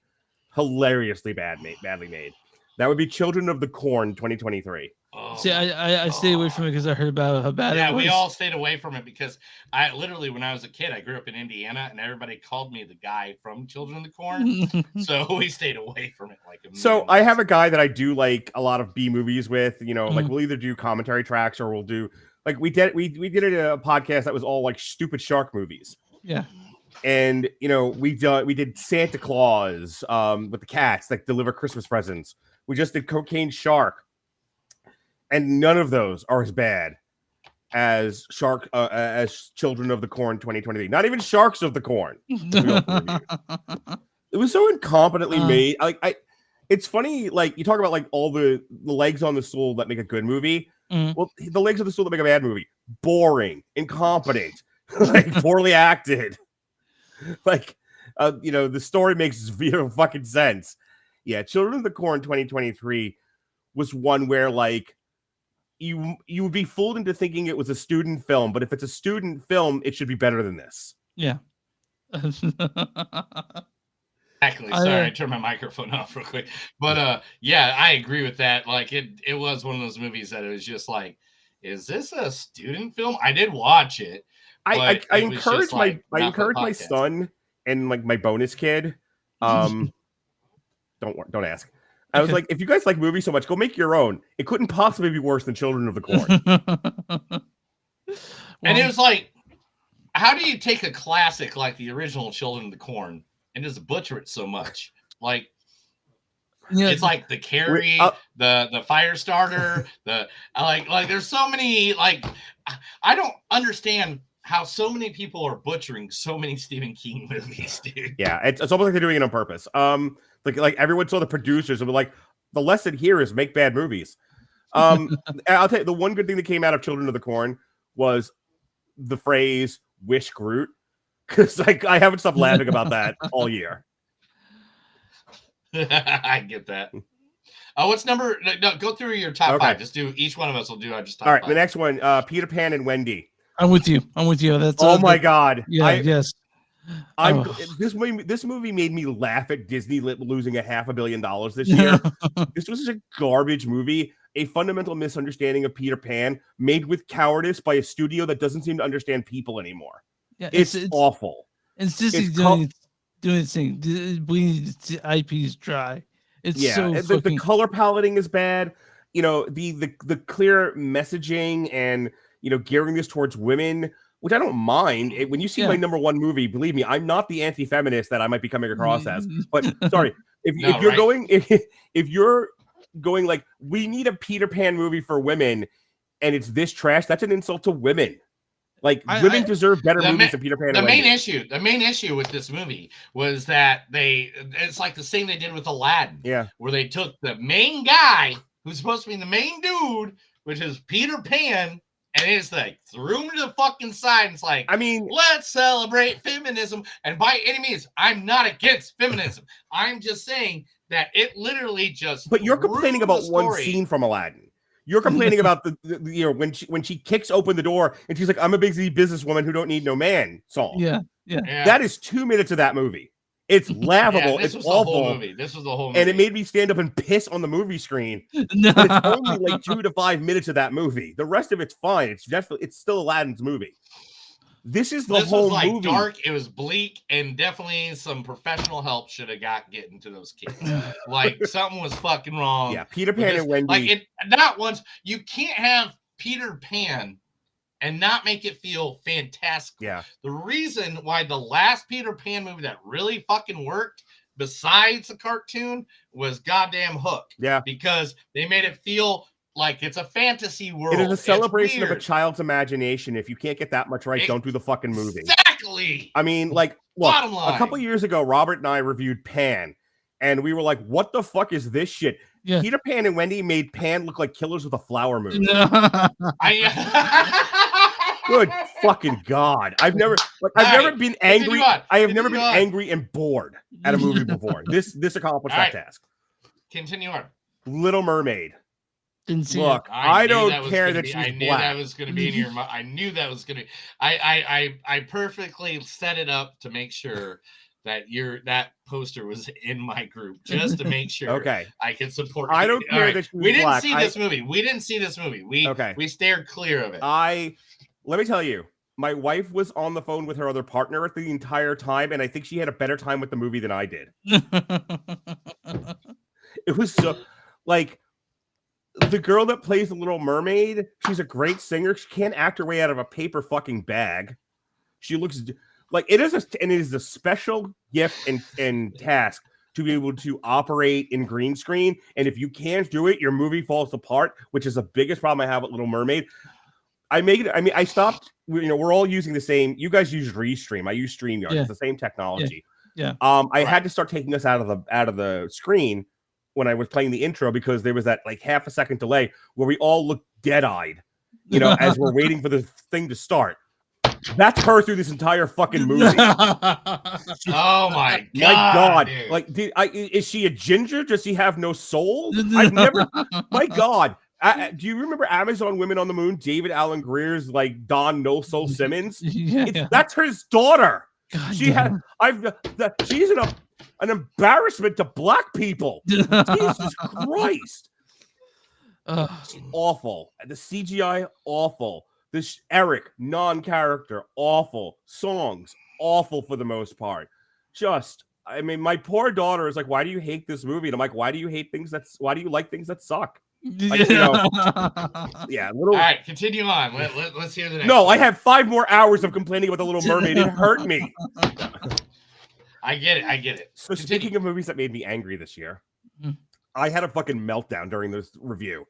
Hilariously badly made. That would be Children of the Corn 2023. Oh, See, I stayed away from it because I heard about how bad yeah, it was. we all stayed away from it because I literally, when I was a kid, I grew up in Indiana, and everybody called me the guy from Children of the Corn. So we stayed away from it. So I have a guy that I do like a lot of B movies with. You know, like Mhm. we'll either do commentary tracks or we'll do like we did a podcast that was all like stupid shark movies. Yeah. And you know, we did Santa Claus with the cats that deliver Christmas presents. We just did Cocaine Shark. And none of those are as bad as as Children of the Corn 2023. Not even Sharks of the Corn. It was so incompetently made. It's funny, like you talk about like all the legs on the stool that make a good movie. Mhm. Well, the legs of the stool that make a bad movie. Boring, incompetent, like poorly acted. Like you know, the story makes zero fucking sense. Yeah, Children of the Corn 2023 was one where like you would be fooled into thinking it was a student film, but if it's a student film, it should be better than this. Yeah. Exactly. Sorry, I turned my microphone off real quick. But yeah, I agree with that. Like it was one of those movies that it was just like, is this a student film? I did watch it. I but it was encourage just, like, I not for encourage my podcast. son and like my bonus kid. Don't ask. I was Okay. like, if you guys like movies so much, go make your own. It couldn't possibly be worse than Children of the Corn. And it was like, how do you take a classic like the original Children of the Corn and just butcher it so much? Like, yeah, it's like the Carrie, the fire starter, like there's so many, like I don't understand how so many people are butchering so many Stephen King movies, dude. Yeah, it's almost like they're doing it on purpose. Like everyone saw the producers and were like, the lesson here is make bad movies. I'll tell you, the one good thing that came out of Children of the Corn was the phrase "Wish Groot," because like I haven't stopped laughing about that all year. I get that. What's number? No, go through your top Okay. 5. Just do each one of us will do just top All right, 5. the next one, Peter Pan and Wendy. I'm with you. That's Oh my god! Yeah. Yes. This movie made me laugh at Disney losing $500 million this year. This was a garbage movie, a fundamental misunderstanding of Peter Pan, made with cowardice by a studio that doesn't seem to understand people anymore. Yeah, It's awful. It's just It's doing its thing, bleeding its IPs dry. It's so the color paletting is bad. You know, the clear messaging and gearing this towards women, which I don't mind. When you see my number one movie, believe me, I'm not the anti-feminist that I might be coming across as. But sorry, if you're going like, we need a Peter Pan movie for women, and it's this trash, that's an insult to women. Like, women deserve better movies than Peter Pan. The main issue with this movie was that it's like the same they did with Aladdin. Yeah. Where they took the main guy who's supposed to be the main dude, which is Peter Pan, and it's like threw him to the fucking side. It's like, I mean, let's celebrate feminism. And by any means, I'm not against feminism. I'm just saying that it literally just. But you're complaining about one scene from Aladdin. You're complaining about the when she kicks open the door and she's like, "I'm a busy businesswoman who don't need no man" song. Yeah. That is 2 minutes of that movie. It's laughable. This it's was awful. The whole movie. This was the whole movie. And it made me stand up and piss on the movie screen. But it's only like 2 to 5 minutes of that movie. The rest of it's fine. It's still Aladdin's movie. This is the whole was movie. Dark. It was bleak, and definitely some professional help should have getting to those kids. Like something was fucking wrong. Yeah, Peter Pan and Wendy. Like not once. You can't have Peter Pan and not make it feel fantastic. Yeah. The reason why the last Peter Pan movie that really fucking worked, besides the cartoon, was goddamn Hook. Yeah. Because they made it feel like it's a fantasy world. It is a celebration of a child's imagination. If you can't get that much right, don't do the fucking movie. Exactly. I mean, like, look, a couple years ago, Robert and I reviewed Pan, and we were like, what the fuck is this shit? Yeah. Peter Pan and Wendy made Pan look like Killers with a Flower Moon. Good fucking God. I've never been angry. I have never been angry and bored at a movie before. This accomplished that task. Continue on. Little Mermaid. Look, I don't care that she's black. I knew that was going to be in your mind. I knew that was going to. I perfectly set it up to make sure that that poster was in my group, just to make sure. Okay, I can support. I don't care that she's we didn't black. see this movie. We didn't see this movie. We stared clear of it. Let me tell you, my wife was on the phone with her other partner the entire time, and I think she had a better time with the movie than I did. It was so like. The girl that plays the Little Mermaid, she's a great singer. She can't act her way out of a paper fucking bag. She looks like it is a special gift and task to be able to operate in green screen. And if you can't do it, your movie falls apart, which is the biggest problem I have with Little Mermaid. I stopped. We're all using the same. You guys use Restream. I use StreamYard. Yeah. It's the same technology. Yeah. I had to start taking us out of the screen when I was playing the intro, because there was that like half a second delay where we all looked dead-eyed, as we're waiting for the thing to start. That's her through this entire fucking movie. Oh my God. My God. Dude. Like, is she a ginger? Does she have no soul? I've never, my God. Do you remember Amazon Women on the Moon? David Alan Greer's like Don No Soul Simmons? That's her daughter. God she's an embarrassment to black people. Jesus Christ. It's awful. The CGI, awful. This Eric, non-character, awful. Songs, awful for the most part. My poor daughter is like, why do you hate this movie? And I'm like, why do you like things that suck? Like, yeah. All right, continue on. Let's hear the next. No, I have 5 more hours of complaining about the Little Mermaid. It hurt me. I get it. So speaking of movies that made me angry this year, I had a fucking meltdown during this review.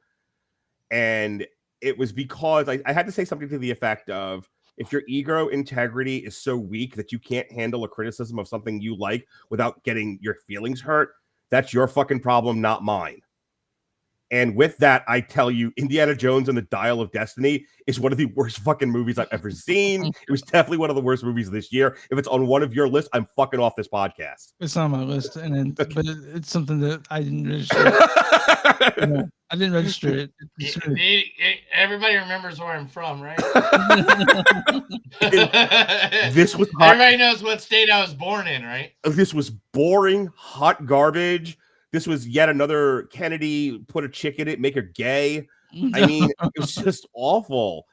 And it was because I had to say something to the effect of, if your ego integrity is so weak that you can't handle a criticism of something you like without getting your feelings hurt, that's your fucking problem, not mine. And with that, I tell you, Indiana Jones and the Dial of Destiny is one of the worst fucking movies I've ever seen. It was definitely one of the worst movies this year. If it's on one of your lists, I'm fucking off this podcast. It's on my list, and then, but it's something that I didn't register. I didn't register it. Everybody remembers where I'm from, right? This was hot. Everybody knows what state I was born in, right? This was boring, hot garbage. This was yet another Kennedy put a chick in it, make her gay. I mean, it was just awful.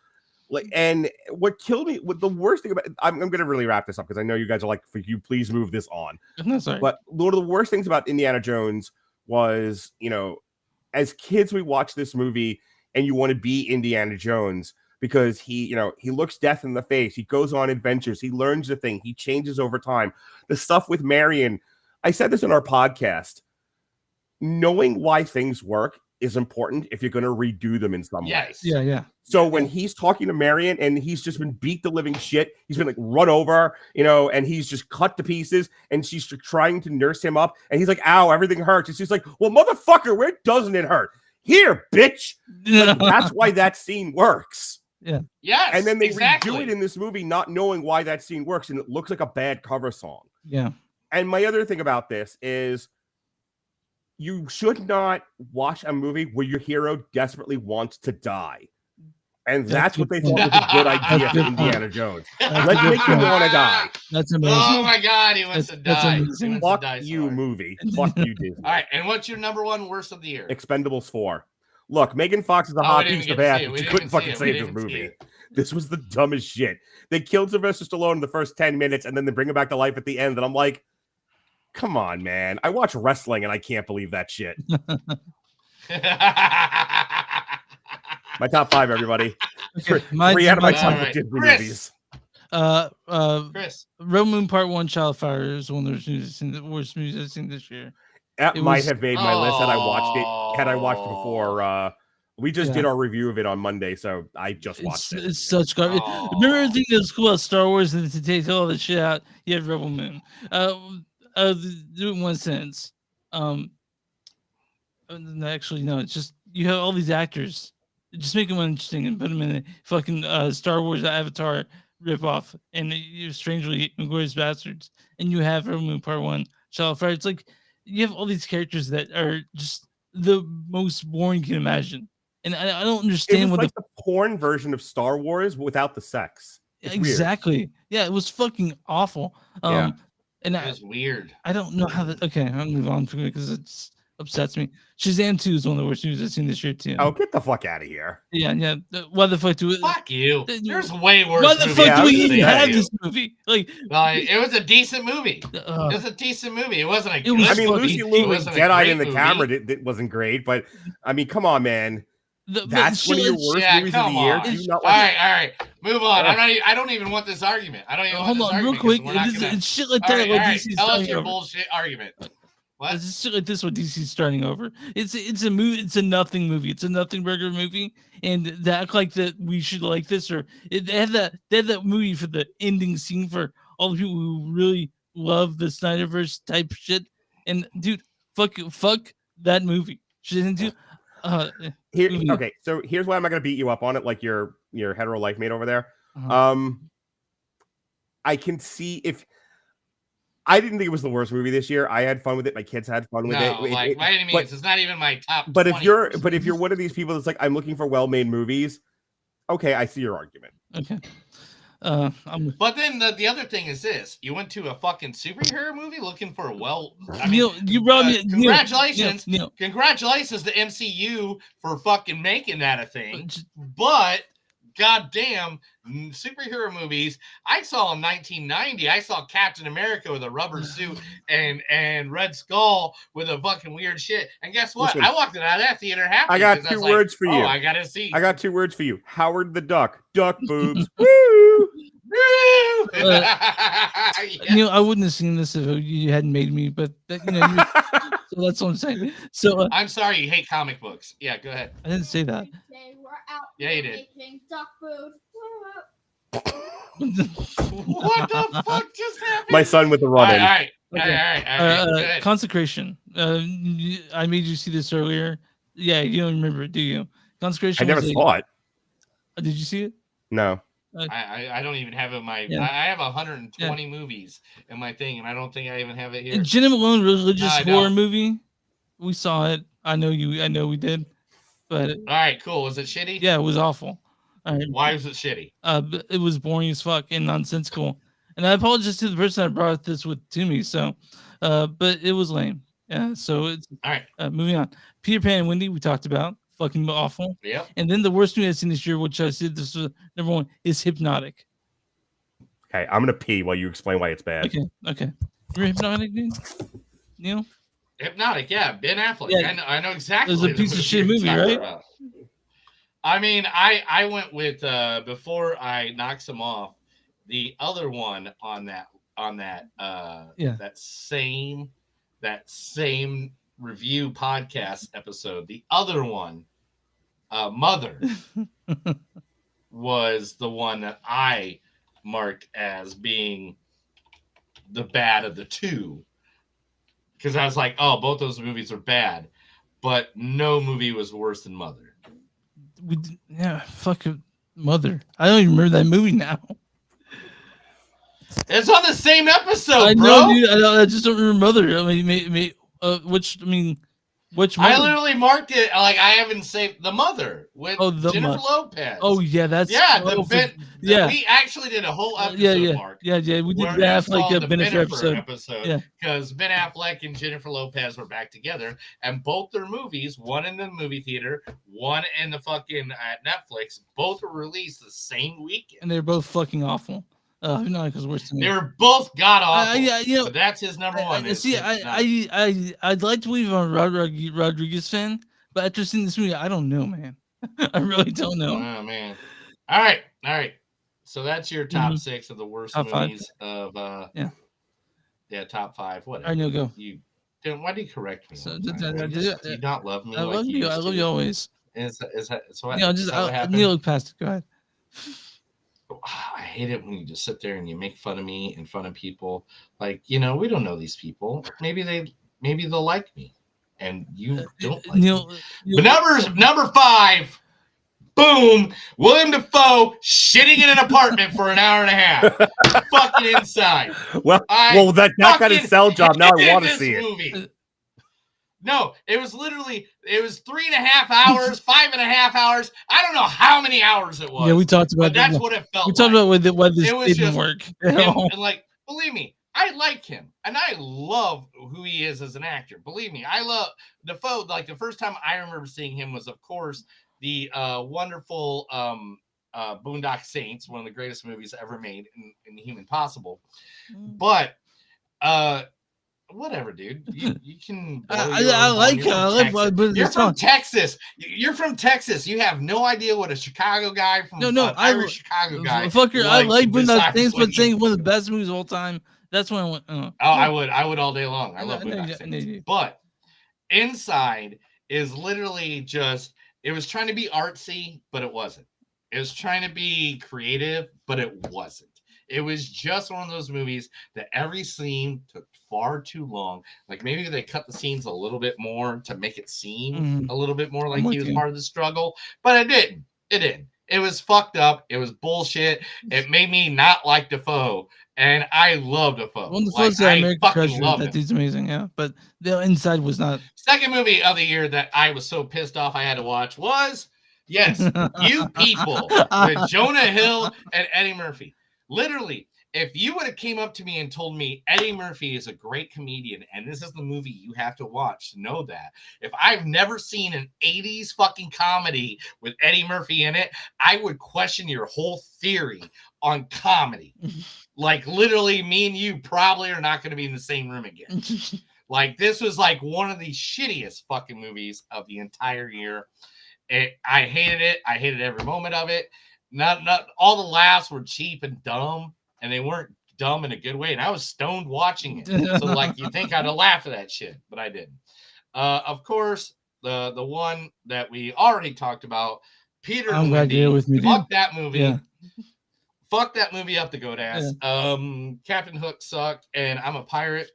Like, and what killed me, what the worst thing about it, I'm going to really wrap this up because I know you guys are like, for you, please move this on. No, sorry. But one of the worst things about Indiana Jones was, you know, as kids, we watch this movie and you want to be Indiana Jones because he, you know, he looks death in the face. He goes on adventures. He learns the thing. He changes over time. The stuff with Marion, I said this in our podcast. Knowing why things work is important if you're going to redo them in some way. Yeah. So when he's talking to Marion and he's just been beat to living shit, he's been like run over, you know, and he's just cut to pieces and she's trying to nurse him up and he's like, ow, everything hurts. And she's like, well, motherfucker, where doesn't it hurt? Here, bitch. Like, that's why that scene works. Yeah. Yes. And then they exactly. redo it in this movie not knowing why that scene works and it looks like a bad cover song. Yeah. And my other thing about this is you should not watch a movie where your hero desperately wants to die. And that's what they thought was a good idea for Indiana Jones. Let's make him want to die. That's amazing. Oh my God, he wants to die. He amazing. wants to Fuck die so you, hard. movie. Fuck you, Disney. All right, and what's your number one worst of the year? Expendables 4. Look, Megan Fox is a Oh, hot we didn't piece get of to ass, see it. but We she didn't couldn't see fucking it. We save this didn't see movie. it. This was the dumbest shit. They killed Sylvester Stallone in the first 10 minutes and then they bring him back to life at the end. And I'm like, come on, man. I watch wrestling and I can't believe that shit. My top 5, everybody. Okay, 3 out of my my top All right. Disney Chris. movies. Chris. Rebel Moon Part 1, Child of Fire is one of the worst movies I've seen this year. That It might was- have made my list had I watched it. Had I watched it before, we just Yeah. did our review of it on Monday, so I just watched it. It's such garbage. Remember everything that was cool about Star Wars and to take all the shit out? You had Rebel Moon. Do it in one sentence. Actually, no, it's just you have all these actors. Just make them interesting and put them in a fucking Star Wars Avatar ripoff and you strangely Inglourious Bastards. And you have Rebel Moon Part 1, Child of Fire. It's like you have all these characters that are just the most boring you can imagine. And I don't It understand was what like the porn version of Star Wars without the sex. It's weird. exactly. Yeah, it was fucking awful. Yeah. And It was weird. I don't know how that. Okay, I'll move on from it because it upsets me. Shazam 2 is one of the worst movies I've seen this year too. Oh, get the fuck out of here. Yeah. Why the fuck do we? Fuck you. Uh, There's way worse. Why the movies fuck Yeah, do I we was even gonna have say. this movie? Like, It was a decent movie. It was a decent movie. It wasn't a It good was I mean, fucking- Lucy movie. Liu It and wasn't a Jedi great in the movie. camera wasn't great, but I mean, come on, man. That's one of your worst Yeah, movies of come the year. on. Do you not All like right. Move on. I don't even want this argument. I don't even want hold this on, real argument quick. 'cause we're not It is, gonna- it's shit like All that. right, What all right. DC's Tell us starting your over. bullshit argument. What? It's shit like this. What DC's starting over. It's a movie. It's a nothing movie. It's a nothing burger movie. And they act like that we should like this or they had that movie for the ending scene for all the people who really love the Snyderverse type shit. And dude, fuck that movie. Shouldn't do. Okay, so here's why I'm not gonna beat you up on it like your hetero life mate over there. Uh-huh. I can see if I didn't think it was the worst movie this year. I had fun with it. My kids had fun with No, it. like by any means, but- it's not even my top. But if 20 you're worst but if you're movies. one of these people that's like, I'm looking for well-made movies, okay, I see your argument. Okay. But then the other thing is this: you went to a fucking superhero movie looking for a I mean, Neil, you brought me. congratulations, Neil, congratulations to MCU for fucking making that a thing. J- But goddamn, superhero movies. I saw in 1990. I saw Captain America with a rubber suit and Red Skull with a fucking weird shit. And guess what? Listen, I walked out of that theater happy. I got 'cause two was like, words for you. Oh, I gotta see. I got 2 words for you. Howard the Duck. Duck boobs. Woo! Woo! You know, I wouldn't have seen this if you hadn't made me, but that, so that's what I'm saying. So I'm sorry you hate comic books. Yeah, go ahead. I didn't say that. Say we're out Yeah, you did. making duck food. What the fuck just happened? My son with the All right, run-in. all right, go ahead. Consecration. I made you see this earlier. Yeah, you don't remember it, do you? Consecration. I never was saw it. Did you see it? No. I don't even have it in my. Yeah. I have 120 movies in my thing, and I don't think I even have it here. And Jenna Malone religious I horror don't. movie. We saw it. I know we did. But All right, cool. Was it shitty? yeah, it was awful. All right. Why was it shitty? But it was boring as fuck and nonsensical. And I apologize to the person that brought this to me. So, but it was lame. Yeah. So it's All right. moving on. Peter Pan and Wendy, we talked about. Fucking awful. Yep. And then the worst movie I've seen this year, which I said this was number one, is Hypnotic. Okay, I'm gonna pee while you explain why it's bad. Okay. Remember Hypnotic, dude? Neil? Hypnotic, yeah, Ben Affleck. Yeah. I know exactly. It was a piece of shit movie, right? About. I mean, I went with before I knocked some off, the other one on that that same review podcast episode. The other one, Mother, was the one that I marked as being the bad of the two. Because I was like, oh, both those movies are bad, but no movie was worse than Mother. Fuck Mother. I don't even remember that movie now. It's on the same episode, I bro. know, dude. I just don't remember Mother. I mean, which Mother? I literally marked it like I haven't saved the Mother with Jennifer Lopez. Oh yeah, that's we actually did a whole episode. Mark. Yeah. We did Ben Affleck Bennifer episode. Yeah, because Ben Affleck and Jennifer Lopez were back together, and both their movies, one in the movie theater, one in the fucking at Netflix, both were released the same weekend, and they're both fucking awful. No, because worse than me. They were both god awful. Yeah, but that's his number one. I'd like to believe I'm a Rodriguez fan, but after seeing this movie, I don't know, man. I really don't know. Oh man! All right. So that's your top 6 of the worst top movies 5. of top 5. Whatever. I know. Go. Why do you correct me? So, do you not love me? I love you. I love you always. Is that so? What, Neil, look past it. Go ahead. I hate it when you just sit there and you make fun of me in front of people. Like, we don't know these people. Maybe they'll like me, and you don't like Neil, me. But number 5, boom, William Dafoe shitting in an apartment for an hour and a half, fucking inside. Well, that got his cell job. Now I want to see it. No, it was 3.5 hours, 5.5 hours. I don't know how many hours it was. Yeah, we talked about but that's what it felt. We talked about why this didn't just work. And like, believe me, I like him, and I love who he is as an actor. Believe me, I love Dafoe. Like the first time I remember seeing him was, of course, the wonderful Boondock Saints, one of the greatest movies ever made in Human Possible. But whatever, dude. You can. I like. You're from Texas. You're from Texas. You have no idea what a Chicago guy from Irish Chicago guy. Fucker, I like Boondock Saints, but saying one of the best movies of all time. That's when I went. I would all day long. I love Boondock Saints. But Inside is literally just. It was trying to be artsy, but it wasn't. It was trying to be creative, but it wasn't. It was just one of those movies that every scene took far too long. Like maybe they cut the scenes a little bit more to make it seem a little bit more like he was part of the struggle, but it didn't. It didn't. It was fucked up. It was bullshit. It made me not like Dafoe, and I love Dafoe. Well, Dafoe's the American Treasure. That dude's amazing, yeah. But the Inside was not. Second movie of the year that I was so pissed off I had to watch was You People with Jonah Hill and Eddie Murphy. Literally, if you would have came up to me and told me Eddie Murphy is a great comedian and this is the movie you have to watch to know that, if I've never seen an 80s fucking comedy with Eddie Murphy in it, I would question your whole theory on comedy. Like literally me and you probably are not going to be in the same room again. Like this was like one of the shittiest fucking movies of the entire year. I hated it. I hated every moment of it. Not all the laughs were cheap and dumb, and they weren't dumb in a good way. And I was stoned watching it, so like you think I'd have laughed at that shit, but I didn't. Of course, the one that we already talked about, Peter. I'm glad you're with me. Fuck that movie. Yeah. Fuck that movie up the goat ass. Yeah. Captain Hook sucked, and I'm a pirate,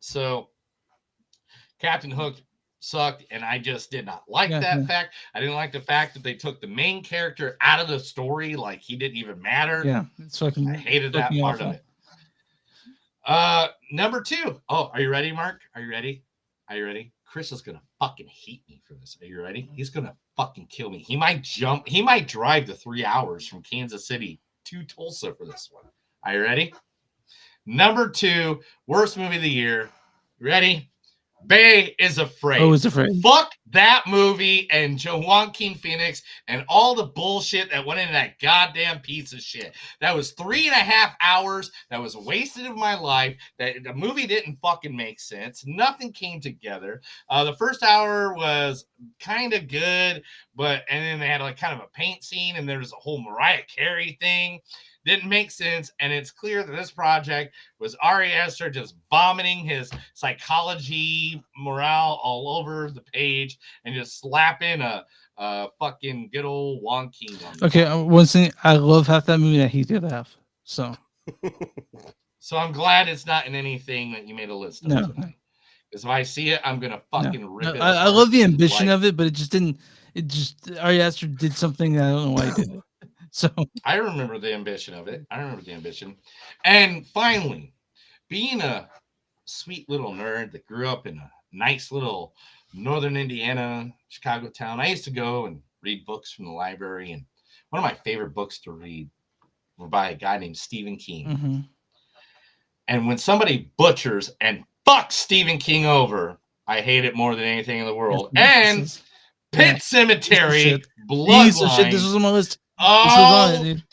so Captain Hook sucked, and I just did not like Yeah, that yeah. fact. I didn't like the fact that they took the main character out of the story, like he didn't even matter. Yeah, it's fucking. I hated that fucking part awful. of it. Number 2. Oh, are you ready, Mark? Are you ready? Are you ready? Chris is gonna fucking hate me for this. Are you ready? He's gonna fucking kill me. He might drive the 3 hours from Kansas City to Tulsa for this one. Are you ready? Number 2, worst movie of the year. Ready? Bay is Afraid. I was afraid. Fuck that movie and Joaquin Phoenix and all the bullshit that went into that goddamn piece of shit. That was 3.5 hours. That was wasted of my life. That the movie didn't fucking make sense. Nothing came together. The first hour was kind of good, and then they had like kind of a paint scene, and there was a whole Mariah Carey thing. Didn't make sense, and it's clear that this project was Ari Aster just vomiting his psychology morale all over the page and just slapping a fucking good old wonky on. Okay, one thing, I love half that movie. I hate the other half. So So I'm glad it's not in anything that you made a list of No. tonight. Because if I see it, I'm gonna fucking rip it. I apart. love the ambition Like, of it, but it just didn't. It just Ari Aster did something that I don't know why he did it. So I remember the ambition of it. And finally, being a sweet little nerd that grew up in a nice little northern Indiana, Chicago town, I used to go and read books from the library. And one of my favorite books to read were by a guy named Stephen King. mhm. And when somebody butchers and fucks Stephen King over, I hate it more than anything in the world. And This is- Pet Cemetery, shit. piece of shit. Bloodline. This was on my list. This was on it, Oh dude.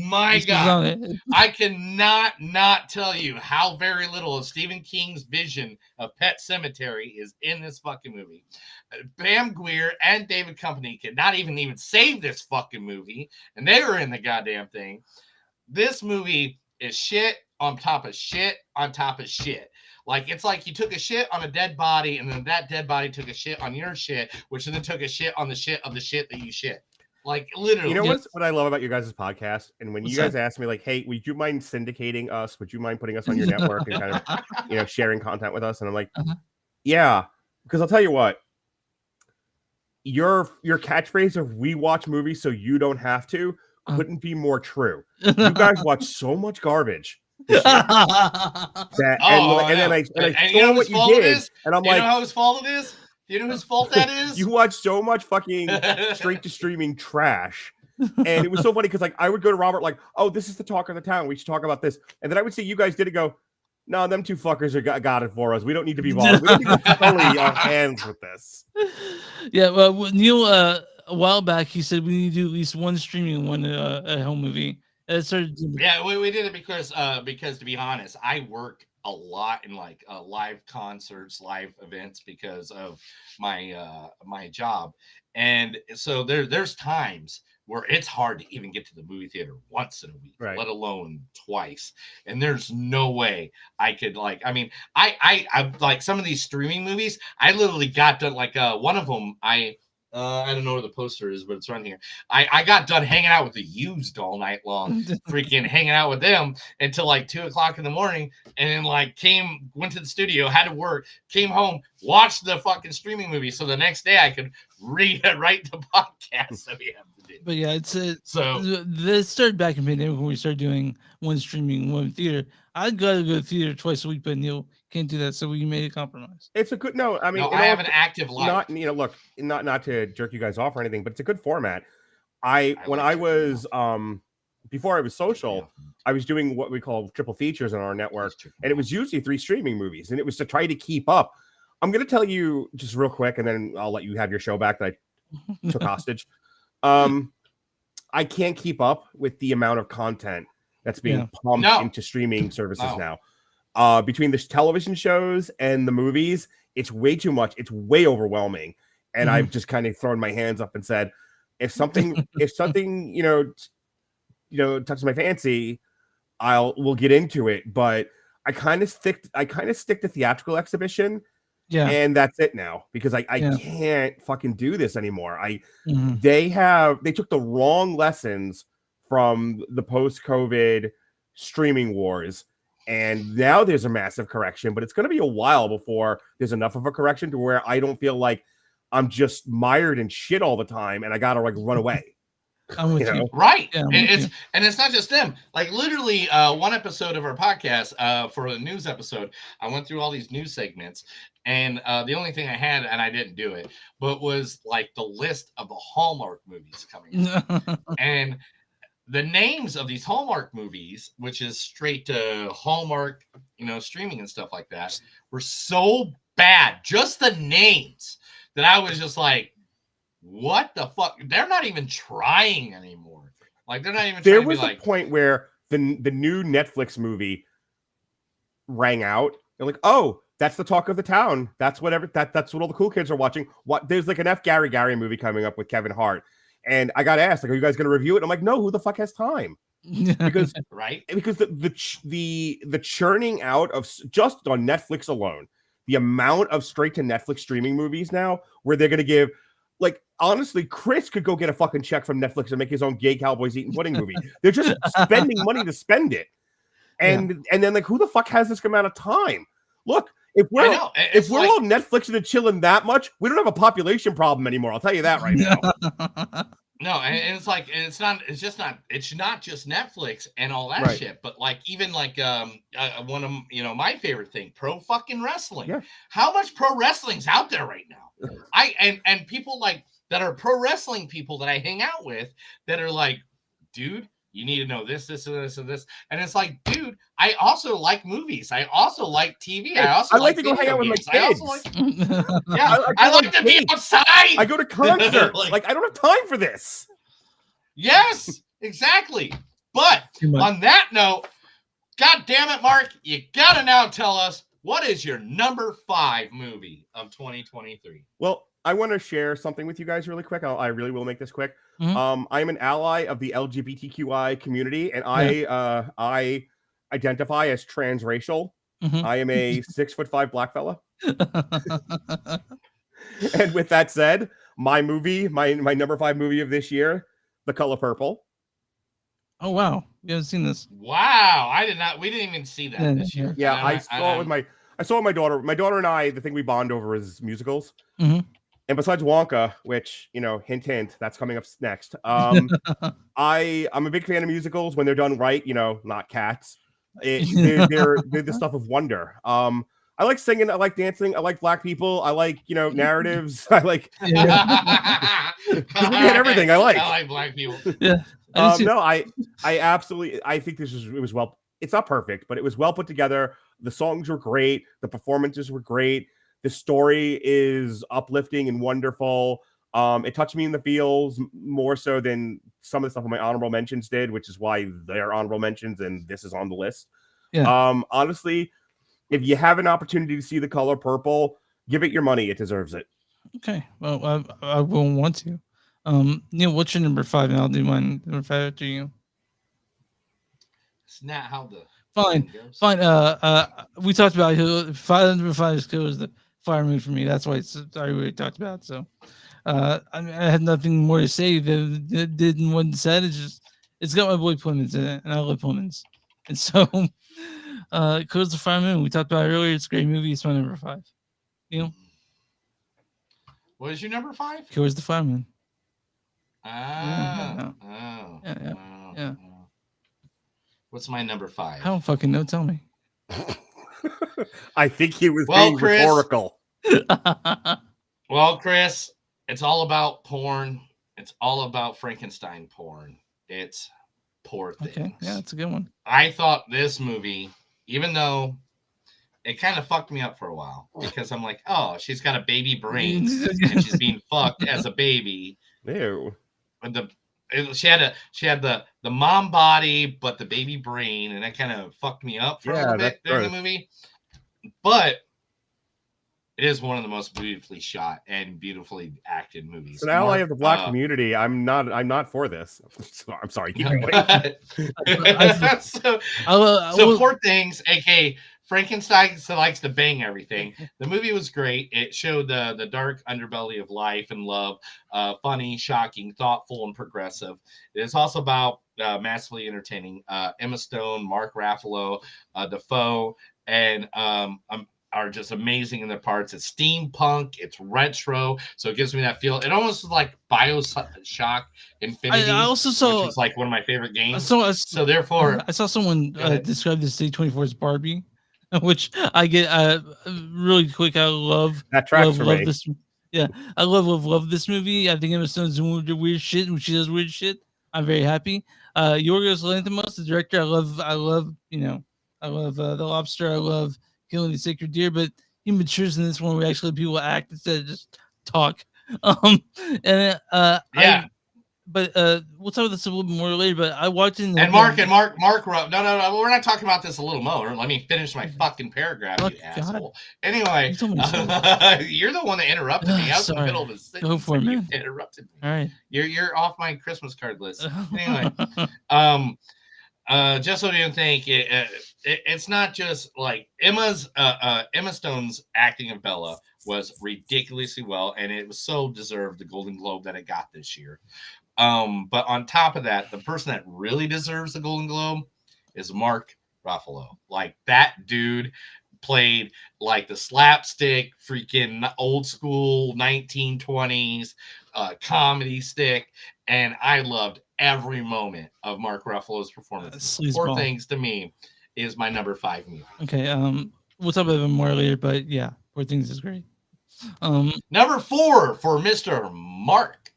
my This was God. on it. I cannot not tell you how very little of Stephen King's vision of Pet Cemetery is in this fucking movie. Pam Grier and David Company could not even save this fucking movie, and they were in the goddamn thing. This movie is shit on top of shit on top of shit. Like, it's like you took a shit on a dead body, and then that dead body took a shit on your shit, which then took a shit on the shit of the shit that you shit. Like, literally. You know Yeah. what I love about your guys' podcast? And when What's you guys ask me, like, hey, would you mind syndicating us? Would you mind putting us on your network and kind of, sharing content with us? And I'm like, Uh-huh. yeah, because I'll tell you what, your catchphrase of "we watch movies so you don't have to" couldn't be more true. You guys watch so much garbage. This year that, Oh, and then I And you know saw whose what you fault it did, is? and I'm You know like, how his fault it is? You know whose fault that is? you watch so much fucking straight to streaming trash. And it was so funny because like I would go to Robert like, oh, this is the talk of the town. We should talk about this. And then I would see you guys did it go, no, them two fuckers got it for us. We don't need to be bothered. We don't need to sully our hands with this. Yeah, well, Neil, a while back, he said we need to do at least one streaming, one at home movie. And it started. Yeah, we did it because to be honest, I work a lot in like live concerts, live events because of my my job, and so there's times where it's hard to even get to the movie theater once in a week, Right. let alone twice. And there's no way I could like. I mean, I like some of these streaming movies. I literally got done like one of them. I don't know where the poster is, but it's right here. I got done hanging out with the Used all night long, freaking hanging out with them until like 2:00 in the morning, and then like went to the studio, had to work, came home, watched the fucking streaming movie, so the next day I could write the podcast that we have to do. But yeah, it's So this started back in pandemic when we started doing one streaming, one theater. I'd go to theater twice a week, but Neil can't do that, so we made a compromise. It's a good no. I mean, no, in I all- have an active life. not look, not to jerk you guys off or anything, but it's a good format. When like I jerking was before I was social, I was doing what we call triple features on our network, and it was usually 3 streaming movies, and it was to try to keep up. I'm gonna tell you just real quick, and then I'll let you have your show back that I took hostage. I can't keep up with the amount of content that's being pumped No. into streaming services No. now. Between the television shows and the movies, it's way too much. It's way overwhelming. And I've just kind of thrown my hands up and said, if something, touches my fancy, we'll get into it. But I kind of stick to theatrical exhibition. Yeah, And that's it now because I Yeah. can't fucking do this anymore. Mhm. They took the wrong lessons from the post-COVID streaming wars, And now there's a massive correction, but it's going to be a while before there's enough of a correction to where I don't feel like I'm just mired in shit all the time and I got to like run away. I'm with you. Right. Yeah, I'm And with you. it's not just them. Like literally one episode of our podcast for a news episode, I went through all these news segments and the only thing I had, and I didn't do it, but was like the list of the Hallmark movies coming out. And the names of these Hallmark movies, which is straight to Hallmark, streaming and stuff like that, were so bad. Just the names that I was just like, what the fuck? They're not even trying anymore. Like they're not even. There trying was to be a like, point where the new Netflix movie rang out. They're like, oh, that's the talk of the town. That's whatever. That's what all the cool kids are watching. What? There's like an F. Gary movie coming up with Kevin Hart. And I got asked, like, are you guys going to review it? I'm like, no, who the fuck has time? Because right? Because the churning out of just on Netflix alone, the amount of straight to Netflix streaming movies now, where they're going to give, like, honestly, Chris could go get a fucking check from Netflix and make his own gay cowboys eating pudding movie. They're just spending money to spend it, and then like, who the fuck has this amount of time? Look. If we're all Netflixing and chilling that much, we don't have a population problem anymore. I'll tell you that right now. No, and it's like it's not just Netflix and all that Right. shit, but like even like one of my favorite thing, pro fucking wrestling. Yeah. How much pro wrestling's out there right now? And people like that are pro wrestling people that I hang out with that are like, dude, you need to know this, this, and this, and this. And it's like, dude, I also like movies. I also like TV. I also like to go hang out with my games. I kids. also I like to be outside. I go to concerts. like, I don't have time for this. Yes, exactly. But on that note, God damn it, Mark, you gotta now tell us, what is your number 5 movie of 2023? Well, I want to share something with you guys really quick. I really will make this quick. Mhm. I'm an ally of the LGBTQI community, and I identify as transracial. Mhm. I am a 6'5" black fella. And with that said, my movie, my number 5 movie of this year, The Color Purple. Oh wow, you haven't seen this? Wow, I did not. We didn't even see that this year. Yeah, I saw it with my daughter. My daughter and I, the thing we bond over is musicals. Mhm. And besides Wonka, which, hint, hint, that's coming up next. I'm a big fan of musicals when they're done right, not Cats. They're the stuff of wonder. I like singing. I like dancing. I like black people. I like, narratives. I like, we had everything I like. I like black people. Yeah. No, I absolutely, I think it was well, it's not perfect, but it was well put together. The songs were great. The performances were great. The story is uplifting and wonderful. It touched me in the feels more so than some of the stuff on my honorable mentions did, which is why they're honorable mentions and this is on the list. Yeah. Honestly, if you have an opportunity to see The Color Purple, give it your money. It deserves it. Okay. Well, I will want to. Neil, what's your number 5? And I'll do mine number 5 after you. It's not how the Fine. We talked about number 5 is the Fire Moon for me. That's why I already talked about. So, I had nothing more to say than what said. It's got my boy Plemons in it, and I love Plemons. And so, Killers of the Fire Moon. We talked about it earlier. It's a great movie. It's my number 5. What is your number 5? Killers of the Fire Moon. Yeah. What's my number 5? I don't fucking know. Tell me. I think he was being Chris, rhetorical. Well, Chris, it's all about porn. It's all about Frankenstein porn. It's Poor Things. Okay, yeah, that's a good one. I thought this movie, even though it kind of fucked me up for a while, because I'm like, oh, she's got a baby brain and she's being fucked as a baby. Ew. But she had the mom body, but the baby brain, and that kind of fucked me up for a little bit during the movie. But it is one of the most beautifully shot and beautifully acted movies. It's an ally of the black community. I'm not for this. I'm sorry. Keep going. So Poor Things, aka Frankenstein likes to bang everything. The movie was great. It showed the dark underbelly of life and love, funny, shocking, thoughtful, and progressive. It's also about massively entertaining. Emma Stone, Mark Ruffalo, Defoe, and are just amazing in their parts. It's steampunk, it's retro, so it gives me that feel. It almost is like BioShock Infinity, I also saw. which is like one of my favorite games. So therefore, I saw someone Go ahead. describe this A24 as Barbie, which I get really quick. I love That tracks love, for love me. this. Yeah, I love this movie. I think Emma Stone's doing weird shit, and she does weird shit. I'm very happy. Yorgos Lanthimos, the director, I love. I love The Lobster. I love Killing the Sacred Deer, but he matures in this one where actually people act instead of just talk. And yeah. but we'll talk about this a little bit more later. But I watched it. And Mark, no, we're not talking about this a little more. Let me finish my fucking paragraph, Oh, you God. asshole. Anyway, You told me to you're the one that interrupted me. I was in the Sorry. middle of a sentence. Go for it, and you man. interrupted me. All right. You're off my Christmas card list. Anyway, just so you didn't think it's not just like Emma Stone's acting of Bella was ridiculously well, and it was so deserved the Golden Globe that it got this year. But on top of that, the person that really deserves the Golden Globe is Mark Ruffalo. Like, that dude played like the slapstick, freaking old school 1920s comedy stick, and I loved every moment of Mark Ruffalo's performance. Poor Sleazeball. Things to me is my number 5 movie. Okay. We'll talk about it more later, but yeah, Poor Things is great. Number 4 for Mr. Mark.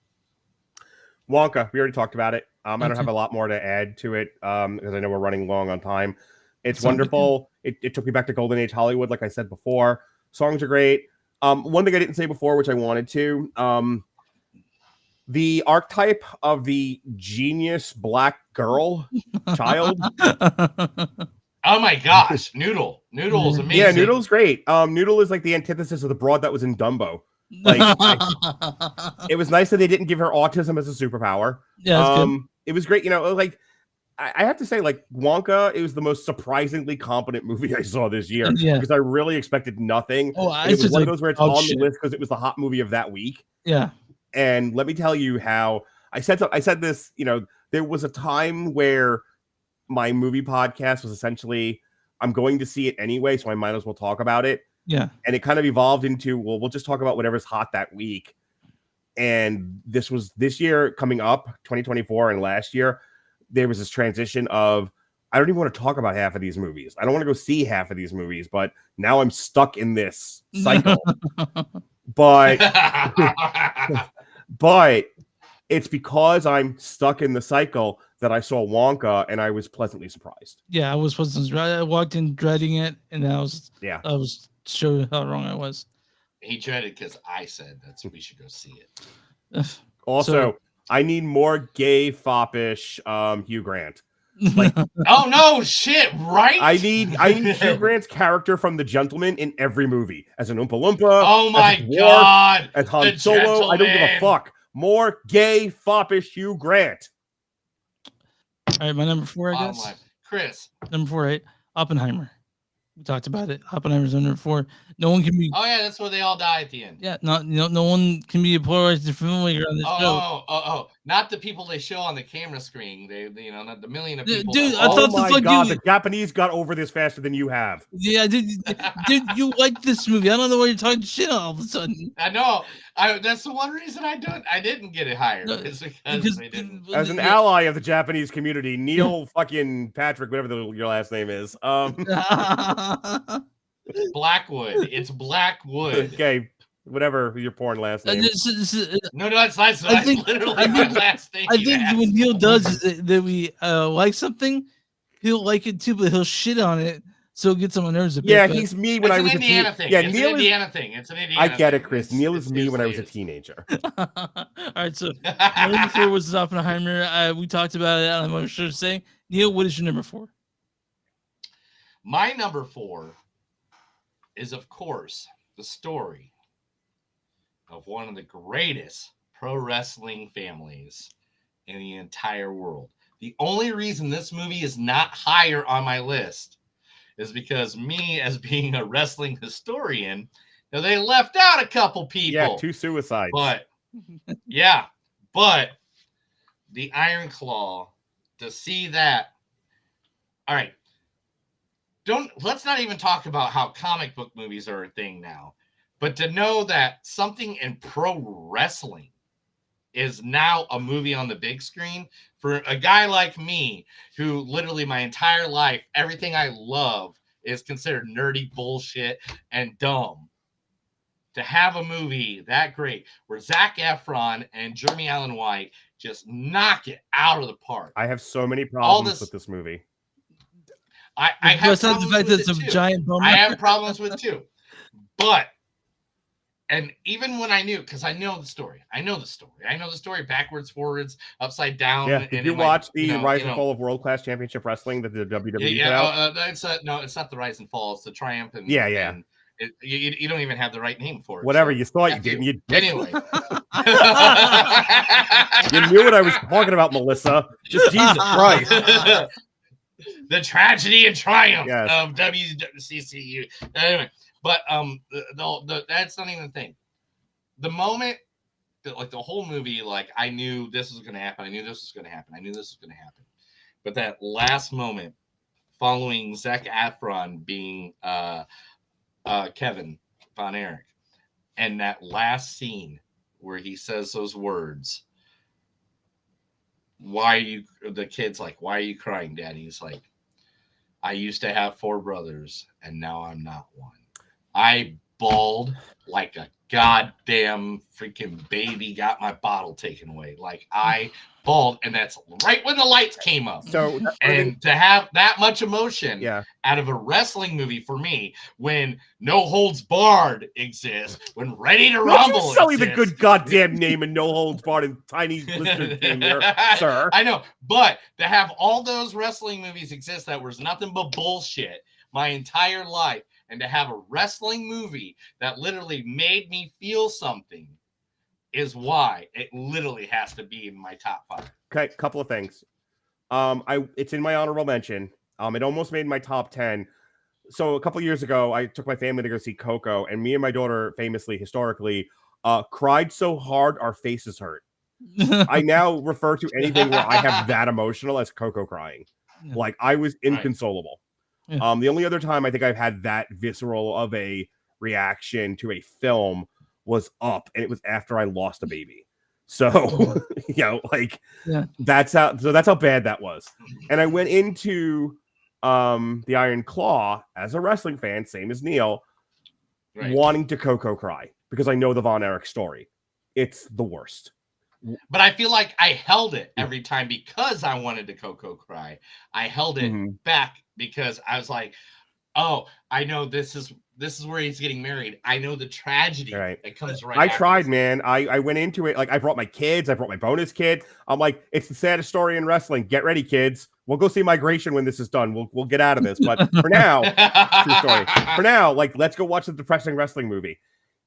Wonka, we already talked about it. I don't Okay. have a lot more to add to it because I know we're running long on time. It's Sounds wonderful. It took me back to Golden Age Hollywood, like I said before. Songs are great. One thing I didn't say before, which I wanted to, the archetype of the genius black girl child. Oh my gosh, Noodle is amazing. Yeah, Noodle's great. Noodle is like the antithesis of the broad that was in Dumbo. Like, it was nice that they didn't give her autism as a superpower. Yeah, that's good. It was great. You know, like, I have to say, like, Wonka, it was the most surprisingly competent movie I saw this year Yeah. because I really expected nothing. Oh, And it was just one like of those where it's dog on shit. the list because it was the hot movie of that week. Yeah. And let me tell you how I said this, you know, there was a time where my movie podcast was essentially, I'm going to see it anyway, so I might as well talk about it. Yeah. And it kind of evolved into, well, we'll just talk about whatever's hot that week. And this year coming up, 2024, and last year, there was this transition of, I don't even want to talk about half of these movies. I don't want to go see half of these movies, but now I'm stuck in this cycle. But it's because I'm stuck in the cycle that I saw Wonka and I was pleasantly surprised. Yeah, I walked in dreading it, and I was showed how wrong I was. He dreaded because I said we should go see it. Also, I need more gay foppish Hugh Grant. Like, oh no, shit, right? I need Hugh Grant's character from The Gentleman in every movie as an Oompa Loompa. Oh my as a dwarf, god, as Han The Solo. I don't give a Gentleman. fuck. More gay foppish Hugh Grant. All right, my number 4, I Bottom guess. line. Chris. Number 4, right? Oppenheimer. We talked about it. Oppenheimer's on number 4. No one can be. Oh yeah, that's where they all die at the end. Yeah, no one can be a polarized filmmaker on this show. Oh, not the people they show on the camera screen. They not the million of people. Dude, that- I Oh thought the my fuck god, you- the Japanese got over this faster than you have. Yeah, dude, you like this movie. I don't know why you're talking shit all of a sudden. I know. That's the one reason I didn't get it higher. No, Is because because- they didn't. As an Yeah. ally of the Japanese community, Neil fucking Patrick, whatever your last name is. Blackwood. It's Blackwood. Okay, whatever your porn last name. No, that's literally I my think- last thing. I you think asked. what Neil does is that we like something, he'll like it too, but he'll shit on it, so it gets on my nerves a bit. Yeah, but- he's me when It's I an was a Indiana teen. thing. Yeah, It's Neil an is. Indiana thing. It's an Indiana. I get it, thing. Chris. It's- Neil it is me when I was a seriously teenager. All right, so my number 4 was Oppenheimer. We talked about it. I'm sure to say, Neil, what is your number 4? My number 4 is, of course, the story of one of the greatest pro wrestling families in the entire world. The only reason this movie is not higher on my list is because me, as being a wrestling historian, they left out a couple people. Yeah, 2 suicides. But the Iron Claw, to see that. All right. Let's not even talk about how comic book movies are a thing now, but to know that something in pro wrestling is now a movie on the big screen for a guy like me, who literally my entire life, everything I love is considered nerdy bullshit and dumb. To have a movie that great where Zac Efron and Jeremy Allen White just knock it out of the park. I have so many problems with this movie. I have the fact that it's a giant bummer. I have problems with too. But, and even when I knew, because I know the story. I know the story backwards, forwards, upside down. Yeah. Did you watch the Rise and Fall of World Class Championship Wrestling that the WWE put out? No, it's not the Rise and Fall. It's the Triumph. And, yeah. And you don't even have the right name for it. Whatever, so you thought you did. You anyway. You knew what I was talking about, Melissa. Just Jesus Christ. The tragedy and triumph Yes. of WCCU. Anyway, but that's not even the thing. The moment that, like, the whole movie, like, I knew this was going to happen. I knew this was going to happen. I knew this was going to happen. But that last moment following Zac Efron being Kevin Von Erich, and that last scene where he says those words, the kid's like, why are you crying, Daddy? He's like, I used to have 4 brothers and now I'm not one. I bawled like a goddamn freaking baby got my bottle taken away. Like, I bawled, and that's right when the lights came up. So, and to have that much emotion yeah, out of a wrestling movie for me, when No Holds Barred exists, when Ready to Rumble you selling the exists, good goddamn name and No Holds Barred and Tiny Lister Jr., sir. I know, but to have all those wrestling movies exist that was nothing but bullshit my entire life, and to have a wrestling movie that literally made me feel something, is why it literally has to be in my top 5. Okay, couple of things. It's in my honorable mention. It almost made my top 10. So a couple of years ago, I took my family to go see Coco, and me and my daughter, famously, historically, cried so hard our faces hurt. I now refer to anything where I have that emotional as Coco crying. Yeah. Like, I was inconsolable. Yeah. The only other time I think I've had that visceral of a reaction to a film was Up, and it was after I lost a baby. So, that's how bad that was. And I went into the Iron Claw as a wrestling fan, same as Neil, wanting to Coco cry because I know the Von Erich story. It's the worst. But I feel like I held it every time because I wanted to Coco cry. I held it back because I was like, oh, I know this is where he's getting married. I know the tragedy that comes right. I tried, man. I went into it. Like, I brought my kids. I brought my bonus kid. I'm like, it's the saddest story in wrestling. Get ready, kids. We'll go see Migration when this is done. We'll get out of this. But for now, true story. For now, like, let's go watch the depressing wrestling movie.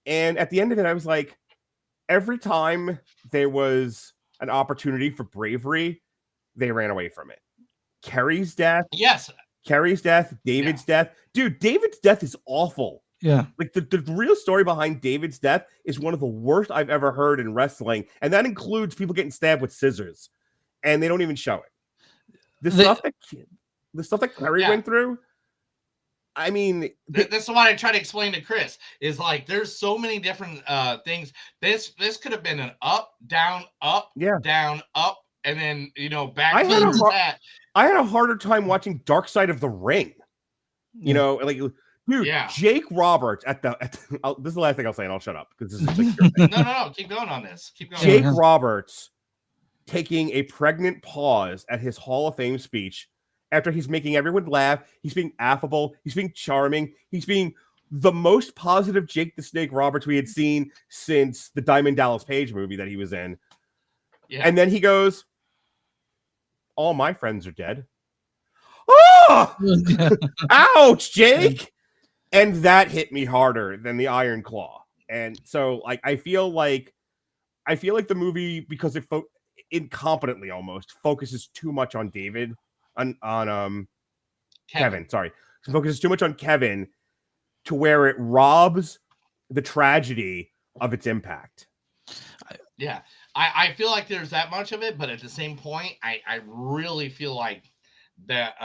And at the end of it, I was like, every time there was an opportunity for bravery, they ran away from it. Kerry's death. Yes. Kerry's death, David's death. Dude, David's death is awful. Yeah. Like, the real story behind David's death is one of the worst I've ever heard in wrestling. And that includes people getting stabbed with scissors. And they don't even show it. The stuff that Kerry went through, I mean... That's what I try to explain to Chris, is like, there's so many different things. This could have been an up, down, down, up, and then, back to that. I had a harder time watching Dark Side of the Ring. You know, like, dude, Jake Roberts this is the last thing I'll say, and I'll shut up because this is like No, keep going on this. Keep going. Jake Roberts taking a pregnant pause at his Hall of Fame speech after he's making everyone laugh. He's being affable. He's being charming. He's being the most positive Jake the Snake Roberts we had seen since the Diamond Dallas Page movie that he was in. Yeah. And then he goes, all my friends are dead. Oh! Ouch, Jake! And that hit me harder than the Iron Claw. And so, like, I feel like the movie, because it incompetently almost focuses too much on David, on Kevin, sorry, focuses too much on Kevin to where it robs the tragedy of its impact. Yeah, I feel like there's that much of it, but at the same point, I really feel like that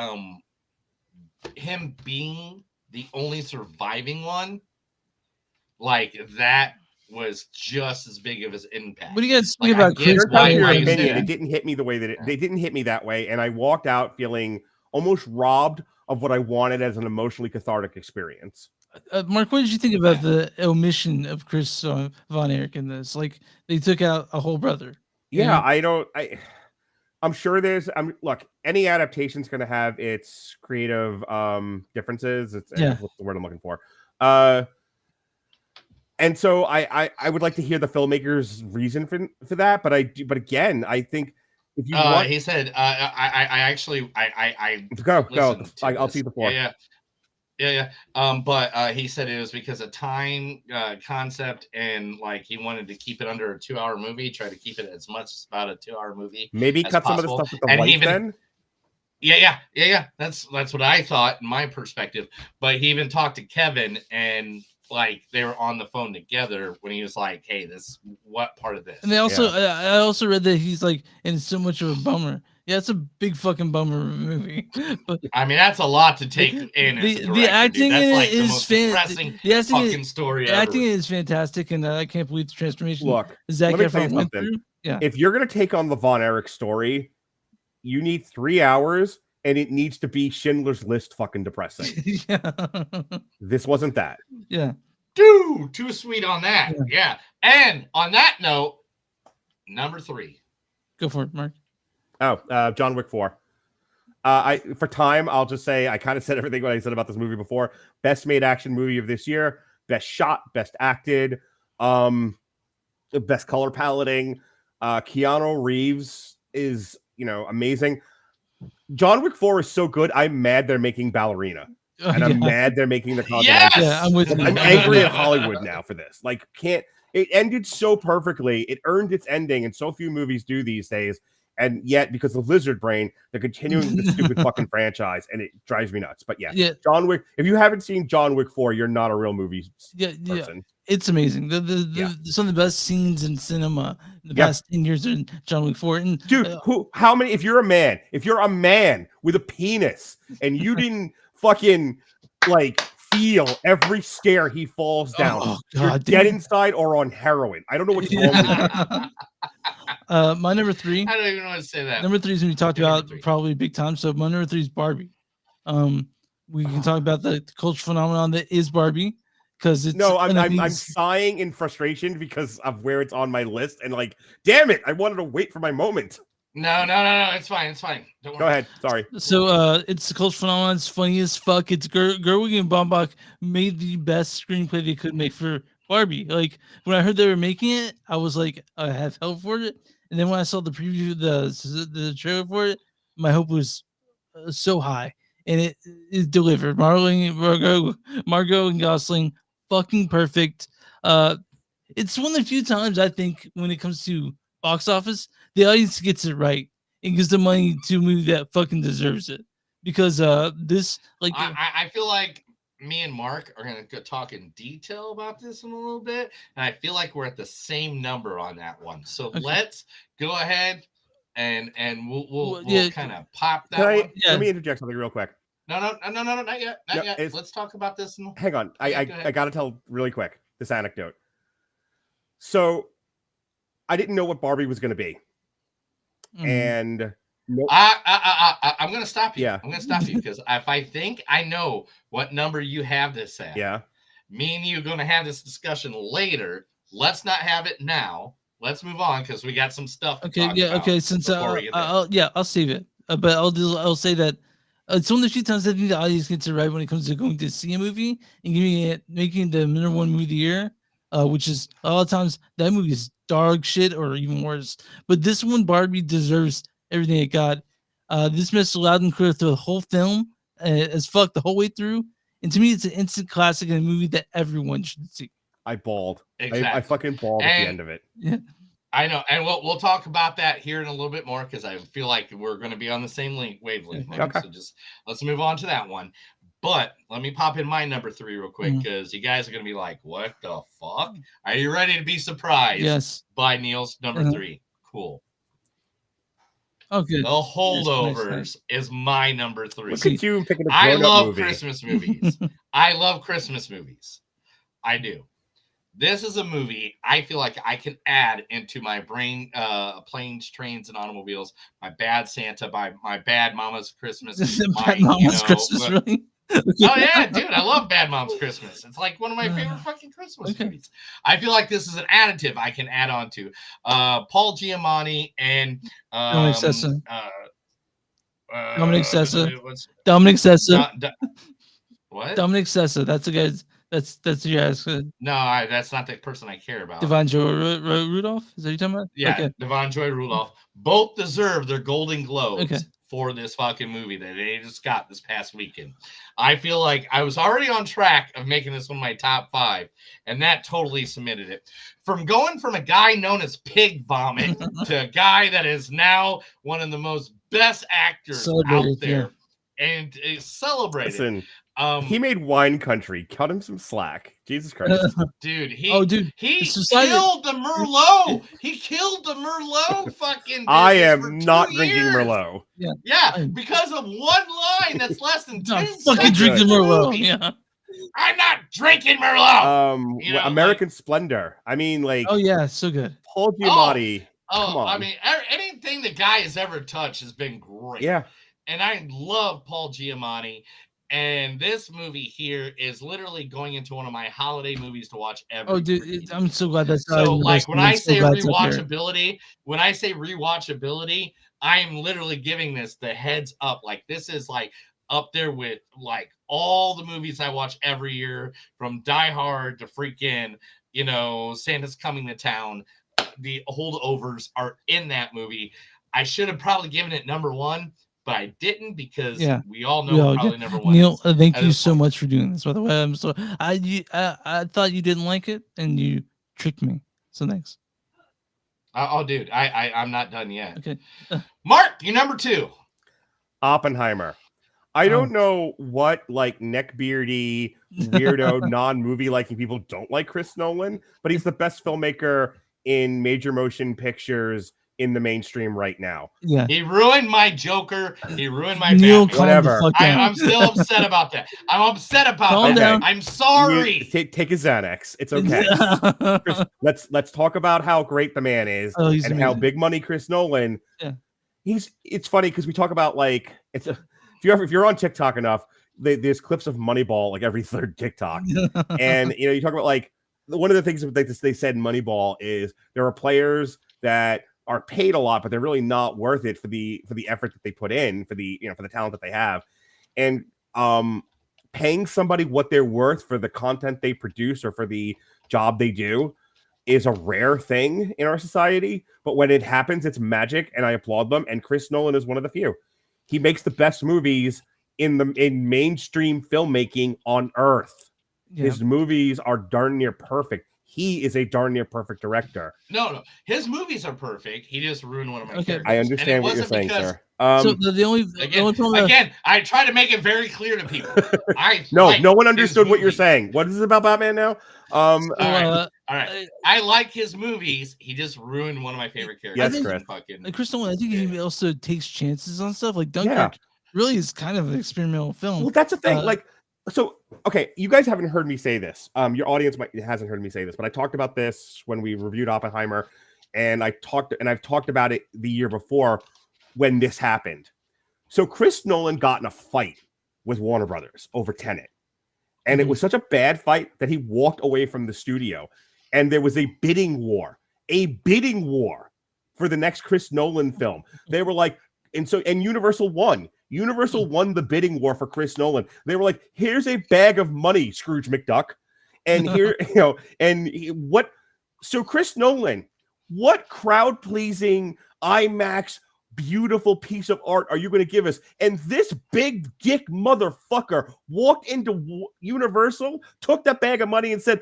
him being the only surviving one, like that was just as big of his impact. What do you guys think Like, I about get Chris? why Your you say opinion, that. it didn't hit me the way that Yeah. they didn't hit me that way, and I walked out feeling almost robbed of what I wanted as an emotionally cathartic experience. Mark, what did you think about the omission of Chris Von Erich in this? Like, they took out a whole brother. you Yeah, know? I'm sure look, any adaptation's going to have its creative differences. That's what's the word I'm looking for. And so I would like to hear the filmmaker's reason for that, but again, I think if you want, he said, I go. listened to I'll this. see the floor. Yeah. But he said it was because of time concept, and like he wanted to keep it under a 2-hour movie, try to keep it as much as about a 2-hour movie. Maybe as cut possible. some of the stuff with the And wife even, then. Yeah. That's what I thought in my perspective. But he even talked to Kevin, and like they were on the phone together when he was like, "Hey, what part of this?" And they also, I also read that he's like, and it's so much of a bummer. Yeah, it's a big fucking bummer movie. But I mean, that's a lot to take in. the acting that's in like it the is most depressing the acting fucking story the ever. acting is fantastic, and I can't believe the transformation. Look, Zac let me tell you Efron went something. through. Yeah, If you're going to take on the Von Erich story, you need 3 hours, and it needs to be Schindler's List fucking depressing. yeah, This wasn't that. yeah. Too sweet on that. Yeah. And on that note, number 3. Go for it, Mark. Oh, John Wick 4. For time, I'll just say I kind of said everything what I said about this movie before. Best made action movie of this year. Best shot, best acted, best color paleting. Keanu Reeves is, amazing. John Wick 4 is so good. I'm mad they're making Ballerina. And I'm mad they're making the content. Yes! Yeah, I'm with you. I'm angry at Hollywood now for this. Like, it ended so perfectly. It earned its ending, and so few movies do these days. And yet, because of Lizard Brain, they're continuing this stupid fucking franchise, and it drives me nuts. But yeah, John Wick. If you haven't seen John Wick 4, you're not a real movie person. It's amazing. Some of the best scenes in cinema in the past 10 years are in John Wick 4. And dude, how many? If you're a man with a penis, and you didn't fucking like feel every stair he falls down, you're dead inside or on heroin. I don't know what's wrong with you. My number 3. I don't even know how to say that. Number 3 is when we talked about probably big time. So my number 3 is Barbie. We can talk about the cultural phenomenon that is Barbie, because it's I'm sighing in frustration because of where it's on my list, and like, damn it, I wanted to wait for my moment. No, it's fine. Don't worry. Go ahead. Sorry. So it's the cultural phenomenon. It's funny as fuck. It's Gerwig and Baumbach made the best screenplay they could make for Barbie. Like, when I heard they were making it, I was like, I have hope for it. And then when I saw the preview, the trailer for it, my hope was so high, and it delivered. Margot and Gosling, fucking perfect. It's one of the few times I think when it comes to box office, the audience gets it right and gives the money to a movie that fucking deserves it. Because this, like, I feel like me and Mark are gonna talk in detail about this in a little bit, and I feel like we're at the same number on that one. So let's go ahead and we'll kind of pop that one. Let me interject something real quick. No, not yet. Let's talk about this. Hang on, I gotta tell really quick this anecdote. So, I didn't know what Barbie was gonna be, and I'm gonna stop you. Yeah. I'm gonna stop you because if I think I know what number you have this at, me and you are gonna have this discussion later. Let's not have it now. Let's move on because we got some stuff. Okay. Since I'll save it. But I'll say that it's one of the few times I think the audience gets it right when it comes to going to see a movie and making the number 1 movie of the year, which is a lot of times that movie is dog shit or even worse. But this one, Barbie, deserves everything it got. This message loud and clear through the whole film, as fuck the whole way through. And to me, it's an instant classic and a movie that everyone should see. I bawled. Exactly. I fucking bawled at the end of it. Yeah, I know, and we'll talk about that here in a little bit more because I feel like we're going to be on the same wavelength. Okay. So just let's move on to that one. But let me pop in my number 3 real quick Mhm. because you guys are gonna be like, "What the fuck?" Are you ready to be surprised Yes. by Neil's number Uh-huh. 3? Cool. Oh, good. The Nice, Holdovers nice. is my number 3. Look at you picking a I grown-up love movie. Christmas movies. I love Christmas movies. I do. This is a movie I feel like I can add into my brain, Planes, Trains, and Automobiles, my Bad Santa, my Bad Mama's Christmas, Bad Mama's Christmas, really? oh yeah, dude, I love Bad Mom's Christmas. It's like one of my favorite fucking Christmas movies. I feel like this is an additive I can add on to. Paul Giamatti and Dominic Sessa. Dominic Sessa. what's- Dominic Sessa. what? Dominic Sessa. That's the guy's. That's your ass. No, that's not the person I care about. Devon Joe Rudolph. Is that what you're talking about? Yeah, Okay. Devon Joy Rudolph. Both deserve their Golden Globes Okay. for this fucking movie that they just got this past weekend. I feel like I was already on track of making this one of my top 5, and that totally cemented it. From going from a guy known as Pig Vomit to a guy that is now one of the most best actors Celebrated, out there and is celebrated. Listen, he made Wine Country. Cut him some slack. Jesus Christ. Dude, he Society- killed the Merlot. He killed the Merlot fucking I business for am 2 not drinking years. Merlot. Yeah, because of one line that's less than 10 I'm fucking seconds drinking in the Merlot. movie. Yeah. I'm not drinking Merlot. You know, American Splendor. I mean, like, Oh yeah, so good. Paul Giamatti. Oh, Come on. I mean, anything the guy has ever touched has been great. Yeah. And I love Paul Giamatti. And this movie here is literally going into one of my holiday movies to watch every. Oh, dude, I'm so glad that's So, like, when I say rewatchability, rewatchability, I am literally giving this the heads up. Like, this is like up there with like all the movies I watch every year, from Die Hard to freaking, Santa's Coming to Town. The Holdovers are in that movie. I should have probably given it number 1, but I didn't because we all know probably number 1. Neil, thank you so much for doing this. By the way, I'm so I thought you didn't like it and you tricked me. So thanks. Oh, dude, I'm not done yet. Okay, Mark, you're number 2. Oppenheimer. I don't know what like neckbeardy, weirdo, non-movie liking people don't like Chris Nolan, but he's the best filmmaker in major motion pictures in the mainstream right now. Yeah. He ruined my Joker. He ruined my Neil, Batman. Whatever. I'm still upset about that. I'm upset about Calm that. down. I'm sorry. Take a Xanax. It's okay. Let's talk about how great the man is and how big money Chris Nolan. Yeah. It's funny because we talk about like if you're on TikTok enough, there's clips of Moneyball like every third TikTok, and you talk about like one of the things that they said in Moneyball is there are players that are paid a lot, but they're really not worth it for the effort that they put in, for the talent that they have, and paying somebody what they're worth for the content they produce or for the job they do is a rare thing in our society. But when it happens, it's magic, and I applaud them. And Chris Nolan is one of the few. He makes the best movies in mainstream filmmaking on earth. Yeah. His movies are darn near perfect. He is a darn near perfect director. No. His movies are perfect. He just ruined one of my characters. I understand what you're saying, sir. So the only again, I try to make it very clear to people. No one understood what you're saying. What is it about Batman now? All right. I like his movies. He just ruined one of my favorite characters. Yes, Chris Nolan, I think he also takes chances on stuff. Like Dunkirk really is kind of an experimental film. Well, that's the thing. Okay, you guys haven't heard me say this. Your audience hasn't heard me say this, but I talked about this when we reviewed Oppenheimer, and I've talked about it the year before when this happened. So Chris Nolan got in a fight with Warner Brothers over Tenet. And it was such a bad fight that he walked away from the studio. And there was a bidding war for the next Chris Nolan film. They were like, and Universal won. Universal won the bidding war for Chris Nolan. They were like, here's a bag of money, Scrooge McDuck. And here, so Chris Nolan, what crowd-pleasing IMAX beautiful piece of art are you going to give us? And this big dick motherfucker walked into Universal, took that bag of money and said,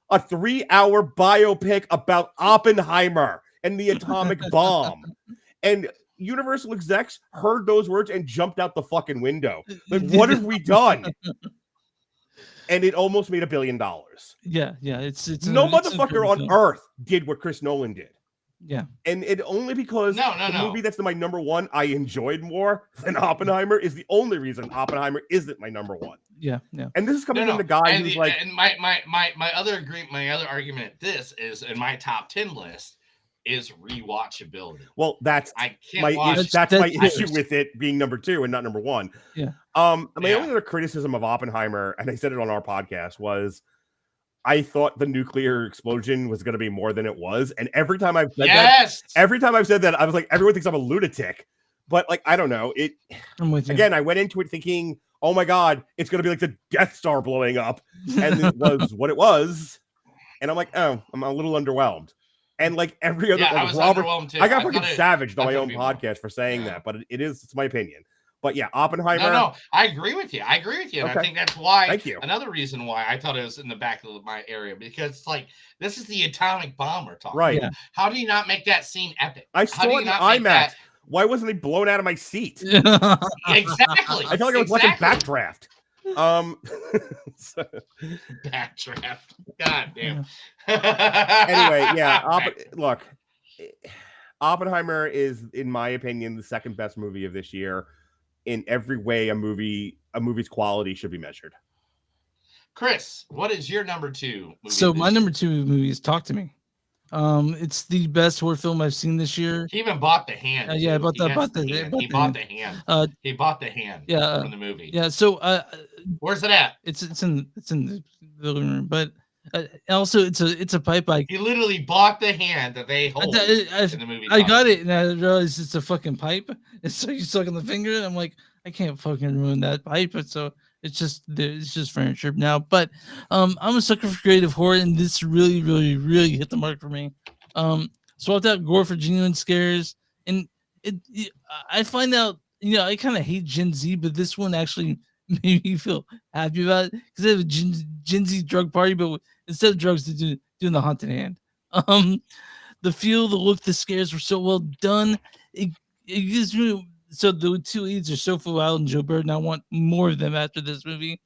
a 3-hour biopic about Oppenheimer and the atomic bomb. And Universal execs heard those words and jumped out the fucking window. Like, what have we done? And it almost made $1 billion. Yeah. It's No it's an motherfucker incredible on film. earth did what Chris Nolan did. Yeah. And it only because No. the movie that's my number one I enjoyed more than Oppenheimer is the only reason Oppenheimer isn't my number one. Yeah. And this is coming No, from the guy and who's like, and my other argument at this is in my top 10 list is rewatchability. well, that's I can't my watch. issue, that's my that's issue yours. with it being number two and not number one. Yeah. My Yeah. only other criticism of Oppenheimer, and I said it on our podcast, was I thought the nuclear explosion was going to be more than it was, and every time I've said Yes. that, I was like, everyone thinks I'm a lunatic, but like, I don't know. It I'm with you. again, I went into it thinking, oh my god, it's going to be like the Death Star blowing up, and it was what it was, and I'm like, oh, I'm a little underwhelmed. And like every other, Yeah, I like was Robert, underwhelmed too. I got thought fucking it- savaged on I my thought own it'd be more. podcast for saying Yeah. that, but it's my opinion. But yeah, Oppenheimer. No, I agree with you. And I Okay. think that's why. Thank you. Another reason why I thought it was in the back of my area, because it's like this is the atomic bomb we're talking Right. Yeah. about. How do you not make that scene epic? I How do saw you it in not make IMAX. that- Why wasn't he blown out of my seat? Exactly. I felt like I was watching Exactly. Backdraft. So- Backdraft. God damn. anyway, yeah. Look, Oppenheimer is, in my opinion, the second best movie of this year. In every way, a movie's quality should be measured. Chris, what is your number 2 movie? So of my this number year? 2 movie is Talk to Me. It's the best horror film I've seen this year. He even bought the hand. Yeah, I too. bought He the- has bought the- hand. bought He the bought hand. the hand. Uh, He bought the hand yeah, from the movie. yeah. So Where's it at? it's in the living room, but also it's a pipe. He literally bought the hand that they hold in the movie. I got it, and I realized it's a fucking pipe. And so you suck on the finger, and I'm like, I can't fucking ruin that pipe. And so it's just furniture now. But I'm a sucker for creative horror, and this really hit the mark for me. Swapped out gore for genuine scares, and I find out, I kind of hate Gen Z, but this one actually made me feel happy about it because they have a Gen Z drug party, but instead of drugs, they're doing the haunted hand. The feel, the look, the scares were so well done. It gives me, so the two leads are Sophie Wilde and Joe Bird, and I want more of them after this movie.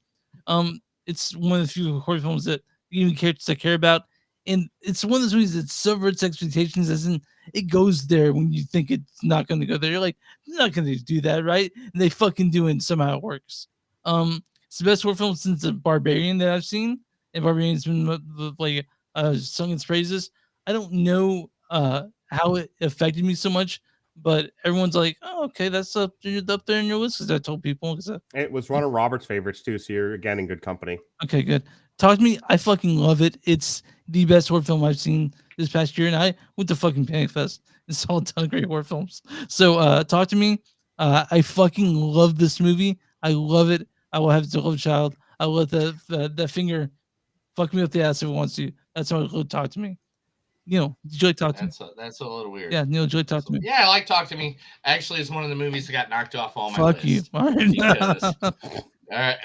It's one of the few horror films that even characters I care about, and it's one of those movies that subverts expectations, as in it goes there when you think it's not going to go there. You're like, they're not going to do that, right? And they fucking do it, and somehow it works. It's the best horror film since The Barbarian that I've seen, and Barbarian's been like sung its praises. I don't know how it affected me so much, but everyone's like, "Oh, okay, that's up there in your list." Because I told people, It was one of Robert's favorites too, so you're again in good company. okay, good. Talk to Me. I fucking love it. It's the best horror film I've seen this past year, and I went to fucking Panic Fest and saw a ton of great horror films. So, Talk to Me. I fucking love this movie. I love it. I will have the love child. I will let the finger fuck me up the ass if it wants to. That's how it will Talk to Me. Neil, did you like Talk to Me? That's a little weird. Yeah, Neil, did you like Talk to Me? Yeah, I like Talk to Me. Actually, it's one of the movies that got knocked off all my Fuck you. list.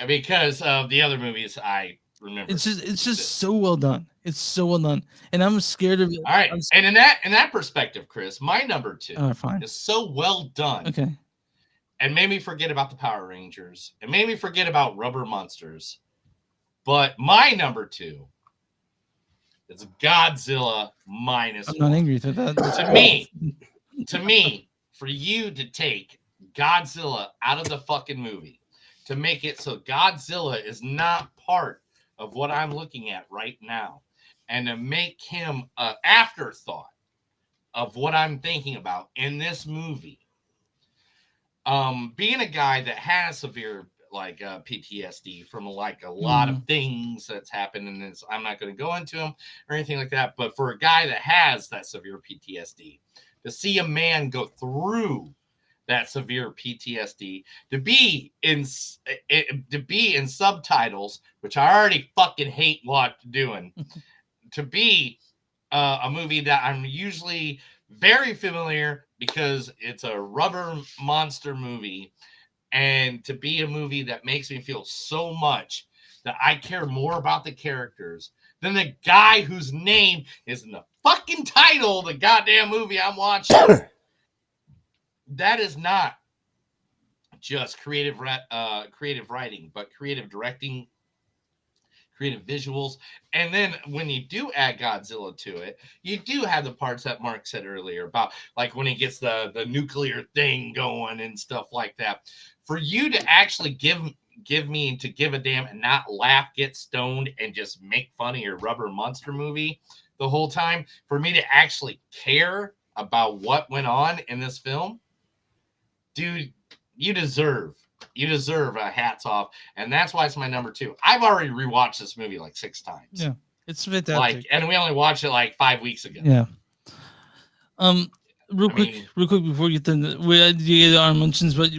Because of the other movies I remember. It's just so well done. It's so well done, and I'm scared of it. All right, and in that perspective, Chris, my number 2 Fine. is so well done. Okay. And made me forget about the Power Rangers. It made me forget about Rubber Monsters. But my number 2 is Godzilla minus I'm not one. angry with that. To me, for you to take Godzilla out of the fucking movie, to make it so Godzilla is not part of what I'm looking at right now, and to make him an afterthought of what I'm thinking about in this movie, being a guy that has severe PTSD from like a lot of things that's happened, and this, I'm not going to go into them or anything like that, but for a guy that has that severe PTSD, to see a man go through that severe PTSD, to be in subtitles, which I already fucking hate doing, to be a movie that I'm usually very familiar because it's a rubber monster movie, and to be a movie that makes me feel so much that I care more about the characters than the guy whose name is in the fucking title of the goddamn movie I'm watching. that is not just creative writing, but creative directing, creative visuals. And then when you do add Godzilla to it, you do have the parts that Mark said earlier about like when he gets the nuclear thing going and stuff like that. For you to actually give me to give a damn and not laugh, get stoned, and just make fun of your rubber monster movie the whole time, for me to actually care about what went on in this film, dude, you deserve a hats off. And that's why it's my number 2. I've already rewatched this movie like 6 times. Yeah, it's fantastic. Like, and we only watched it like 5 weeks ago. Yeah. Real quick before you get to we get our mentions, but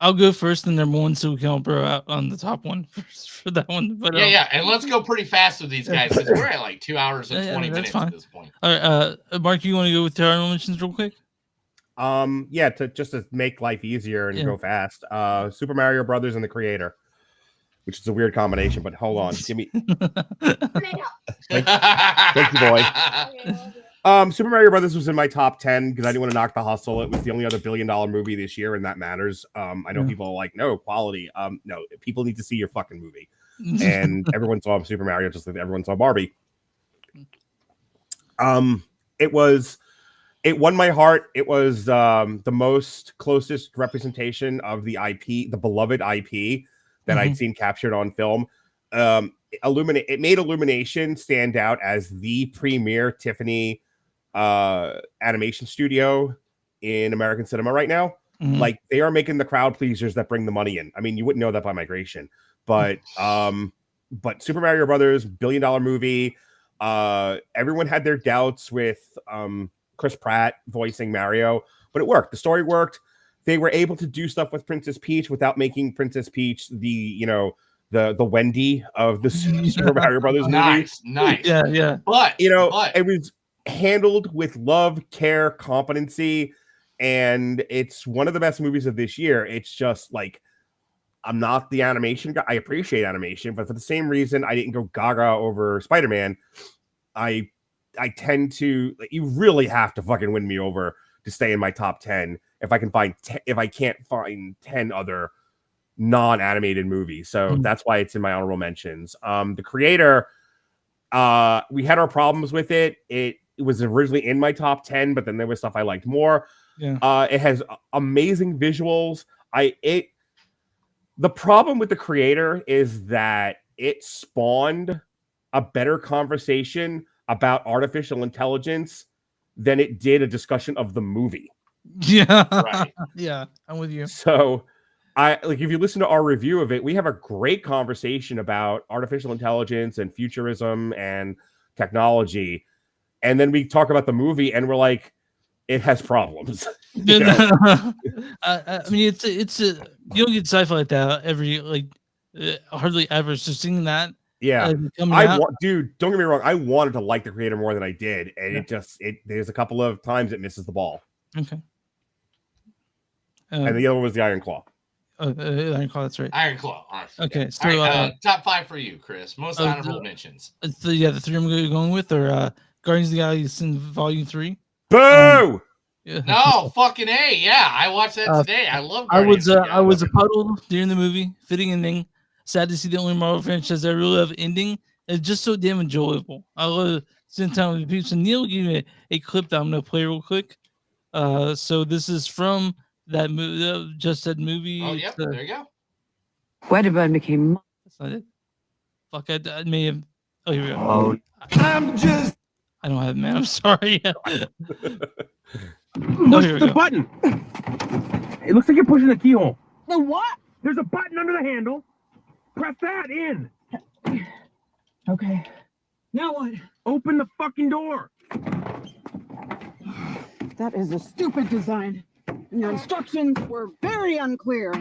I'll go first in number 1 so we can all bro out on the top one for that one. But yeah, and let's go pretty fast with these guys because we're at like 2 hours and 20 minutes fine. at this point. All right, Mark, you want to go with the honorable mentions real quick? Yeah, to make life easier and go fast. Super Mario Brothers and The Creator, which is a weird combination, but hold on, give me. Thank you, boy. Super Mario Brothers was in my top 10 because I didn't want to knock The Hustle. It was the only other $1 billion movie this year, and that matters. I know people are like, no, quality. No, people need to see your fucking movie. And everyone saw Super Mario just like everyone saw Barbie. It won my heart. It was the most closest representation of the IP, the beloved IP that I'd seen captured on film. It made Illumination stand out as the premier Tiffany animation studio in American cinema right now. Like they are making the crowd pleasers that bring the money in. I mean, you wouldn't know that by migration, but Super Mario Brothers, $1 billion movie. Everyone had their doubts with Chris Pratt voicing Mario, but it worked. The story worked. They were able to do stuff with Princess Peach without making Princess Peach the Wendy of the Super Mario Brothers movie. Nice. Yeah. But it was handled with love, care, competency, and it's one of the best movies of this year. It's just like, I'm not the animation guy. I appreciate animation, but for the same reason I didn't go gaga over Spider-Man, I tend to, like, you really have to fucking win me over to stay in my top 10 if I can't find 10 other non-animated movies. So that's why it's in my honorable mentions. The Creator, we had our problems with it. It was originally in my top 10, but then there was stuff I liked more. Yeah. It has amazing visuals. The problem with The Creator is that it spawned a better conversation about artificial intelligence than it did a discussion of the movie. Yeah. Right. Yeah, I'm with you. So if you listen to our review of it, we have a great conversation about artificial intelligence and futurism and technology. And then we talk about the movie and we're like, it has problems. I mean, it's you don't get sci-fi like that hardly ever. So seeing that, yeah, dude, don't get me wrong. I wanted to like The Creator more than I did, and there's a couple of times it misses the ball. Okay. And the other one was the Iron Claw. Iron Claw, that's right. Iron Claw. Okay, so right, top 5 for you, Chris. Most honorable mentions. The 3 I'm going with are Guardians of the Galaxy Volume 3. Boo! No, fucking A. Yeah, I watched that today. I love Guardians. I was a puddle during the movie. Fitting ending. Sad to see the only Marvel franchise I really love ending. It's just so damn enjoyable. I love spending time with people. So Neil gave me a clip that I'm going to play real quick. So this is from that movie, just that movie. Oh, yep. There you go. Wedderburn became. That's not it. Fuck, I may have. Oh, here we go. Oh, I don't have it, man. I'm sorry. Push the button. It looks like you're pushing the keyhole. The what? There's a button under the handle. Press that in. Okay. Now what? Open the fucking door. That is a stupid design. And your instructions were very unclear.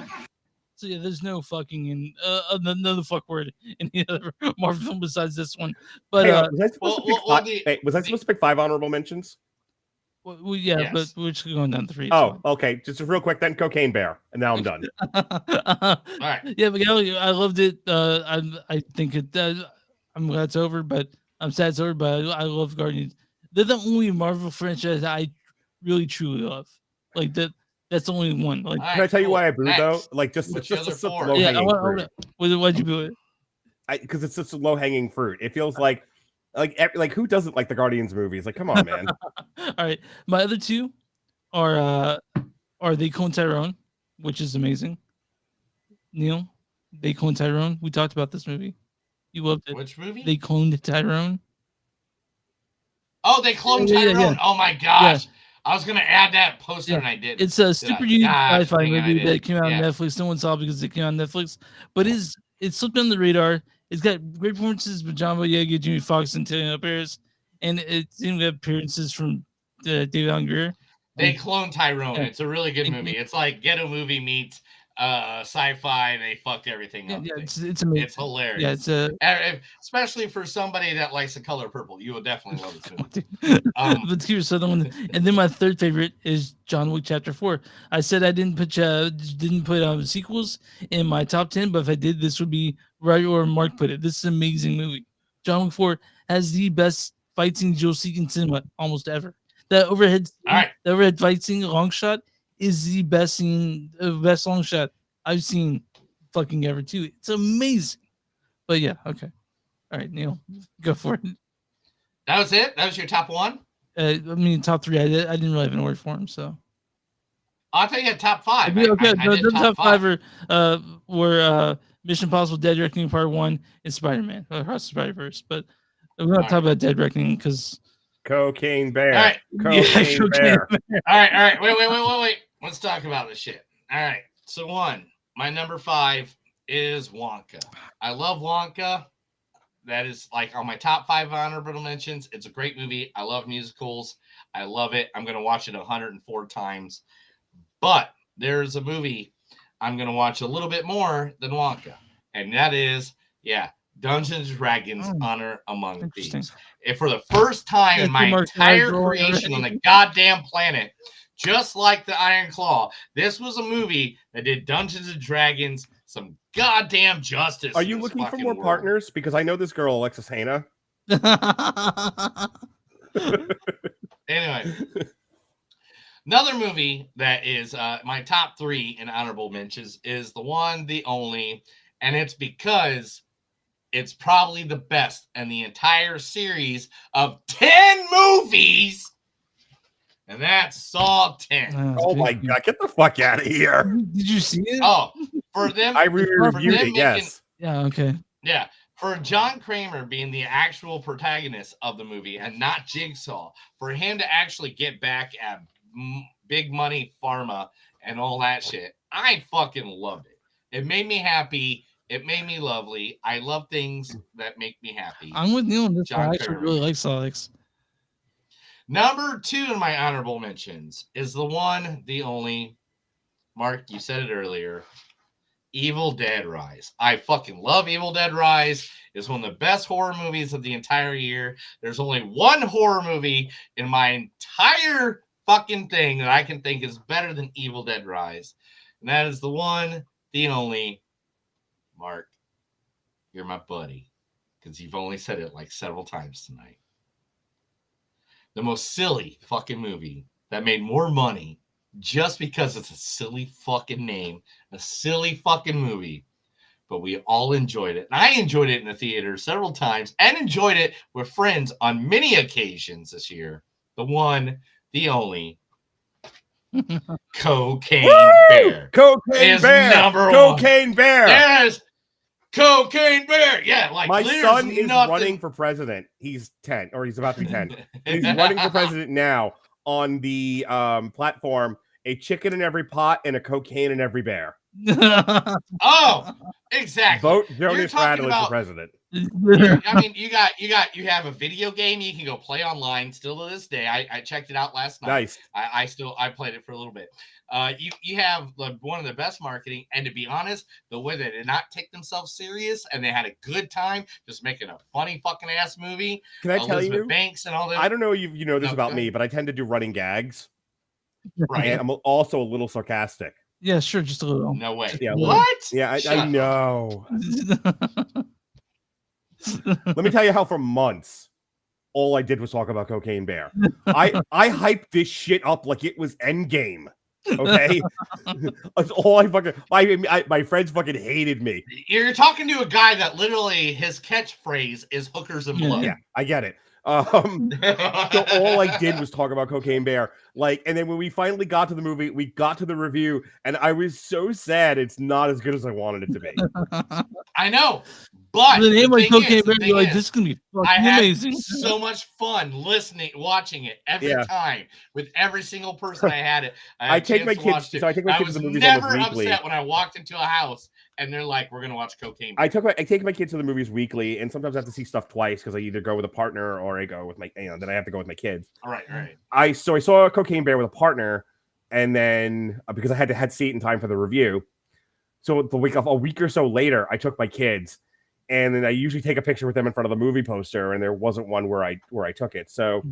So yeah, there's no fucking in another fuck word in the other Marvel film besides this one. But was I supposed to pick 5 honorable mentions? Well, yeah, yes. But we're just going down to 3. Oh, okay. Just real quick, then Cocaine Bear, and now I'm done. All right. Yeah, but I loved it. I think it. I'm glad it's over, but I'm sad it's over. But I love Guardians. They're the only Marvel franchise I really truly love. Like that. That's the only one. Like, All right, Can I tell you cool. why I booed though? Next. Like just What's it's the just other such four? yeah, low hanging fruit. why'd you do it? Because it's such low hanging fruit. It feels like who doesn't like the Guardians movies? Like, come on, man. All right, my other two are They Clone Tyrone, which is amazing. Neil, They Clone Tyrone. We talked about this movie. You loved it. Which movie? They cloned Tyrone. Oh, they cloned Yeah. Tyrone. Oh my gosh. I was gonna add that poster Yeah. and I didn't. It's a super unique Gosh, sci-fi dang it, I movie that didn't. came out on Yeah. Netflix. No one saw it because it came out on Netflix, but it's slipped on the radar. It's got great performances by John Boyega, Jimmy Fox, and Antonio Paris, and it's even got appearances from David Alan Grier. They cloned Tyrone. Yeah. It's a really good And- movie. It's like Ghetto Movie meets sci-fi, and they fucked everything Yeah, up. it's amazing. It's hilarious. Yeah, it's a especially for somebody that likes the color purple. You will definitely love this movie. but here's the other one, and then my third favorite is John Wick Chapter 4. I said I didn't put sequels in my top 10, but if I did, this would be right where Mark put it. This is an amazing movie. John Wick 4 has the best fight scenes you'll see in cinema almost ever. The overhead fight scene, long shot, is the best scene, best long shot I've seen fucking ever too. It's amazing. But yeah, okay. All right, Neil, go for it. That was it? That was your top one? I mean, top three. I didn't really have an order for him, so. I'll tell you top five. Okay, I did the top five were Mission Impossible: Dead Reckoning Part 1 and Spider-Man Across the Spider-Verse. But we're not talking about Dead Reckoning because Cocaine Bear. All right. Cocaine Bear. All right. Wait. Let's talk about this shit. All right. So my number 5 is Wonka. I love Wonka. That is like on my top 5 honorable mentions. It's a great movie. I love musicals. I love it. I'm going to watch it 104 times. But there's a movie I'm going to watch a little bit more than Wonka. And that is, Dungeons & Dragons Honor Among Thieves. If for the first time in my entire creation on the goddamn planet, just like the Iron Claw, this was a movie that did Dungeons & Dragons some goddamn justice. Are you looking for more partners? Because I know this girl, Alexis Hannah. Anyway, another movie that is my top 3 in honorable mentions is the one, the only, and it's because it's probably the best in the entire series of 10 movies, and that's Saw 10. Oh my God, get the fuck out of here. Did you see it? Oh, for them. I reviewed it, yes. Yeah, okay. Yeah, for John Kramer being the actual protagonist of the movie and not Jigsaw, for him to actually get back at big money pharma and all that shit, I fucking loved it. It made me happy. It made me lovely. I love things that make me happy. I'm with Neil on this. John I actually Kramer. really like Alex. Number 2 in my honorable mentions is the one, the only, Mark, you said it earlier, Evil Dead Rise. I fucking love Evil Dead Rise. It's one of the best horror movies of the entire year. There's only one horror movie in my entire fucking thing that I can think is better than Evil Dead Rise. And that is the one, the only, Mark, you're my buddy. Because you've only said it like several times tonight. The most silly fucking movie that made more money just because it's a silly fucking name, a silly fucking movie, but we all enjoyed it. And I enjoyed it in the theater several times and enjoyed it with friends on many occasions this year. The one, the only, Cocaine Bear. Cocaine is Bear. number Cocaine Bear. Yes, Cocaine Bear. Yeah, like My there's son is nothing- running for president. He's 10, or he's about to be 10. He's running for president now on the platform, a chicken in every pot and a cocaine in every bear. Oh, exactly. Vote You're Jonas talking Radley about- for president. I mean, you have a video game you can go play online still to this day. I checked it out last night. Nice. I played it for a little bit. You have one of the best marketing, and to be honest, the way they did not take themselves serious and they had a good time just making a funny fucking ass movie. Can I tell Elizabeth you? Banks and all that. I don't know if you know this No, about go me, ahead. but I tend to do running gags. Right? And I'm also a little sarcastic. Yeah, sure, just a little. No way. Yeah, What? Yeah, Shut I up. know. Let me tell you how for months all I did was talk about Cocaine Bear. I hyped this shit up like it was Endgame. Okay, that's all I fucking. My friends fucking hated me. You're talking to a guy that literally his catchphrase is hookers and blood. Yeah, I get it. So all I did was talk about Cocaine Bear. Like, and then when we finally got to the movie, we got to the review, and I was so sad it's not as good as I wanted it to be. I know, but the name the like thing Cocaine is, Bear, the you're thing like, this is, is gonna be I fucking had amazing. so much fun watching it every time with every single person I had it. I take my kids. So I take my I kids was to the movies never almost weekly. upset when I walked into a house and they're like, "We're gonna watch Cocaine Bear." I take my kids to the movies weekly, and sometimes I have to see stuff twice because I either go with a partner or I go with my, then I have to go with my kids. All right. I saw Cocaine Bear with a partner, and then because I had to see it in time for the review. So a week or so later, I took my kids, and then I usually take a picture with them in front of the movie poster, and there wasn't one where I took it. So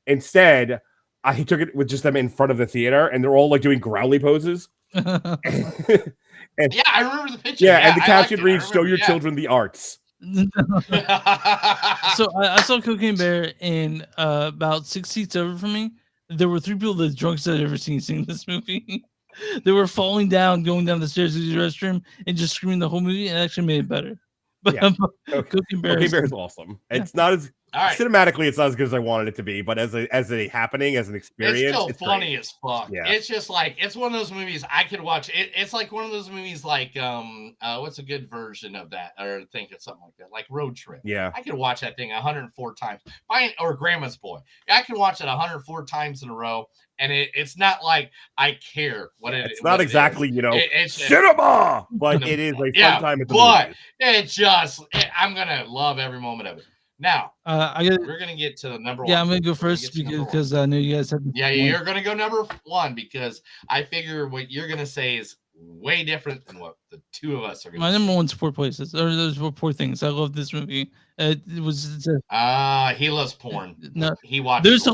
instead, I took it with just them in front of the theater, and they're all like doing growly poses. Yeah, I remember the picture. Yeah, and the caption reads, "Show your children the arts." So I saw Cocaine Bear, and about 6 seats over from me, there were 3 people the drunkest I'd ever seen seeing this movie. They were falling down, going down the stairs to the restroom, and just screaming the whole movie, and it actually made it better. But Yeah. Cocaine Bear is awesome. It's not as cinematically, it's not as good as I wanted it to be, but as a happening, as an experience, it's still funny great. as fuck. Yeah. It's just like it's one of those movies I could watch. It's like one of those movies like what's a good version of that? Or think of something like that, like Road Trip. Yeah. I could watch that thing 104 times. Or Grandma's Boy. I can watch it 104 times in a row, and it's not like I care what it is. It's not exactly, it's cinema, but it is a fun time at the movies. I'm gonna love every moment of it. Now, we're gonna get to the number one. Yeah, I'm gonna go first because I know you guys have. Yeah, you're gonna go number one because I figure what you're gonna say is way different than what the two of us are gonna My number one's Poor Places, or those were Poor Things. I love this movie. It was. He loves porn. No, he watches. There's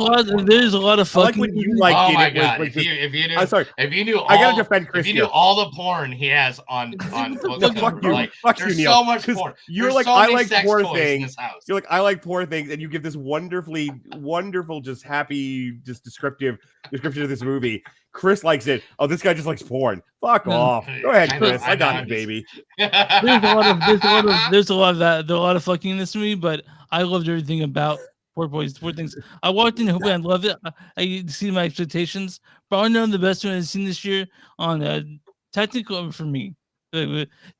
a lot of fucking. I like when you like. Oh my god! If you knew, I'm sorry. If you knew, I gotta defend Chris. If you knew all the porn he has on fuck you, like, fuck there's you, Neil. so much porn. You're There's like, so I many like sex poor toys in things. this house. You're like, I like poor things, and you give this wonderful, just happy, just description of this movie. Chris likes it. Oh, this guy just likes porn. Fuck off. Go ahead, Chris. I got you, baby. There's a lot of that. There's a lot of fucking in this movie, but I loved everything about Poor Things. I walked in hoping I'd love it. I exceeded my expectations. Probably none of the best one I've seen this year on technical level for me.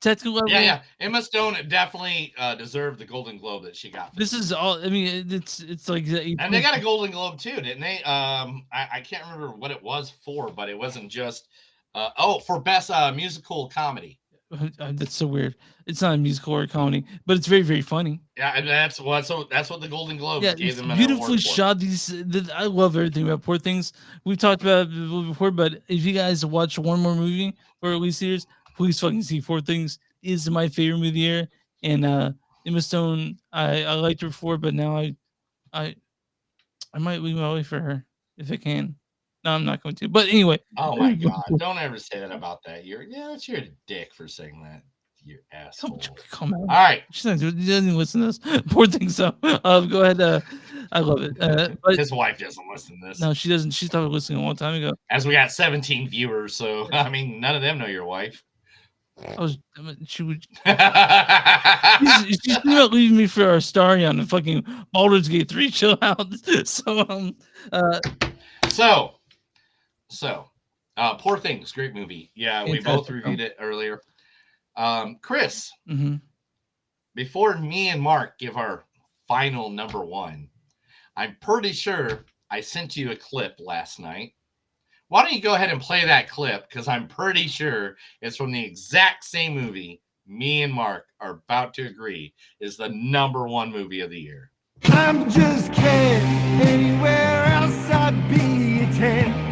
Technical level. Yeah. Emma Stone definitely deserved the Golden Globe that she got. This is all. I mean, it's like. And they got a Golden Globe too, didn't they? I can't remember what it was for, but it wasn't just. For best musical comedy. That's so weird. It's not a musical or a comedy, but it's very, very funny. Yeah, and that's what the Golden Globes gave them. Beautifully shot. I love everything about Poor Things. We've talked about it before, but if you guys watch one more movie or at least series, please fucking see Poor Things. It is my favorite movie of the year. And Emma Stone, I liked her before, but now I might leave my way for her if I can. No, I'm not going to. But anyway. Oh my god! Don't ever say that about that. You're a dick for saying that. You asshole. Come on. All right. She doesn't even listen to this. Poor thing. So go ahead. I love it. But his wife doesn't listen to this. No, she doesn't. She started listening a long time ago. As we got 17 viewers, so I mean, none of them know your wife. She would. She's thinking about leaving me for our story on the fucking Baldur's Gate 3. Chill out. So, Poor Things, great movie. Yeah, we both reviewed it earlier. Chris, before me and Mark give our final number one, I'm pretty sure I sent you a clip last night. Why don't you go ahead and play that clip? Because I'm pretty sure it's from the exact same movie me and Mark are about to agree is the number one movie of the year. I'm just can't anywhere else I'd be a 10.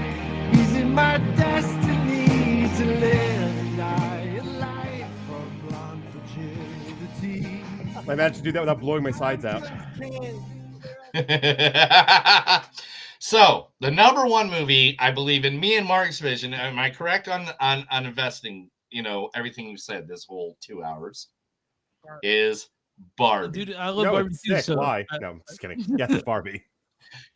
My destiny to live a life of longevity. I managed to do that without blowing my sides out. So the number one movie, I believe, in me and Mark's vision. Am I correct on investing? Everything you said this whole 2 hours is Barbie. Dude, I love Barbie too. So why? No, I'm just kidding. Yes, it's Barbie.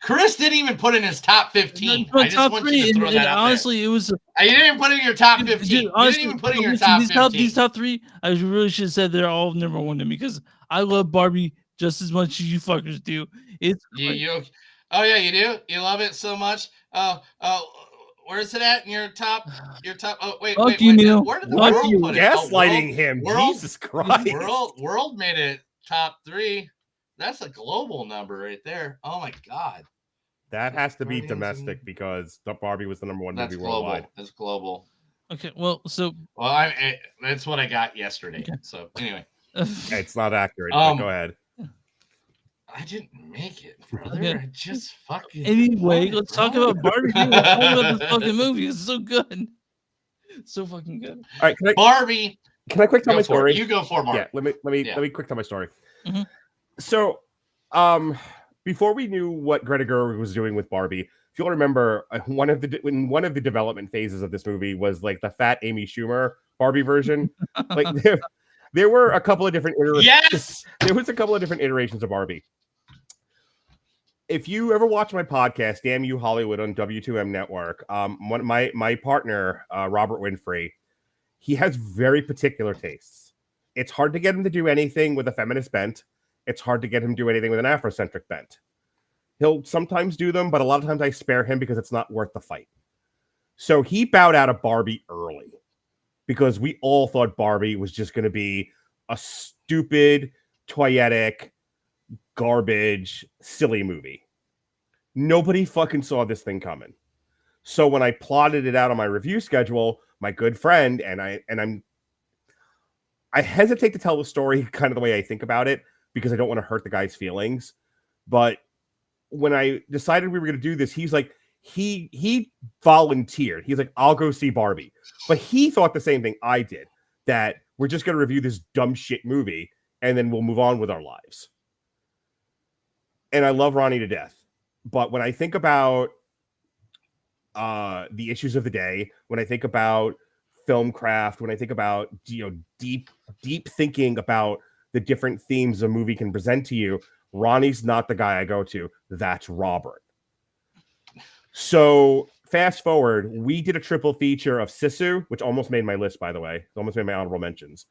Chris didn't even put in his top 15. No, I just top want three, you to throw and that out honestly, it was. there. You didn't put in your top 15. Dude, honestly, you didn't even put in your listen, top these 15. These top three, I really should have said they're all number one to me because I love Barbie just as much as you fuckers do. It's Oh yeah, you do. You love it so much. Where's it at in your top? Oh wait, Fuck wait, you, wait. Neil. Where did the Fuck world you. put it? Gaslighting him. World, Jesus Christ. World made it top 3. That's a global number right there. Oh my god. That has to be Guardians domestic because Barbie was the number one That's movie global. worldwide. That's global. Okay, well, so That's what I got yesterday. Okay. So anyway, It's not accurate. But go ahead. I didn't make it, brother. Okay. I just fucking. anyway, won it, let's talk bro. about Barbie. Let's talk about this fucking movie. It's so good, so fucking good. All right, Barbie. can I quick tell Go my for it. story? You go for it, Mark. Yeah, let me quick tell my story. Mhm. So, before we knew what Greta Gerwig was doing with Barbie, if you'll remember, one of the development phases of this movie was like the fat Amy Schumer Barbie version. Like there were a couple of different iterations. Yes. There was a couple of different iterations of Barbie. If you ever watch my podcast, Damn You Hollywood on W2M Network, my partner Robert Winfrey, he has very particular tastes. It's hard to get him to do anything with a feminist bent. It's hard to get him to do anything with an Afrocentric bent. He'll sometimes do them, but a lot of times I spare him because it's not worth the fight. So he bowed out of Barbie early because we all thought Barbie was just going to be a stupid, toyetic, garbage, silly movie. Nobody fucking saw this thing coming. So when I plotted it out on my review schedule, my good friend I hesitate to tell the story kind of the way I think about it because I don't want to hurt the guy's feelings. But when I decided we were going to do this, he's like, he volunteered. He's like, I'll go see Barbie. But he thought the same thing I did, that we're just going to review this dumb shit movie and then we'll move on with our lives. And I love Ronnie to death. But when I think about the issues of the day, when I think about film craft, when I think about deep thinking about the different themes a movie can present to you, Ronnie's not the guy I go to. That's Robert. So fast forward, we did a triple feature of Sisu, which almost made my list, by the way. It almost made my honorable mentions.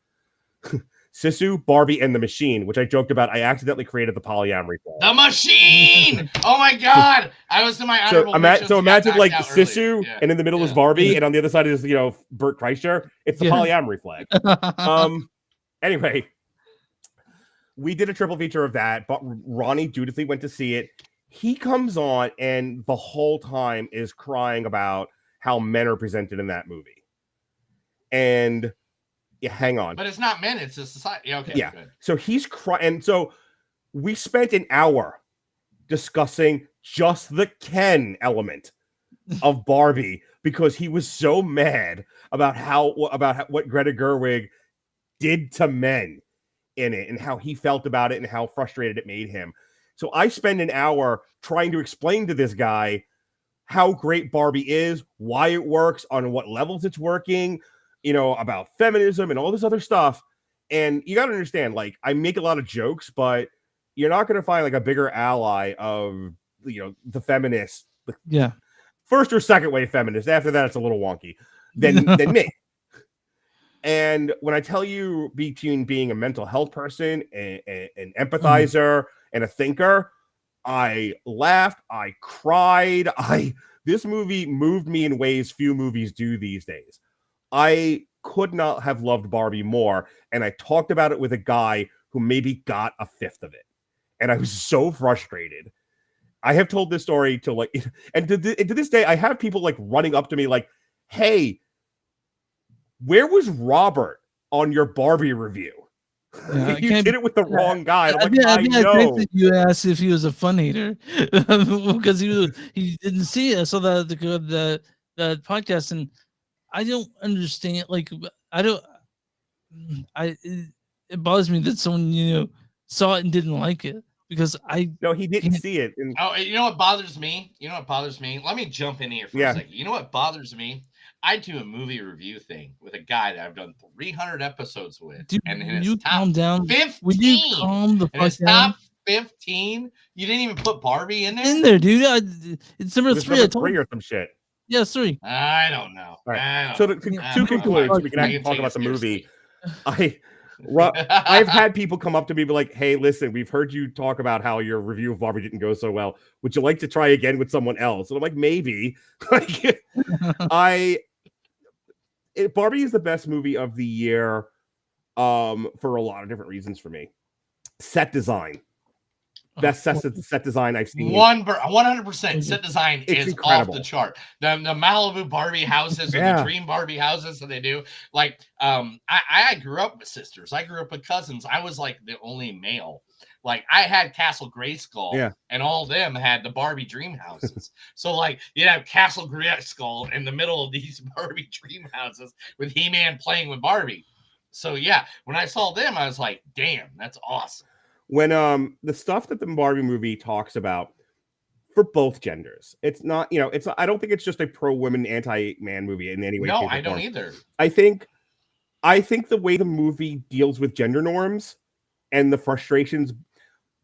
Sisu, Barbie, and The Machine, which I joked about. I accidentally created the polyamory flag. The Machine! Oh my god! I was in my honorable mentions. So imagine like out Sisu, earlier. Yeah. and in the middle is Barbie, and on the other side is Bert Kreischer. It's the polyamory flag. Anyway, we did a triple feature of that, but Ronnie dutifully went to see it. He comes on, and the whole time is crying about how men are presented in that movie. And yeah, hang on. But it's not men, it's a society. Okay. Yeah. Good. So he's crying. And so we spent an hour discussing just the Ken element of Barbie because he was so mad about what Greta Gerwig did to men in it and how he felt about it and how frustrated it made him. So I spend an hour trying to explain to this guy how great Barbie is, why it works, on what levels it's working, about feminism and all this other stuff. And you got to understand, like, I make a lot of jokes, but you're not going to find like a bigger ally of, the feminists. Yeah. First or second wave feminist. After that, it's a little wonky than me. And when I tell you between being a mental health person, an empathizer, and a thinker, I laughed, I cried. This movie moved me in ways few movies do these days. I could not have loved Barbie more. And I talked about it with a guy who maybe got a fifth of it. And I was so frustrated. I have told this story to and to this day, I have people like running up to me like, hey, where was Robert on your Barbie review? Yeah, you did it with the wrong guy. I'm I know. You asked if he was a fun hater because he didn't see it. I saw the podcast and I don't understand. Like it bothers me that someone saw it and didn't like it because No, he didn't see it. And Oh, you know what bothers me? Let me jump in here for a second. You know what bothers me? I do a movie review thing with a guy that I've done 300 episodes with. Dude, and in will his you top calm down? 15, Would you calm the in his fuck down? top 15? You didn't even put Barbie in there? In there, dude. It's number It was 3. I number told 3 you. or some shit. Yeah, 3. I don't know. All right. I don't So know. to I to don't know. conclude, so we can I actually talk take about it the movie. seriously. I've had people come up to me and be like, "Hey, listen, we've heard you talk about how your review of Barbie didn't go so well. Would you like to try again with someone else?" And I'm like, "Maybe." Like, Barbie is the best movie of the year, for a lot of different reasons for me. Set design, best set design I've seen. 100% set design It's is incredible. off the chart. The Malibu Barbie houses or Yeah. the Dream Barbie houses that they do. Like, I grew up with sisters. I grew up with cousins. I was like the only male. Like, I had Castle Grayskull, Yeah. and all of them had the Barbie dream houses. So, like, you'd have Castle Grayskull in the middle of these Barbie dream houses with He-Man playing with Barbie. So, yeah, when I saw them, I was like, damn, that's awesome. When the stuff that the Barbie movie talks about for both genders, it's not, it's, I don't think it's just a pro women, anti man movie in any way. No, shape, or I don't form. either. I think the way the movie deals with gender norms and the frustrations,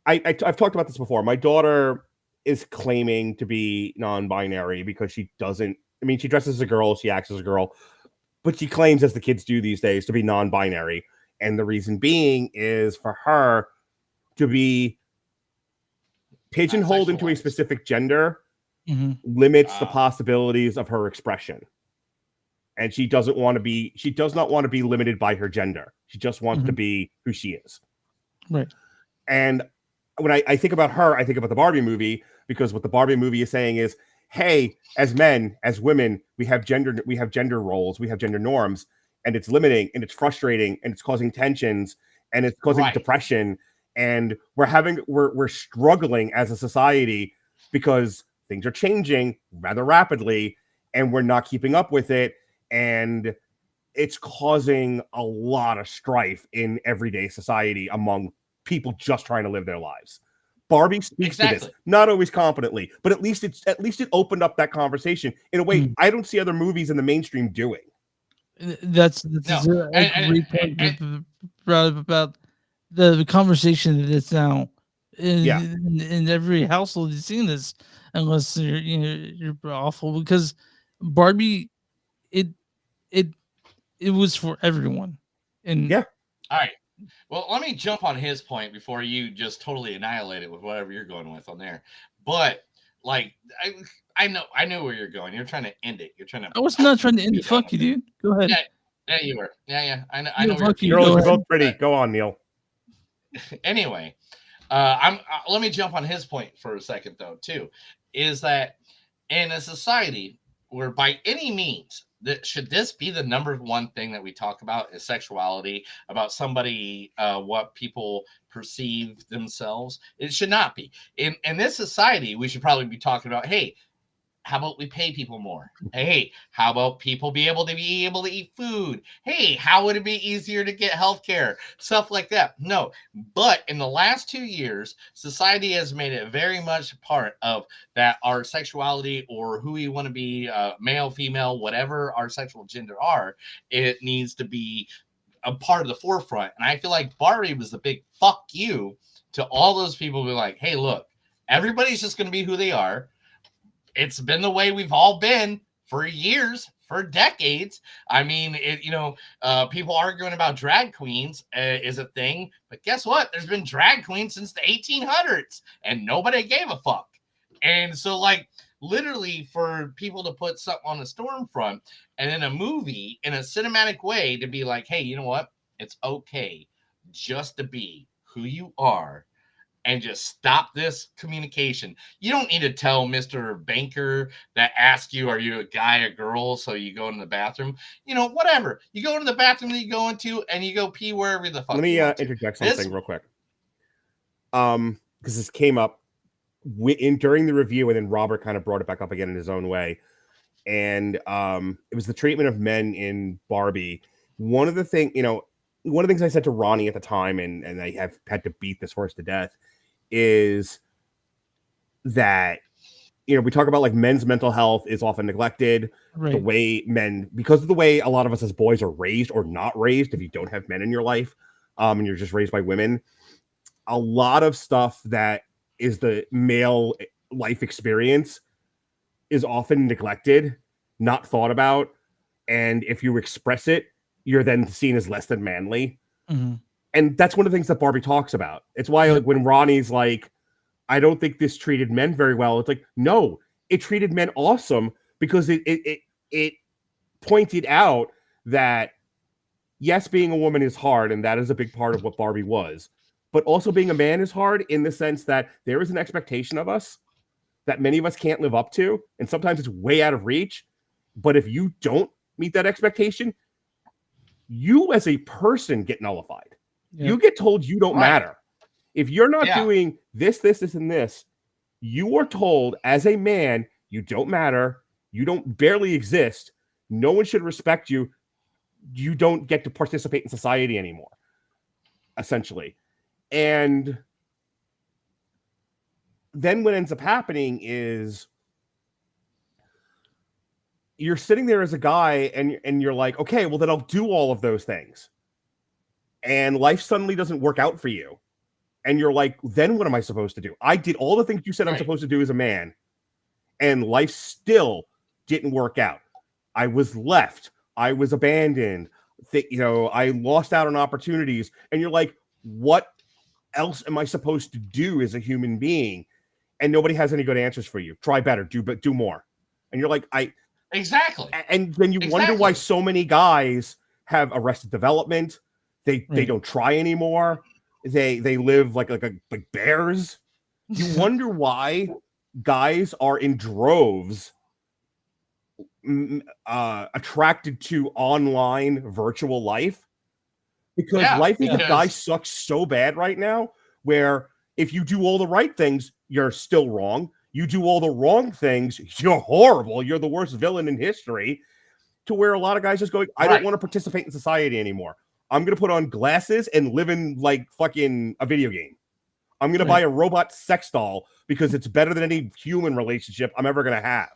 I've talked about this before. My daughter is claiming to be non-binary because she doesn't, she dresses as a girl, she acts as a girl, but she claims, as the kids do these days, to be non-binary. And the reason being is for her to be pigeonholed into a specific gender limits the possibilities of her expression. And she does not want to be limited by her gender. She just wants to be who she is. Right. And when I think about her, I think about the Barbie movie, because what the Barbie movie is saying is, hey, as men, as women, we have gender roles, we have gender norms, and it's limiting, and it's frustrating, and it's causing tensions, and it's causing depression, and we're struggling as a society because things are changing rather rapidly, and we're not keeping up with it, and it's causing a lot of strife in everyday society among people just trying to live their lives. Barbie speaks to this, not always competently, but at least it opened up that conversation in a way I don't see other movies in the mainstream doing. That's a great point about the conversation that it's now in every household. You've seen this, unless you're awful, because Barbie, it was for everyone. And all right. Well, let me jump on his point before you just totally annihilate it with whatever you're going with on there. But like, I know where you're going. You're trying to end it. You're trying to. I was not trying to end it. Fuck you, dude. Go ahead. Yeah, you were. Yeah. I know. Girls, you're both pretty. Go on, Neil. Anyway, let me jump on his point for a second, though. Too, is that in a society where by any means should this be the number one thing that we talk about is sexuality, about somebody, what people perceive themselves? It should not be. In this society, we should probably be talking about, hey, how about we pay people more? Hey, how about people be able to eat food? Hey, how would it be easier to get healthcare? Stuff like that. No, but in the last 2 years, society has made it very much a part of that our sexuality or who we want to be, male, female, whatever our sexual gender are, it needs to be a part of the forefront. And I feel like Barbie was the big fuck you to all those people who are like, hey, look, everybody's just going to be who they are. It's been the way we've all been for years, for decades. I mean, people arguing about drag queens is a thing, but guess what? There's been drag queens since the 1800s, and nobody gave a fuck. And so, like, literally, for people to put something on the Stormfront and in a movie, in a cinematic way, to be like, hey, you know what? It's okay just to be who you are. And just stop this communication. You don't need to tell Mr. Banker that asks you, are you a guy or girl? So you go in the bathroom, whatever. You go into the bathroom that you go into and you go pee wherever the fuck. Let me interject something real quick. Because this came up during the review, and then Robert kind of brought it back up again in his own way. And it was the treatment of men in Barbie. One of the things I said to Ronnie at the time, and I have had to beat this horse to death, is that we talk about like men's mental health is often neglected. Right. The way because of the way a lot of us as boys are raised or not raised, if you don't have men in your life, and you're just raised by women, a lot of stuff that is the male life experience is often neglected, not thought about, and if you express it, you're then seen as less than manly. Mhm. And that's one of the things that Barbie talks about. It's why like when Ronnie's like, I don't think this treated men very well. It's like, no, it treated men awesome because it pointed out that yes, being a woman is hard, and that is a big part of what Barbie was. But also being a man is hard in the sense that there is an expectation of us that many of us can't live up to, and sometimes it's way out of reach. But if you don't meet that expectation, you as a person get nullified. Yeah. You get told you don't Right. matter. If you're not Yeah. doing this, and this, you are told as a man, you don't matter. You don't barely exist. No one should respect you. You don't get to participate in society anymore, essentially. And then what ends up happening is you're sitting there as a guy and you're like, okay, well, then I'll do all of those things. And life suddenly doesn't work out for you. And you're like, then what am I supposed to do? I did all the things you said I'm Right. supposed to do as a man, and life still didn't work out. I was left. I was abandoned. I lost out on opportunities. And you're like, what else am I supposed to do as a human being? And nobody has any good answers for you. Try better, do more. And you're like, Exactly. and then you wonder why Exactly. so many guys have arrested development. They Right. don't try anymore. They live like bears. You wonder why guys are in droves attracted to online virtual life, because Yeah, life as a because- guy sucks so bad right now, where if you do all the right things, you're still wrong. You do all the wrong things, you're horrible. You're the worst villain in history. To where a lot of guys just go, I don't Right. want to participate in society anymore. I'm going to put on glasses and live in like fucking a video game. I'm going to buy a robot sex doll because it's better than any human relationship I'm ever going to have.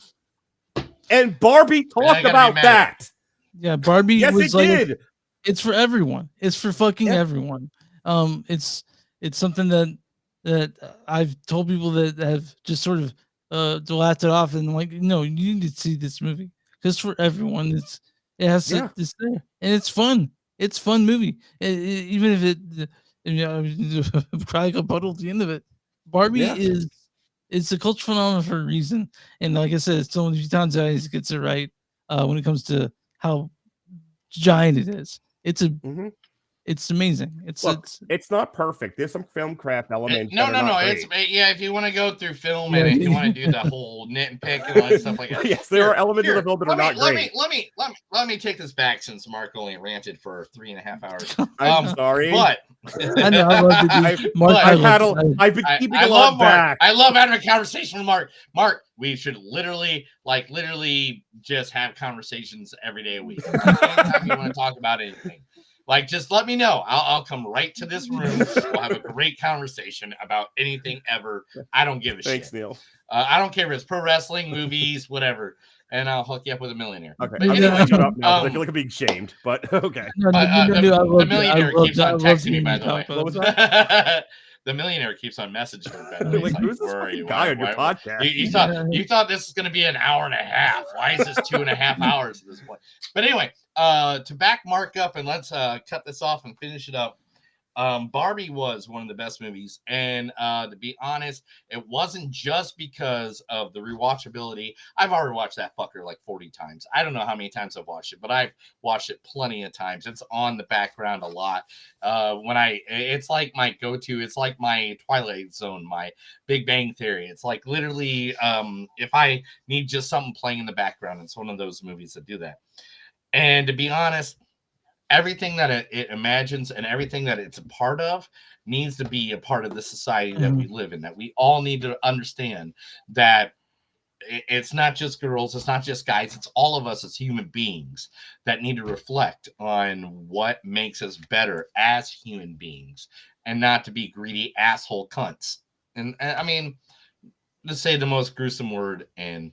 And Barbie talked gotta be about mad. that. Yeah, Barbie Yes, was it like, did. it's for everyone. It's for fucking Yeah. everyone. It's something that I've told people that have just sort of laughed it off and like, no, you need to see this movie because for everyone, it has Yeah. it's there and it's fun. It's a fun movie, even if I cry like a puddle at the end of it. Barbie Yeah. it's a cultural phenomenon for a reason, and like I said, it's so many times I gets it right when it comes to how giant it is. Mhm. It's amazing. Look, it's not perfect. There's some film craft elements. No. that are not It's great. if you want to go through film Yeah, and if you yeah. want to do the whole nitpick and all that stuff like that. Yes, there are elements of the film that are not great. Let me take this back since Mark only ranted for 3.5 hours. I'm sorry. But I know I love to I've- do Mark. I've I've been keeping I a love lot Mark. back. I love having a conversation with Mark. Mark, we should literally just have conversations every day a week. Anytime you want to talk about anything, like just let me know. I'll come right to this room. We'll have a great conversation about anything ever. I don't give a Thanks, shit. Neil. I don't care if it's pro wrestling, movies, whatever. And I'll hook you up with a millionaire. Okay, But I'm anyway, gonna shut up now 'cause I um, feel like I'm being shamed. But okay. No, the millionaire keeps on texting me, by the way. What was The millionaire keeps on messaging me, by the way. Like, He's who's this "Where are fucking you? guy on your Why- podcast? You thought this was going to be an hour and a half. Why is this 2.5 hours at this point? But anyway, to back Mark up and let's cut this off and finish it up. Barbie was one of the best movies, and to be honest, it wasn't just because of the rewatchability. I've already watched that fucker like 40 times. I don't know how many times I've watched it, but I've watched it plenty of times. It's on the background a lot. It's like my go-to. It's like my Twilight Zone, my Big Bang Theory. It's like literally, if I need just something playing in the background, it's one of those movies that do that. And to be honest, everything that it imagines and everything that it's a part of needs to be a part of the society that we live in, that we all need to understand that it's not just girls, it's not just guys, it's all of us as human beings that need to reflect on what makes us better as human beings and not to be greedy asshole cunts. And I mean, to say the most gruesome word in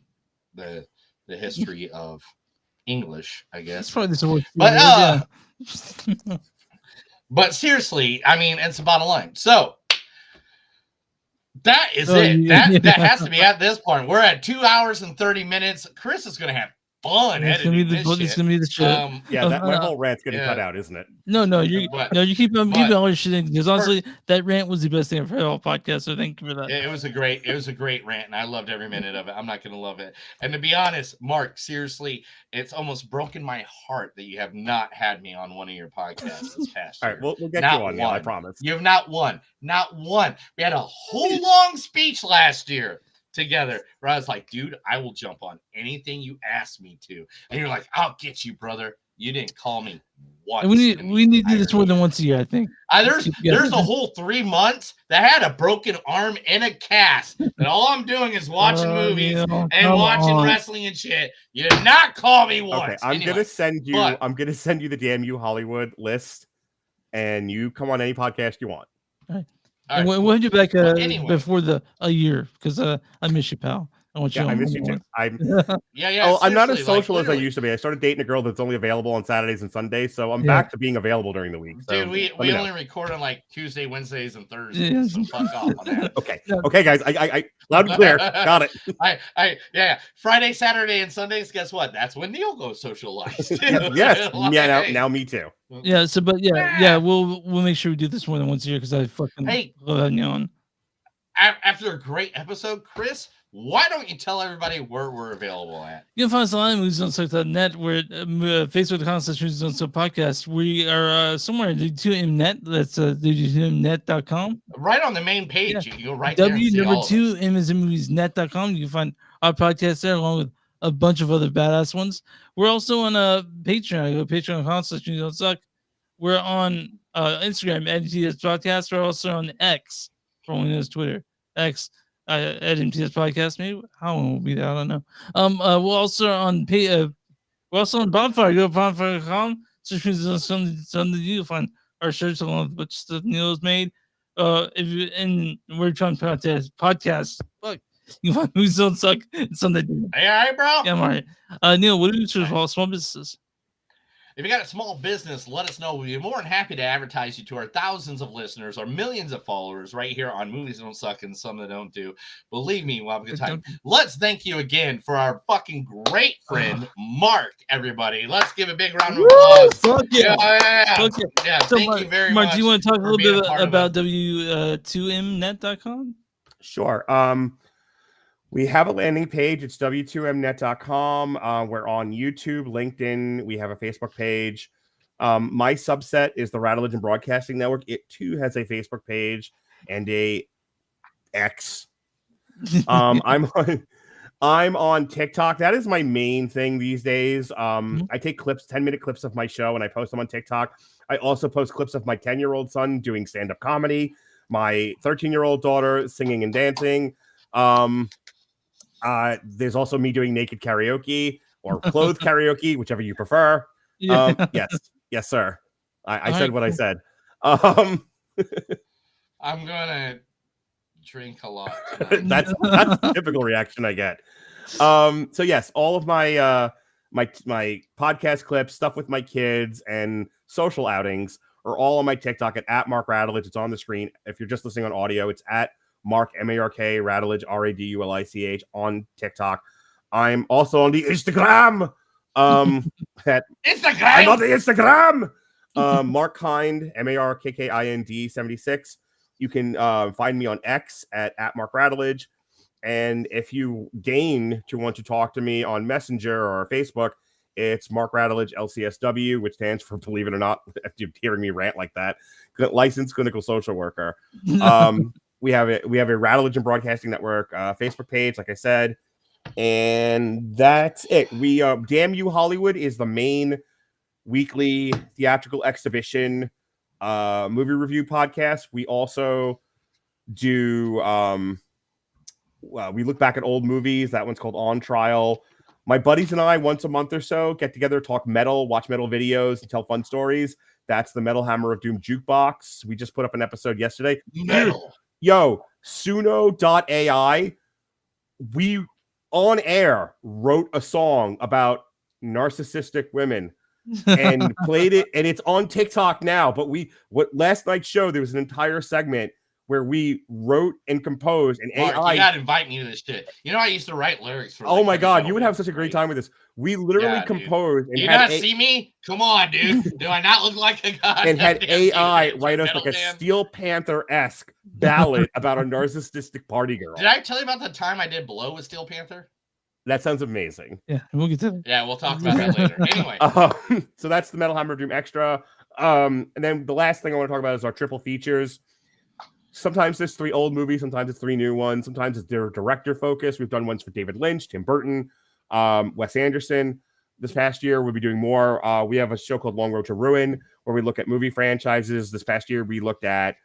the history of English, I guess. That's probably the worst. But But seriously, I mean, it's the bottom line. So That is Oh, it. yeah. That has to be at this point. We're at 2 hours and 30 minutes. Chris is gonna have fun It's gonna be editing the this it's shit. gonna be the shit. Yeah, that my Uh, whole rant's getting cut yeah. out, isn't it? No, But- you keep on keeping but- all your shit in, because honestly, that rant was the best thing I've heard all podcast. So thank you for that. It was a great rant, and I loved every minute of it. I'm not gonna love it. And to be honest, Mark, seriously, it's almost broken my heart that you have not had me on one of your podcasts this past All year. right, we'll get Not you on, Neil, I one. promise. You have not one. We had a whole long speech last year together where I was like, dude, I will jump on anything you ask me to. And you're like, I'll get you, brother. You didn't call me once. And we in the need to do this entire more than year. once a year, I think. There's a whole 3 months that had a broken arm and a cast. And all I'm doing is watching movies Neil, and come watching on. wrestling and shit. You did not call me once. Okay, I'm Anyway, gonna send you. but- I'm gonna send you the Damn You Hollywood list, and you come on any podcast you want. all And right. we'll have you back anyway. before a year, because I miss you, pal. I want you. Yeah, I on miss you more. too. I'm. Yeah. Oh, I'm not as seriously, like, social as I literally. used to be. I started dating a girl that's only available on Saturdays and Sundays, so I'm Yeah. back to being available during the week. So Dude, we let me know. only record on like Tuesday, Wednesdays, and Thursdays. Yeah. So fuck off on that. Okay, Yeah. okay, guys. I loud and clear. Got it. Yeah. Friday, Saturday, and Sundays. Guess what? That's when Neil goes socialized. Yes. Like, Yeah. hey. Now me too. Yeah. So, but yeah, we'll make sure we do this more than once a year, because I fucking Hey. love having you on. After a great episode, Chris, why don't you tell everybody where we're available at? You can find us online at moviesonsuck.net. We're at facebook.com/moviesonsuck podcast. We are somewhere at W2Mnet. That's W2Mnet.com. Right on the main page. Yeah. You can go right there. W and see all number of two us. M is in moviesnet.com. You can find our podcast there, along with a bunch of other badass ones. We're also on Patreon. Go to patreon.com/moviesonsuck. We're on Instagram at MTS Podcast. We're also on X, formerly known as Twitter. X at MTS Podcast. Maybe how long will be there? I don't know. We're also on we're also on Bonfire. Go to bonfire.com. Search for something you'll find our shirts along with a bunch of stuff Neil's made. If you and we're trying to podcast. Fuck, you find Movies Don't Suck. It's something. Hey, all right, bro. Yeah, I'm all right. Neil, what do you sort of all small businesses? If you got a small business, let us know. We'd be more than happy to advertise you to our thousands of listeners or millions of followers right here on Movies Don't Suck and Some That Don't Do. Believe me, we'll have a good time. Let's thank you again for our fucking great friend, Mark, everybody. Let's give a big round of applause. Fuck yeah. Yeah. Fuck yeah. Yeah, So, thank you very Mark, much. do you want to talk a for little being bit part of about W2Mnet.com? Sure. We have a landing page. It's w2mnet.com. We're on YouTube, LinkedIn. We have a Facebook page. My subset is the Rattlage and Broadcasting Network. It too has a Facebook page and a X. I'm on TikTok. That is my main thing these days. I take 10-minute clips of my show and I post them on TikTok. I also post clips of my 10-year-old son doing stand-up comedy, my 13-year-old daughter singing and dancing. There's also me doing naked karaoke or clothed karaoke, whichever you prefer. Yes, sir. I said what I said. I'm gonna drink a lot tonight. that's the typical reaction I get. So yes, all of my my podcast clips, stuff with my kids, and social outings are all on my TikTok at Mark Radulich. It's on the screen. If you're just listening on audio, it's at Mark MARK Radulich RADULICH on TikTok. I'm also on the Instagram. At Instagram. I'm on the Instagram. Mark Kind, MARKKIND 76. You can find me on X at Mark Radulich. And if you deign to want to talk to me on Messenger or Facebook, it's Mark Radulich LCSW, which stands for, believe it or not, if you're hearing me rant like that, licensed clinical social worker. We have a Radulich and Broadcasting Network Facebook page, like I said, and that's it. We Damn You Hollywood is the main weekly theatrical exhibition movie review podcast. We also do we look back at old movies. That one's called On Trial. My buddies and I, once a month or so, get together, talk metal, watch metal videos, and tell fun stories. That's the Metal Hammer of Doom Jukebox. We just put up an episode yesterday. Metal. Yo, Suno.ai, we on air wrote a song about narcissistic women and played it, and it's on TikTok now. But last night's show, there was an entire segment where we wrote and composed an Mark, AI. you gotta invite me to this shit. You know, I used to write lyrics for. Oh like, my heavy God, metal you would have bands, such a great right? time with this. We literally Yeah, dude. composed and Do you had not see me? Come on, dude. Do I not look like a god? and had AI write us metal like a band? Steel Panther-esque ballad about a narcissistic party girl. Did I tell you about the time I did Blow with Steel Panther? That sounds amazing. Yeah, we'll get to that. Yeah, we'll talk about that later. Anyway, So that's the Metal Hammer of Doom Extra. And then the last thing I want to talk about is our triple features. Sometimes there's 3 old movies, sometimes it's 3 new ones, sometimes it's their director focus. We've done ones for David Lynch, Tim Burton, Wes Anderson. This past year, we'll be doing more. We have a show called Long Road to Ruin, where we look at movie franchises. This past year, we looked at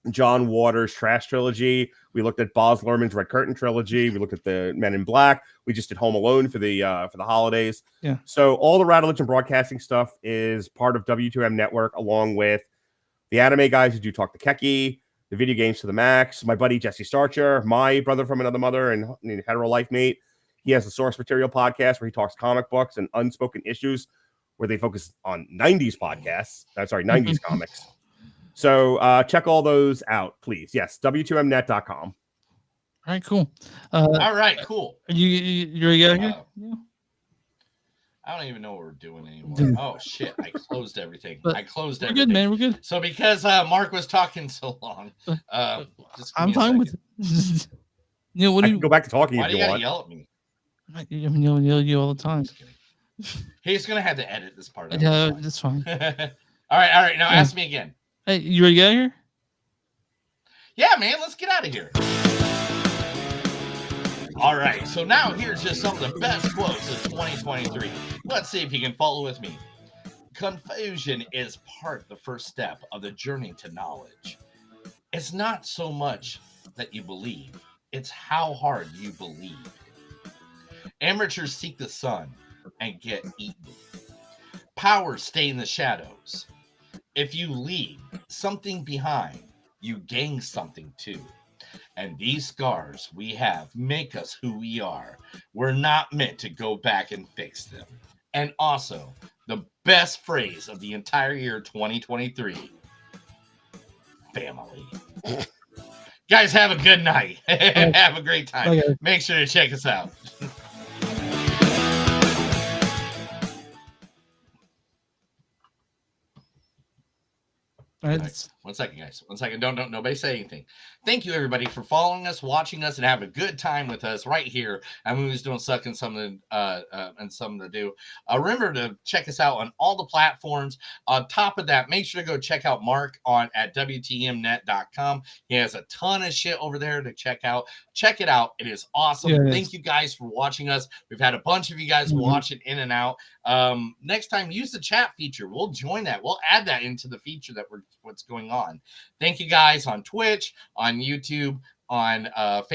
John Waters' Trash Trilogy. We looked at Baz Luhrmann's Red Curtain Trilogy. We looked at the Men in Black. We just did Home Alone for the holidays. Yeah. So all the Radulich and Broadcasting stuff is part of W2M Network, along with the anime guys who do Talk the Keki, the Video Games to the Max, my buddy Jesse Starcher, my brother from another mother and hetero life mate. He has the Source Material podcast where he talks comic books and unspoken issues, where they focus on 90s podcasts. 90s comics. So check all those out, please. Yes, W2Mnet.com. All right, cool. all right, cool. You ready to get out of here? Yeah. I don't even know what we're doing anymore. Dude. Oh shit! I closed everything. But I closed We're everything. good, man. We're good. So because Mark was talking so long, just give I'm me a fine with second. it. You know, what I do can you? go back to talking Why if do you you gotta want. yell at me? I mean, yell at you all the time. Just kidding. He's gonna have to edit this part out. Yeah, It's that's fine. fine. all right. Now Yeah. ask me again. Hey, you ready to get out of here? Yeah, man, let's get out of here. All right, so now here's just some of the best quotes of 2023. Let's see if you can follow with me. Confusion is the first step of the journey to knowledge. It's not so much that you believe, it's how hard you believe. Amateurs seek the sun and get eaten. Powers stay in the shadows. If you leave something behind, you gain something too. And these scars we have make us who we are. We're not meant to go back and fix them. And also, the best phrase of the entire year 2023, family. Guys, have a good night. Have a great time. Okay. Make sure to check us out. All right. Right. 1 second, guys. 1 second. Don't nobody say anything. Thank you, everybody, for following us, watching us, and have a good time with us right here at Movies Don't Suck and Something to Do. Remember to check us out on all the platforms. On top of that, make sure to go check out Mark at WTMnet.com. He has a ton of shit over there to check out. Check it out. It is awesome. Yeah, Thank you guys for watching us. We've had a bunch of you guys watch it in and out. Next time, use the chat feature. We'll join that. We'll add that into the feature that what's going on. Thank you guys on Twitch, on YouTube, on Facebook.